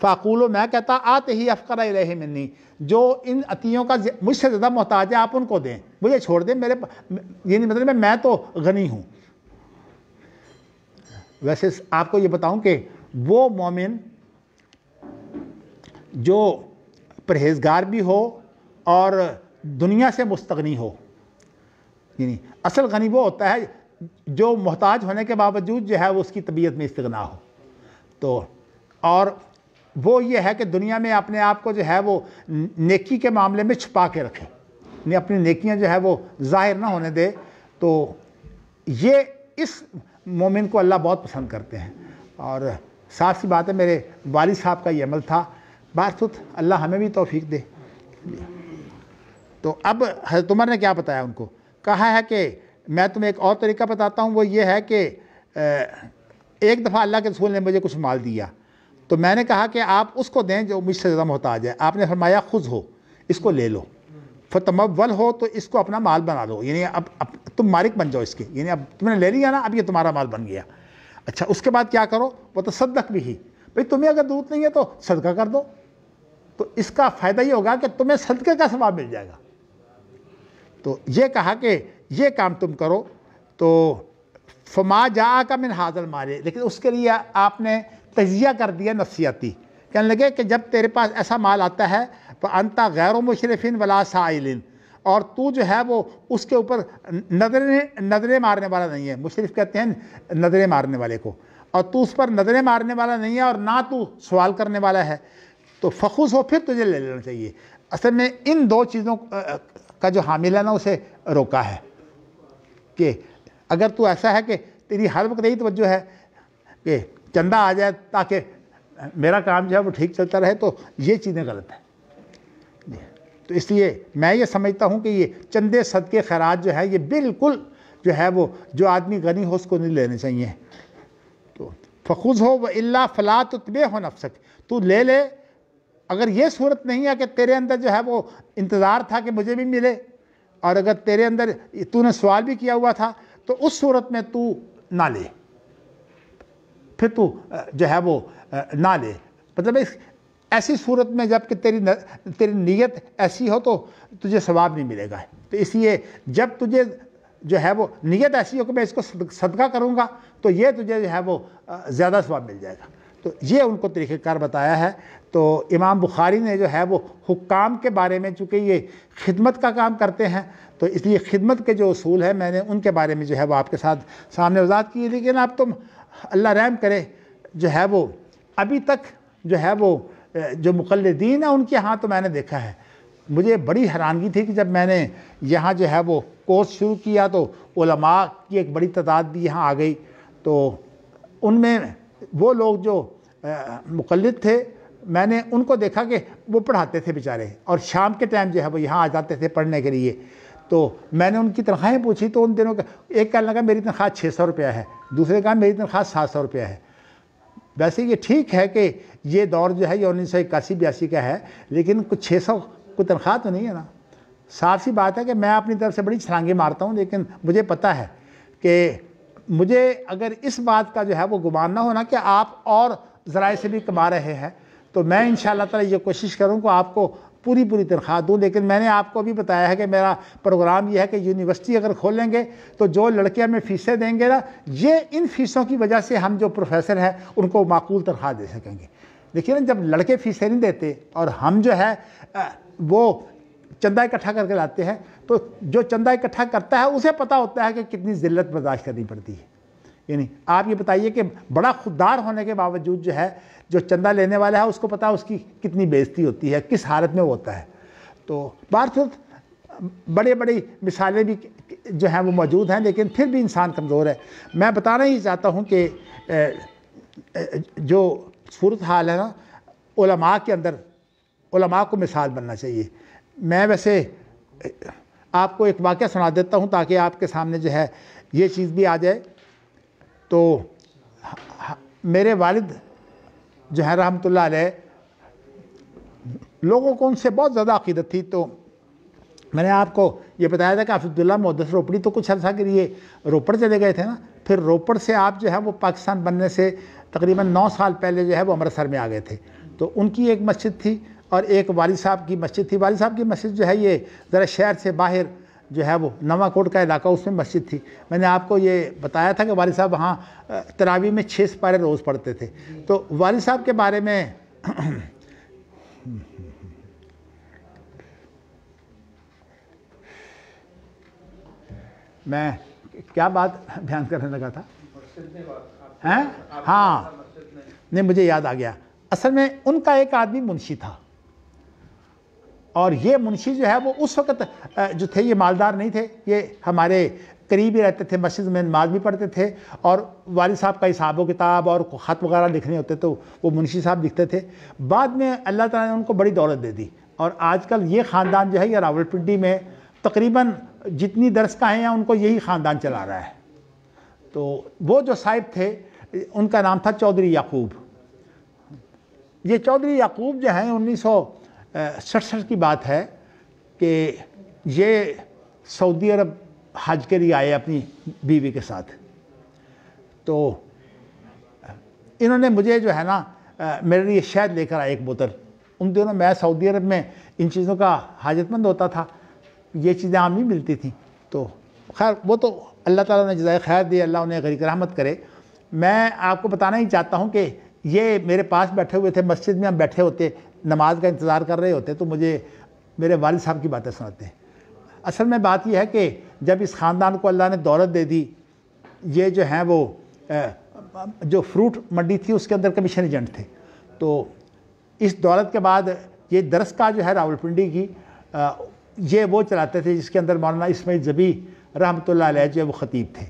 فاقولو میں کہتا آتے ہی افقر الیہ منی، جو ان عطیوں کا مجھ سے زیادہ محتاج ہے آپ ان کو دیں، مجھے چھوڑ دیں، میرے یعنی مطلب میں تو غنی ہوں۔ ویسے آپ کو یہ بتاؤں کہ وہ مومن جو پرہیزگار بھی ہو اور دنیا سے مستغنی ہو، یعنی اصل غنی وہ ہوتا ہے جو محتاج ہونے کے باوجود جو ہے وہ اس کی طبیعت میں استغنا ہو، تو اور وہ یہ ہے کہ دنیا میں اپنے آپ کو جو ہے وہ نیکی کے معاملے میں چھپا کے رکھے، یعنی اپنی نیکیاں جو ہے وہ ظاہر نہ ہونے دے، تو یہ اس مومن کو اللہ بہت پسند کرتے ہیں۔ اور صاف سی بات ہے میرے والد صاحب کا یہ عمل تھا، بہرحال اللہ ہمیں بھی توفیق دے۔ تو اب حضرت عمر نے کیا بتایا ان کو، کہا ہے کہ میں تمہیں ایک اور طریقہ بتاتا ہوں، وہ یہ ہے کہ ایک دفعہ اللہ کے رسول نے مجھے کچھ مال دیا تو میں نے کہا کہ آپ اس کو دیں جو مجھ سے زیادہ محتاج ہے، آپ نے فرمایا خذ ہو، اس کو لے لو، فتمول ہو، تو اس کو اپنا مال بنا لو، یعنی اب تم مالک بن جاؤ اس کے، یعنی اب تم نے لے لیا نا، اب یہ تمہارا مال بن گیا۔ اچھا اس کے بعد کیا کرو، وہ تصدق بھی، بھئی تمہیں اگر ضرورت نہیں ہے تو صدقہ کر دو، تو اس کا فائدہ یہ ہوگا کہ تمہیں صدقے کا ثواب مل جائے گا۔ تو یہ کہا کہ یہ کام تم کرو، تو فما جاءک من ھذا المال، لیکن اس کے لیے آپ نے تجزیہ کر دیا نفسیاتی، کہنے لگے کہ جب تیرے پاس ایسا مال آتا ہے فانت غیر مشرف ولا سائل، اور تو جو ہے وہ اس کے اوپر نظریں مارنے والا نہیں ہے، مشرف کہتے ہیں نظریں مارنے والے کو، اور تو اس پر نظریں مارنے والا نہیں ہے اور نہ تو سوال کرنے والا ہے، تو فخذ ہو، پھر تجھے لے لینا چاہیے۔ اصل میں ان دو چیزوں کا جو حامل ہے نا اسے روکا ہے کہ اگر تو ایسا ہے کہ تیری ہر وقت یہی توجہ ہے کہ چندہ آ جائے تاکہ میرا کام جو ہے وہ ٹھیک چلتا رہے، تو یہ چیزیں غلط ہیں۔ تو اس لیے میں یہ سمجھتا ہوں کہ یہ چندے صدقے خیرات جو ہے یہ بالکل جو ہے وہ جو آدمی غنی ہو اس کو نہیں لینے چاہیے۔ تو فخذ ہو وَإِلَّا فَلَا تُتْبِعْهُ نَفْسَكَ، تو لے لے، اگر یہ صورت نہیں ہے کہ تیرے اندر جو ہے وہ انتظار تھا کہ مجھے بھی ملے، اور اگر تیرے اندر تو نے سوال بھی کیا ہوا تھا، تو اس صورت میں تو نہ لے، پھر تو جو ہے وہ نہ لے، مطلب ایسی صورت میں جب کہ تیری نیت ایسی ہو تو تجھے ثواب نہیں ملے گا۔ تو اس لیے جب تجھے جو ہے وہ نیت ایسی ہو کہ میں اس کو صدقہ کروں گا تو یہ تجھے جو ہے وہ زیادہ ثواب مل جائے گا۔ تو یہ ان کو طریقہ کار بتایا ہے۔ تو امام بخاری نے جو ہے وہ حکام کے بارے میں، چونکہ یہ خدمت کا کام کرتے ہیں تو اس لیے خدمت کے جو اصول ہیں میں نے ان کے بارے میں جو ہے وہ آپ کے ساتھ سامنے وضاحت کی، لیکن اب تم اللہ رحم کرے جو ہے وہ ابھی تک جو ہے وہ جو مقلدین ہیں ان کے ہاں تو میں نے دیکھا ہے، مجھے بڑی حیرانگی تھی کہ جب میں نے یہاں جو ہے وہ کورس شروع کیا تو علماء کی ایک بڑی تعداد بھی یہاں آ گئی، تو ان میں وہ لوگ جو مقلد تھے میں نے ان کو دیکھا کہ وہ پڑھاتے تھے بیچارے، اور شام کے ٹائم جو ہے وہ یہاں آ جاتے تھے پڑھنے کے لیے۔ تو میں نے ان کی تنخواہیں پوچھی تو ان دنوں کا ایک کہنے لگا میری تنخواہ 600 روپیہ ہے، دوسرے کہا میری تنخواہ 700 روپیہ ہے۔ ویسے یہ ٹھیک ہے کہ یہ دور جو ہے یہ 1981-82 کا ہے، لیکن کچھ 600 کو تنخواہ تو نہیں ہے نا۔ صاف سی بات ہے کہ میں اپنی طرف سے بڑی چھلانگیں مارتا ہوں، لیکن مجھے پتہ ہے کہ مجھے اگر اس بات کا جو ہے وہ گمان نہ ہونا کہ آپ اور ذرائع سے بھی کما رہے ہیں، تو میں انشاءاللہ تعالی یہ کوشش کروں کہ آپ کو پوری تنخواہ دوں۔ لیکن میں نے آپ کو بھی بتایا ہے کہ میرا پروگرام یہ ہے کہ یونیورسٹی اگر کھولیں گے تو جو لڑکے ہمیں فیسیں دیں گے نا، یہ ان فیسوں کی وجہ سے ہم جو پروفیسر ہیں ان کو معقول تنخواہ دے سکیں گے۔ دیکھیے نا، جب لڑکے فیسیں نہیں دیتے اور ہم جو ہے وہ چندہ اکٹھا کر کے لاتے ہیں، تو جو چندہ اکٹھا کرتا ہے اسے پتہ ہوتا ہے کہ کتنی ذلت برداشت کرنی پڑتی ہے۔ یعنی آپ یہ بتائیے کہ بڑا خوددار ہونے کے باوجود جو ہے جو چندہ لینے والا ہے اس کو پتہ ہے اس کی کتنی بے عزتی ہوتی ہے، کس حالت میں وہ ہوتا ہے۔ تو بہرحال بڑی مثالیں بھی جو ہیں وہ موجود ہیں، لیکن پھر بھی انسان کمزور ہے۔ میں بتانا ہی چاہتا ہوں کہ جو صورتحال ہے نا، علماء کے اندر علماء کو مثال بننا چاہیے۔ میں ویسے آپ کو ایک واقعہ سنا دیتا ہوں تاکہ آپ کے سامنے جو ہے یہ چیز بھی آ جائے۔ تو میرے والد جو ہے رحمۃ اللہ علیہ، لوگوں کو ان سے بہت زیادہ عقیدت تھی۔ تو میں نے آپ کو یہ بتایا تھا کہ عبداللہ محدث روپڑی تو کچھ عرصہ کے لیے روپڑ چلے گئے تھے نا، پھر روپڑ سے آپ جو ہے وہ پاکستان بننے سے تقریباً 9 سال پہلے جو ہے وہ امرتسر میں آ گئے تھے۔ تو ان کی ایک مسجد تھی اور ایک والد صاحب کی مسجد تھی. والد صاحب کی مسجد جو ہے یہ ذرا شہر سے باہر جو ہے وہ نواں کوٹ کا علاقہ, اس میں مسجد تھی. میں نے آپ کو یہ بتایا تھا کہ والد صاحب وہاں تراویح میں 6 سپارے روز پڑھتے تھے. تو والد صاحب کے بارے میں میں کیا بات بیان کرنے لگا تھا؟ ہاں نہیں, مجھے یاد آ گیا. اصل میں ان کا ایک آدمی منشی تھا, اور یہ منشی جو ہے وہ اس وقت جو تھے یہ مالدار نہیں تھے, یہ ہمارے قریب ہی رہتے تھے, مسجد میں نماز بھی پڑھتے تھے, اور والد صاحب کا حساب و کتاب اور خط وغیرہ لکھنے ہوتے تو وہ منشی صاحب لکھتے تھے. بعد میں اللہ تعالیٰ نے ان کو بڑی دولت دے دی, اور آج کل یہ خاندان جو ہے یہ راولپنڈی میں تقریباً جتنی درسگاہیں ہیں ان کو یہی خاندان چلا رہا ہے. تو وہ جو صاحب تھے ان کا نام تھا چودھری یعقوب. یہ چودھری یعقوب جو ہیں 1967 کی بات ہے کہ یہ سعودی عرب حج کے لیے آئے اپنی بیوی کے ساتھ. تو انہوں نے مجھے جو ہے نا میرے لیے شہد لے کر آئے ایک بوتل. ان دنوں میں سعودی عرب میں ان چیزوں کا حاجت مند ہوتا تھا, یہ چیزیں عام نہیں ملتی تھیں. تو خیر وہ تو اللہ تعالیٰ نے جزائے خیر دی, اللہ انہیں غریق رحمت کرے. میں آپ کو بتانا ہی چاہتا ہوں کہ یہ میرے پاس بیٹھے ہوئے تھے, مسجد میں ہم بیٹھے ہوتے, نماز کا انتظار کر رہے ہوتے, تو مجھے میرے والد صاحب کی باتیں سناتے ہیں. اصل میں بات یہ ہے کہ جب اس خاندان کو اللہ نے دولت دے دی, یہ جو ہیں وہ جو فروٹ منڈی تھی اس کے اندر کمیشن ایجنٹ تھے. تو اس دولت کے بعد یہ درسگاہ جو ہے راولپنڈی کی یہ وہ چلاتے تھے جس کے اندر مولانا اسماعیل ذبیح رحمۃ اللہ علیہ جو ہے وہ خطیب تھے.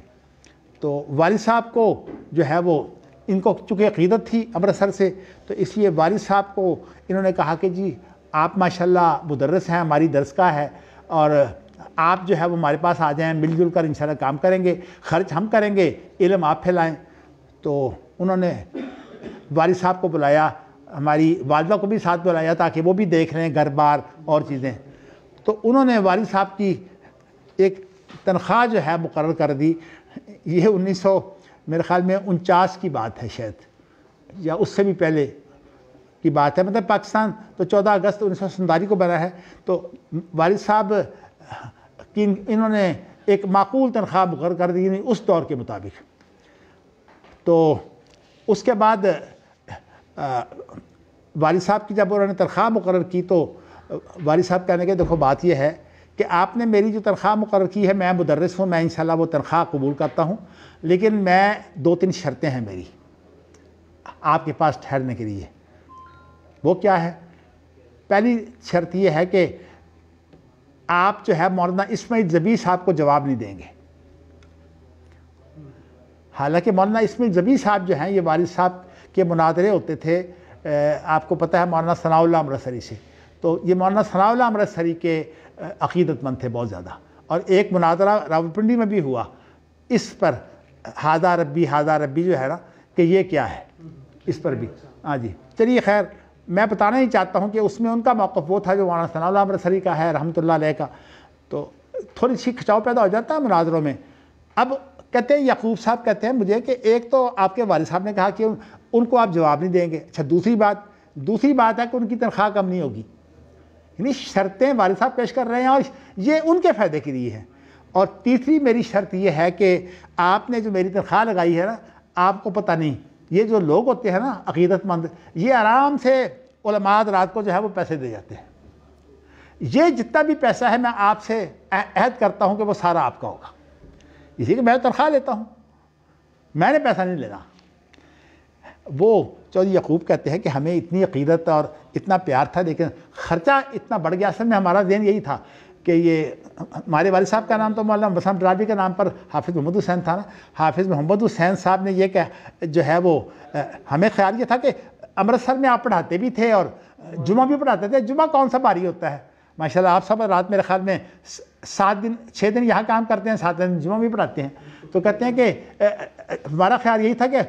تو والد صاحب کو جو ہے وہ ان کو چونکہ عقیدت تھی امرتسر سے, تو اس لیے والد صاحب کو انہوں نے کہا کہ جی آپ ماشاءاللہ مدرس ہیں, ہماری درسگاہ ہے, اور آپ جو ہے وہ ہمارے پاس آ جائیں, مل جل کر انشاءاللہ کام کریں گے, خرچ ہم کریں گے, علم آپ پھیلائیں. تو انہوں نے والد صاحب کو بلایا, ہماری والدہ کو بھی ساتھ بلایا تاکہ وہ بھی دیکھ رہے ہیں گھر بار اور چیزیں. تو انہوں نے والد صاحب کی ایک تنخواہ جو ہے مقرر کر دی. یہ 1900 میرے خیال میں 49 کی بات ہے شاید, یا اس سے بھی پہلے کی بات ہے. مطلب پاکستان تو 14 اگست 1947 کو بنا ہے. تو والد صاحب کی انہوں نے ایک معقول تنخواہ مقرر کر دی اس دور کے مطابق. تو اس کے بعد والد صاحب کی جب انہوں نے تنخواہ مقرر کی تو والد صاحب کہنے کے دیکھو بات یہ ہے کہ آپ نے میری جو تنخواہ مقرر کی ہے, میں مدرس ہوں, میں انشاءاللہ وہ تنخواہ قبول کرتا ہوں, لیکن میں 2-3 شرطیں ہیں میری آپ کے پاس ٹھہرنے کے لیے. وہ کیا ہے؟ پہلی شرط یہ ہے کہ آپ جو ہے مولانا اسماعیل ذبیح صاحب کو جواب نہیں دیں گے. حالانکہ مولانا اسماعیل ذبیح صاحب جو ہیں یہ والد صاحب کے مناظرے ہوتے تھے, آپ کو پتہ ہے مولانا ثناء اللہ امرتسری سے. تو یہ مولانا ثناء اللہ امرتسری کے عقیدت مند تھے بہت زیادہ, اور ایک مناظرہ راولپنڈی میں بھی ہوا اس پر, ہاذا ربی جو ہے نا کہ یہ کیا ہے, اس پر بھی. ہاں جی چلیے خیر, میں بتانا ہی چاہتا ہوں کہ اس میں ان کا موقف وہ تھا جو مولانا ثناء اللہ امرتسری کا ہے رحمۃ اللہ علیہ کا. تو تھوڑی سی کھچاؤ پیدا ہو جاتا ہے مناظروں میں. اب کہتے ہیں یعقوب صاحب کہتے ہیں مجھے کہ ایک تو آپ کے والد صاحب نے کہا کہ ان کو آپ جواب نہیں دیں گے. اچھا دوسری بات ہے کہ ان کی تنخواہ کم نہیں ہوگی. یعنی شرطیں والد صاحب پیش کر رہے ہیں اور یہ ان کے فائدے کے لیے ہے. اور تیسری میری شرط یہ ہے کہ آپ نے جو میری تنخواہ لگائی ہے نا, آپ کو پتہ نہیں یہ جو لوگ ہوتے ہیں نا عقیدت مند, یہ آرام سے علماء رات کو جو ہے وہ پیسے دے جاتے ہیں. یہ جتنا بھی پیسہ ہے میں آپ سے عہد کرتا ہوں کہ وہ سارا آپ کا ہوگا, اسی کہ میں تنخواہ لیتا ہوں, میں نے پیسہ نہیں لینا. وہ چودھری یعقوب کہتے ہیں کہ ہمیں اتنی عقیدت اور اتنا پیار تھا, لیکن خرچہ اتنا بڑھ گیا. اصل میں ہمارا ذہن یہی تھا کہ یہ ہمارے والد صاحب کا نام تو مولانا وسام ڈرابی کے نام پر حافظ محمد حسین تھا نا. حافظ محمد حسین صاحب نے یہ کہ جو ہے وہ ہمیں خیال یہ تھا کہ امرتسر میں آپ پڑھاتے بھی تھے اور جمعہ بھی پڑھاتے تھے. جمعہ کون سا بھاری ہوتا ہے ماشاءاللہ, آپ سب رات میرے خیال میں 6 دن یہاں کام کرتے ہیں, 7 دن جمعہ بھی پڑھاتے ہیں. تو کہتے ہیں کہ ہمارا خیال یہی تھا کہ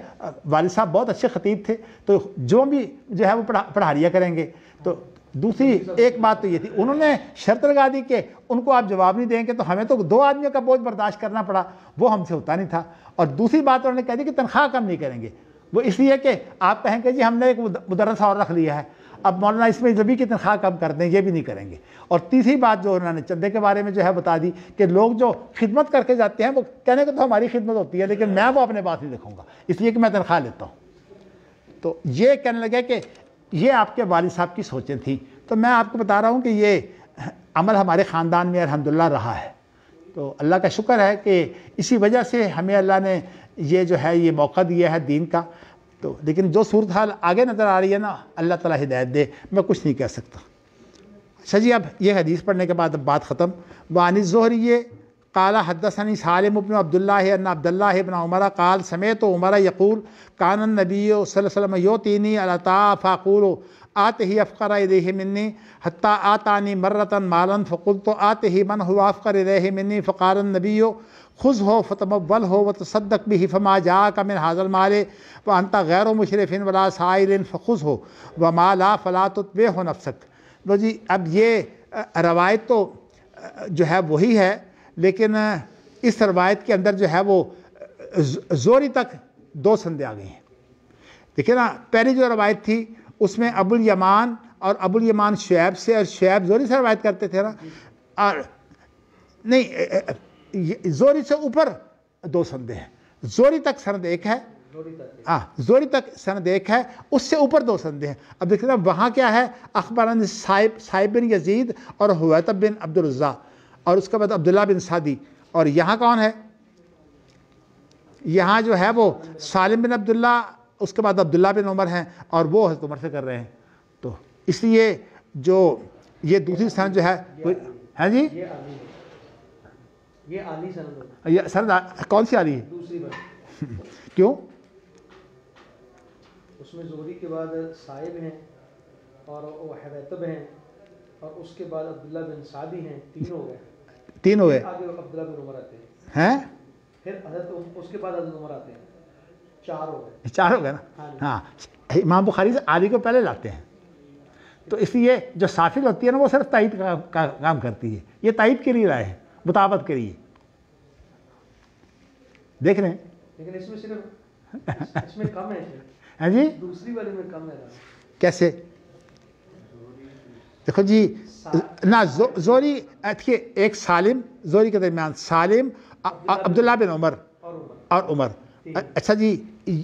والد صاحب بہت اچھے خطیب تھے, تو جو بھی جو ہے وہ پڑھا لیا کریں گے. تو دوسری ایک بات تو یہ تھی, انہوں نے شرط لگا دی کہ ان کو آپ جواب نہیں دیں گے, تو ہمیں تو 2 آدمیوں کا بوجھ برداشت کرنا پڑا, وہ ہم سے ہوتا نہیں تھا. اور دوسری بات انہوں نے کہہ دی کہ تنخواہ کم نہیں کریں گے. وہ اس لیے کہ آپ کہیں کہ جی ہم نے ایک مدرسہ اور رکھ لیا ہے، اب مولانا اسماعیل ربیع کی تنخواہ کم کر دیں، یہ بھی نہیں کریں گے۔ اور تیسری بات جو انہوں نے چندے کے بارے میں جو ہے بتا دی کہ لوگ جو خدمت کر کے جاتے ہیں وہ کہنے کہ تو ہماری خدمت ہوتی ہے لیکن میں وہ اپنے بات نہیں دیکھوں گا اس لیے کہ میں تنخواہ لیتا ہوں۔ تو یہ کہنے لگے کہ یہ آپ کے والد صاحب کی سوچیں تھیں۔ تو میں آپ کو بتا رہا ہوں کہ یہ عمل ہمارے خاندان میں الحمدللہ رہا ہے، تو اللہ کا شکر ہے کہ اسی وجہ سے ہمیں اللہ نے یہ جو ہے یہ موقع دیا ہے دین کا۔ تو لیکن جو صورتحال آگے نظر آ رہی ہے نا، اللہ تعالیٰ ہدایت دے، میں کچھ نہیں کہہ سکتا۔ اچھا جی، اب یہ حدیث پڑھنے کے بعد اب بات ختم۔ وعن الزہری قال حدثني سالم بن عبد الله ان عبد الله بن عمر قال سمعت عمر يقول كان النبي صلى الله عليه وسلم يعطيني العطاء فاقول آته افقر اليه مني حتى آتاني مرة مالا فقلت آته من هو افقر اليه مني فقال النبي خذه فتموله وتصدق به فما جاءك من هذا المال وانت غير مشرف ولا سائل فخذه وما لا فلا تتبعه نفسك۔ تو جی اب یہ روایت تو جو ہے وہی ہے، لیکن اس روایت کے اندر جو ہے وہ زہری تک دو سندیں آ گئی ہیں۔ دیکھیں نا، پہلی جو روایت تھی اس میں ابو الیمان اور ابو الیمان شعیب سے، اور شعیب زہری سے روایت کرتے تھے نا، اور نہیں، زہری سے اوپر دو سندیں ہیں، زہری تک سند ایک ہے، زہری تک سند ایک ہے، اس سے اوپر دو سندیں ہیں۔ اب دیکھیں نا وہاں کیا ہے، اخبرنا صائب بن یزید اور حویتب بن عبد الرزاق، اور اس کے بعد عبداللہ بن سعدی، اور یہاں کون ہے؟ یہاں جو ہے وہ سالم بن عبداللہ، اس کے بعد عبداللہ بن عمر ہیں، اور وہ حضرت عمر سے کر رہے ہیں۔ تو اس لیے جو یہ دوسری سند جو ہے ہاں جی، یہ عالی سند ہے، یہ سند کون سی عالی ہے؟ دوسری بات کیوں؟ اس میں زہری کے بعد صائب ہیں اور حویتب ہیں اور اس کے بعد عبداللہ بن سعدی ہیں، تین ہو گئے، تین ہوئے، آگے عبداللہ بن عمر آتے ہیں، ہیں پھر حضرت اس کے بعد حضرت عمر آتے ہیں، چار ہو گئے۔ چار ہو گئے نا؟ ہاں، امام بخاری سے عالی کو پہلے لاتے ہیں، تو اس لیے جو سافل ہوتی ہے نا وہ صرف تائید کا کام کرتی ہے، یہ تائید کے لیے رائے ہے، مطابقت کے لیے۔ دیکھ رہے ہیں؟ لیکن اس میں صرف اس میں کم ہے، ہاں جی، دوسری والے میں کم ہے۔ کیسے؟ دیکھو جی، نہ زہری دیکھیے، ایک سالم، زہری کے درمیان سالم، عبداللہ بن عمر اور عمر۔ اچھا جی،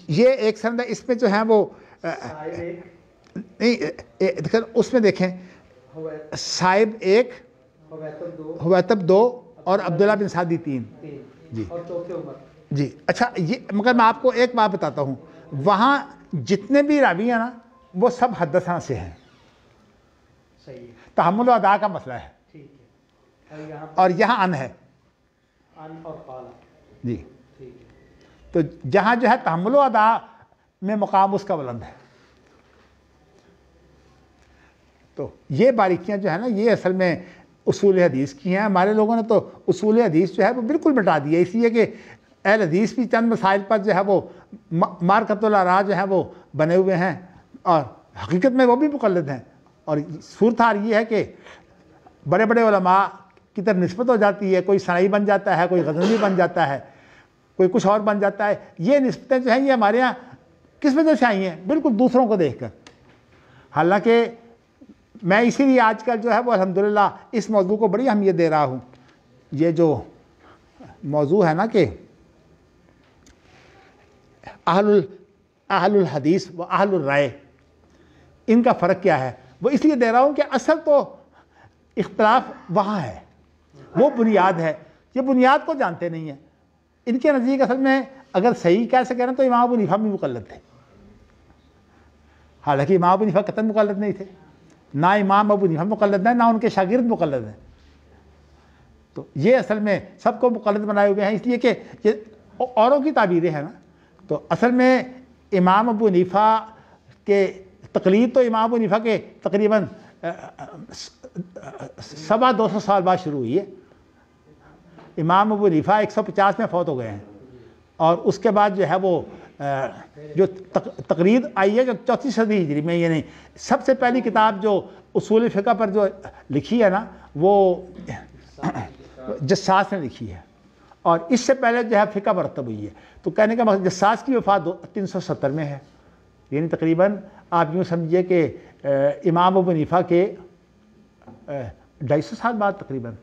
یہ ایک سند ہے، اس میں جو ہیں وہ نہیں، دیکھیں اس میں دیکھیں، صائب ایک، حویتب دو، اور عبداللہ بن سعدی تین، جی اور چوتھے عمر۔ جی اچھا، یہ مگر میں آپ کو ایک بات بتاتا ہوں، وہاں جتنے بھی راوی ہیں نا وہ سب حدثنا سے ہیں، صحیح ہے، تحمل و ادا کا مسئلہ ہے، ٹھیک ہے، اور یہاں ان ہے، ان اور قال، جی ٹھیک ہے۔ تو جہاں جو ہے تحمل و ادا میں مقام اس کا بلند ہے۔ تو یہ باریکیاں جو ہے نا یہ اصل میں اصول حدیث کی ہیں۔ ہمارے لوگوں نے تو اصول حدیث جو ہے وہ بالکل مٹا دیا، اس لیے کہ اہل حدیث بھی چند مسائل پر جو ہے وہ مارکت الاراء جو ہے وہ بنے ہوئے ہیں، اور حقیقت میں وہ بھی مقلد ہیں۔ اور صورتحال یہ ہے کہ بڑے بڑے علماء کی طرف نسبت ہو جاتی ہے، کوئی سنائی بن جاتا ہے، کوئی غزنوی بن جاتا ہے، کوئی کچھ اور بن جاتا ہے۔ یہ نسبتیں جو ہیں یہ ہمارے یہاں کس وجہ سے آئی ہیں؟ بالکل دوسروں کو دیکھ کر۔ حالانکہ میں اسی لیے آج کل جو ہے وہ الحمدللہ اس موضوع کو بڑی اہمیت دے رہا ہوں۔ یہ جو موضوع ہے نا کہ اہل الحدیث و اہل الرائے، ان کا فرق کیا ہے، وہ اس لیے دے رہا ہوں کہ اصل تو اختلاف وہاں ہے، وہ بنیاد ہے۔ یہ بنیاد کو جانتے نہیں ہیں۔ ان کے نزدیک اصل میں اگر صحیح کہہ سکے نا تو امام ابو حنیفہ بھی مقلد تھے، حالانکہ امام ابو حنیفہ قطعاً مقلد نہیں تھے، نہ امام ابو حنیفہ مقلد ہیں نہ ان کے شاگرد مقلد ہیں۔ تو یہ اصل میں سب کو مقلد بنائے ہوئے ہیں، اس لیے کہ یہ اوروں کی تعبیریں ہیں نا۔ تو اصل میں امام ابو حنیفہ کے تقلید تو امام ابو حنیفہ کے تقریباً 250 سال بعد شروع ہوئی ہے۔ امام ابو حنیفہ 150 میں فوت ہو گئے ہیں، اور اس کے بعد جو ہے وہ جو تقرید آئی ہے جو 34 صدی ہجری میں، یعنی سب سے پہلی کتاب جو اصول فقہ پر جو لکھی ہے نا وہ جساس نے لکھی ہے، اور اس سے پہلے جو ہے فقہ مرتب ہوئی ہے. تو کہنے کا مقصد جساس کی وفات 370 میں ہے، یعنی تقریباً آپ یوں سمجھیے کہ امام ابو حنیفہ کے 250 سال بعد تقریباً.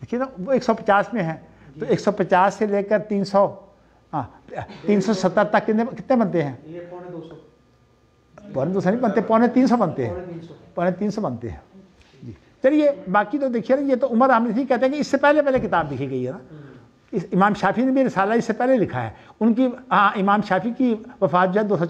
دیکھیے نا وہ 150 میں ہے، تو 150 سے لے کر 370 تک کتنے بنتے ہیں؟ یہ پونے 200 نہیں بنتے، پونے 300 بنتے ہیں، پونے 300 بنتے ہیں. جی چلیے باقی تو دیکھیے نا، یہ تو عمر عامر نہیں کہتے ہیں کہ اس سے پہلے کتاب لکھی گئی ہے نا. امام شافعی نے بھی رسالہ اس سے پہلے لکھا ہے. ان کی امام شافعی کی وفات جو ہے 200